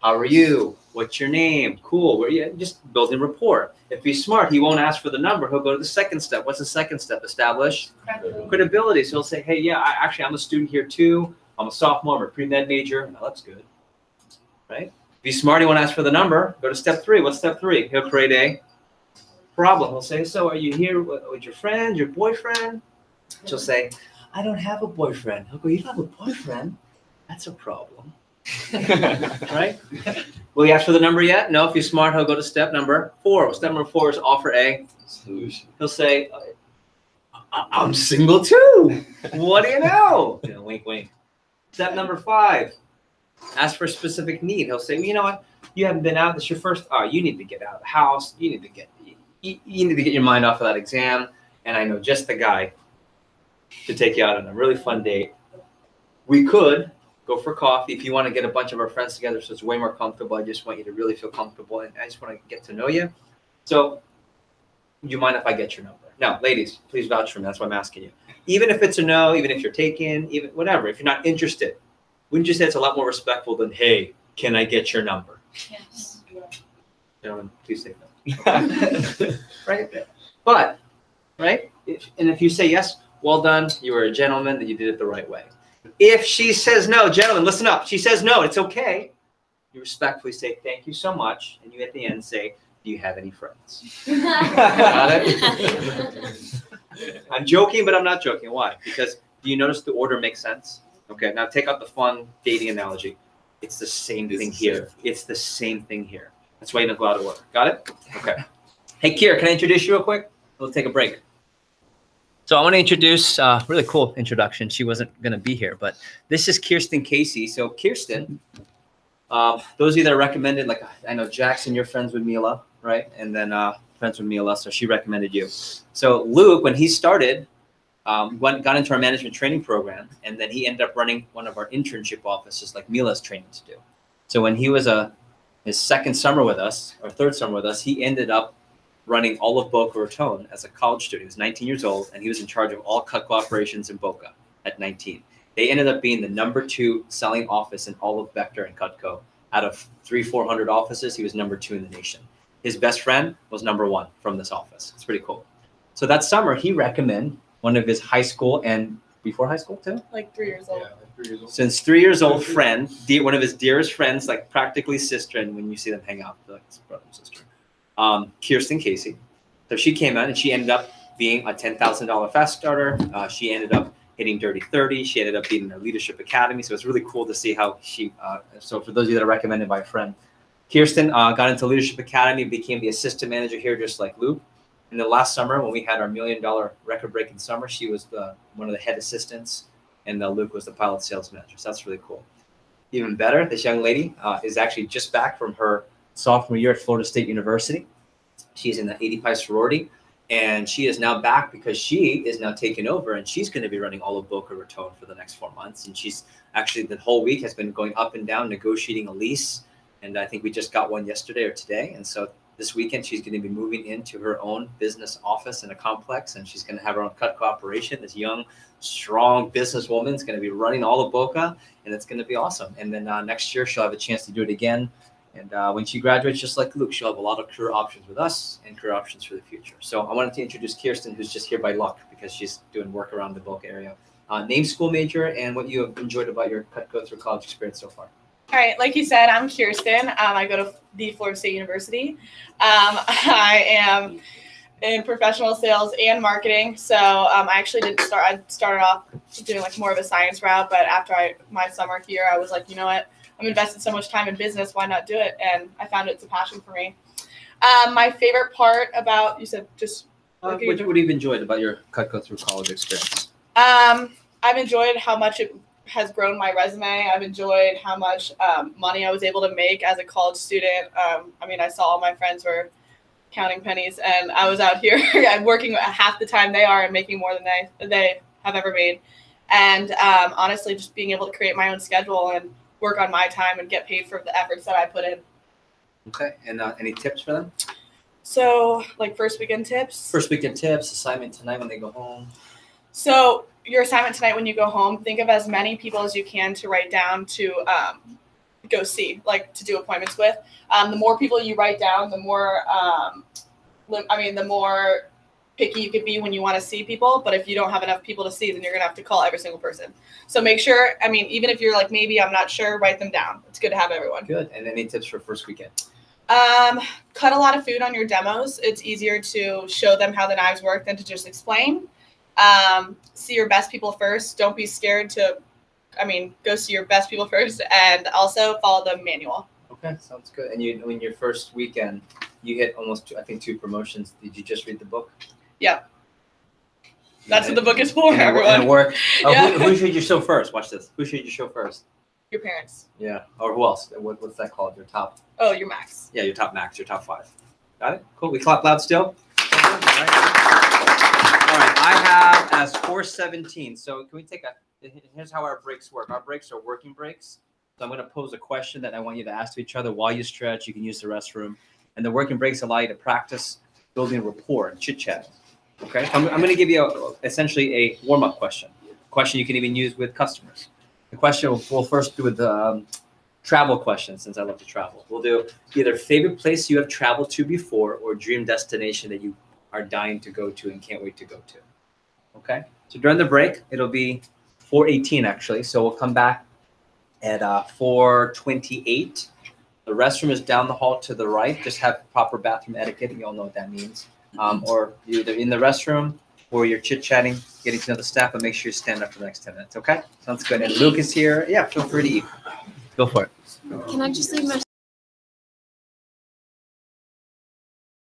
S10: How are you? What's your name? Cool. Where are you? Just building rapport. If he's smart, he won't ask for the number. He'll go to the second step. What's the second step? Establish credibility. So he'll say, "Hey, yeah, I'm a student here too. I'm a sophomore. I'm a pre-med major." No, that's good. Right? If he's smart, he won't ask for the number. Go to step 3. What's step 3? He'll create a problem. He'll say, "So are you here with your friend, your boyfriend?" She'll say, "I don't have a boyfriend." He'll go, "You don't have a boyfriend? That's a problem." Right? Will he ask for the number yet? No. If he's smart, he'll go to step number 4. Step number 4 is offer a solution. He'll say, "I'm single too. What do you know?" Wink, wink. Step number 5, ask for a specific need. He'll say, "Well, you know what? You haven't been out. This is your first. Oh, you need to get out of the house. You need to get your mind off of that exam. And I know just the guy to take you out on a really fun date. We could go for coffee if you want to get a bunch of our friends together, so it's way more comfortable. I just want you to really feel comfortable, and I just want to get to know you. So, would you mind if I get your number?" Now, ladies, please vouch for me. That's why I'm asking you. Even if it's a no, even if you're taken, even whatever, if you're not interested, wouldn't you say it's a lot more respectful than, "Hey, can I get your number?"
S12: Yes.
S10: Gentlemen, please say no. Right? But, right? If you say yes, well done. You were a gentleman, that you did it the right way. If she says no, gentlemen, listen up. She says no, it's okay. You respectfully say, "Thank you so much." And you at the end say, "Do you have any friends?" Got it? I'm joking, but I'm not joking. Why? Because do you notice the order makes sense? Okay, now take out the fun dating analogy. It's the same thing here. It's the same thing here. That's why you don't go out of order. Got it? Okay. Hey, Kier, can I introduce you real quick? We'll take a break. So I want to introduce, really cool introduction. She wasn't going to be here, but this is Kirsten Casey. So Kirsten, those of you that are recommended, like I know Jackson, you're friends with Mila, right? And then friends with Mila, so she recommended you. So Luke, when he started, got into our management training program, and then he ended up running one of our internship offices like Mila's training to do. So when he was his second summer with us, or third summer with us, he ended up running all of Boca Raton as a college student. He was 19 years old, and he was in charge of all Cutco operations in Boca at 19. They ended up being the #2 selling office in all of Vector and Cutco. Out of 300-400 offices, he was #2 in the nation. His best friend was #1 from this office. It's pretty cool. So that summer, he recommended one of his high school and before high school too?
S18: Like 3 years old.
S10: Since 3 years old friend, one of his dearest friends, like practically sister, and when you see them hang out, they're like brother and sister. Kirsten Casey. So she came out and she ended up being a $10,000 fast starter. She ended up hitting Dirty 30. She ended up being in the Leadership Academy. So it's really cool to see how she, so for those of you that are recommended by a friend, Kirsten got into Leadership Academy, became the assistant manager here just like Luke. And the last summer when we had our $1 million record-breaking summer, she was one of the head assistants, and Luke was the pilot sales manager. So that's really cool. Even better, this young lady is actually just back from her sophomore year at Florida State University. She's in the 80 Pi sorority, and she is now back because she is now taking over, and she's going to be running all of Boca Raton for the next 4 months. And she's actually the whole week has been going up and down negotiating a lease, and I think we just got one yesterday or today. And so this weekend she's going to be moving into her own business office in a complex, and she's going to have her own Cutco operation. This young, strong businesswoman is going to be running all of Boca, and it's going to be awesome. And then next year she'll have a chance to do it again. And when she graduates, just like Luke, she'll have a lot of career options with us and career options for the future. So I wanted to introduce Kirsten, who's just here by luck because she's doing work around the Boca area. Name, school major, and what you have enjoyed about your Cutco through college experience so far.
S20: All right, like you said, I'm Kirsten. I go to the Florida State University. I am in professional sales and marketing. So I actually didn't start. I started off doing like more of a science route, but after my summer here, I was like, you know what? I'm invested so much time in business. Why not do it? And I found it's a passion for me. My favorite part about, you said just.
S10: What have you enjoyed about your Cutco through college experience?
S20: I've enjoyed how much it has grown my resume. I've enjoyed how much money I was able to make as a college student. I mean, I saw all my friends were counting pennies, and I was out here working half the time they are and making more than they have ever made. And honestly, just being able to create my own schedule and work on my time and get paid for the efforts that I put in.
S10: Okay, and any tips for them?
S20: So, like first weekend tips?
S10: First weekend tips, assignment tonight when they go home.
S20: So, your assignment tonight when you go home, think of as many people as you can to write down to go see, like to do appointments with. The more people you write down, the more, the more picky you could be when you want to see people. But if you don't have enough people to see, then you're going to have to call every single person. So make sure, even if you're like, maybe I'm not sure, write them down. It's good to have everyone.
S10: Good. And any tips for first weekend?
S20: Cut a lot of food on your demos. It's easier to show them how the knives work than to just explain. See your best people first. Don't be scared to, go see your best people first, and also follow the manual.
S10: Okay, sounds good. And you, in your first weekend, you hit almost, I think, 2 promotions. Did you just read the book?
S20: Yeah. That's what the book is for,
S10: and
S20: everyone.
S10: And it worked. Oh,
S20: Yeah.
S10: who should you show first? Watch this. Who should you show first?
S20: Your parents.
S10: Yeah. Or who else? What's that called? Your top?
S20: Oh, your max.
S10: Yeah, your top max, your top 5. Got it? Cool. We clap loud still? All right, I have as 4:17. So can we take here's how our breaks work. Our breaks are working breaks. So I'm going to pose a question that I want you to ask to each other while you stretch. You can use the restroom. And the working breaks allow you to practice building rapport and chit-chat. Okay? I'm going to give you essentially a warm-up question. A question you can even use with customers. The question we'll first do with the travel question, since I love to travel. We'll do either favorite place you have traveled to before or dream destination that you are dying to go to and can't wait to go to. Okay? So during the break, it'll be 4:18 actually. So we'll come back at 4:28. The restroom is down the hall to the right. Just have proper bathroom etiquette. You all know what that means. Or you're either in the restroom or you're chit-chatting, getting to know the staff, but make sure you stand up for the next 10 minutes, okay? Sounds good. And Luke is here. Yeah, feel free to eat. Go for it.
S21: Can I just leave my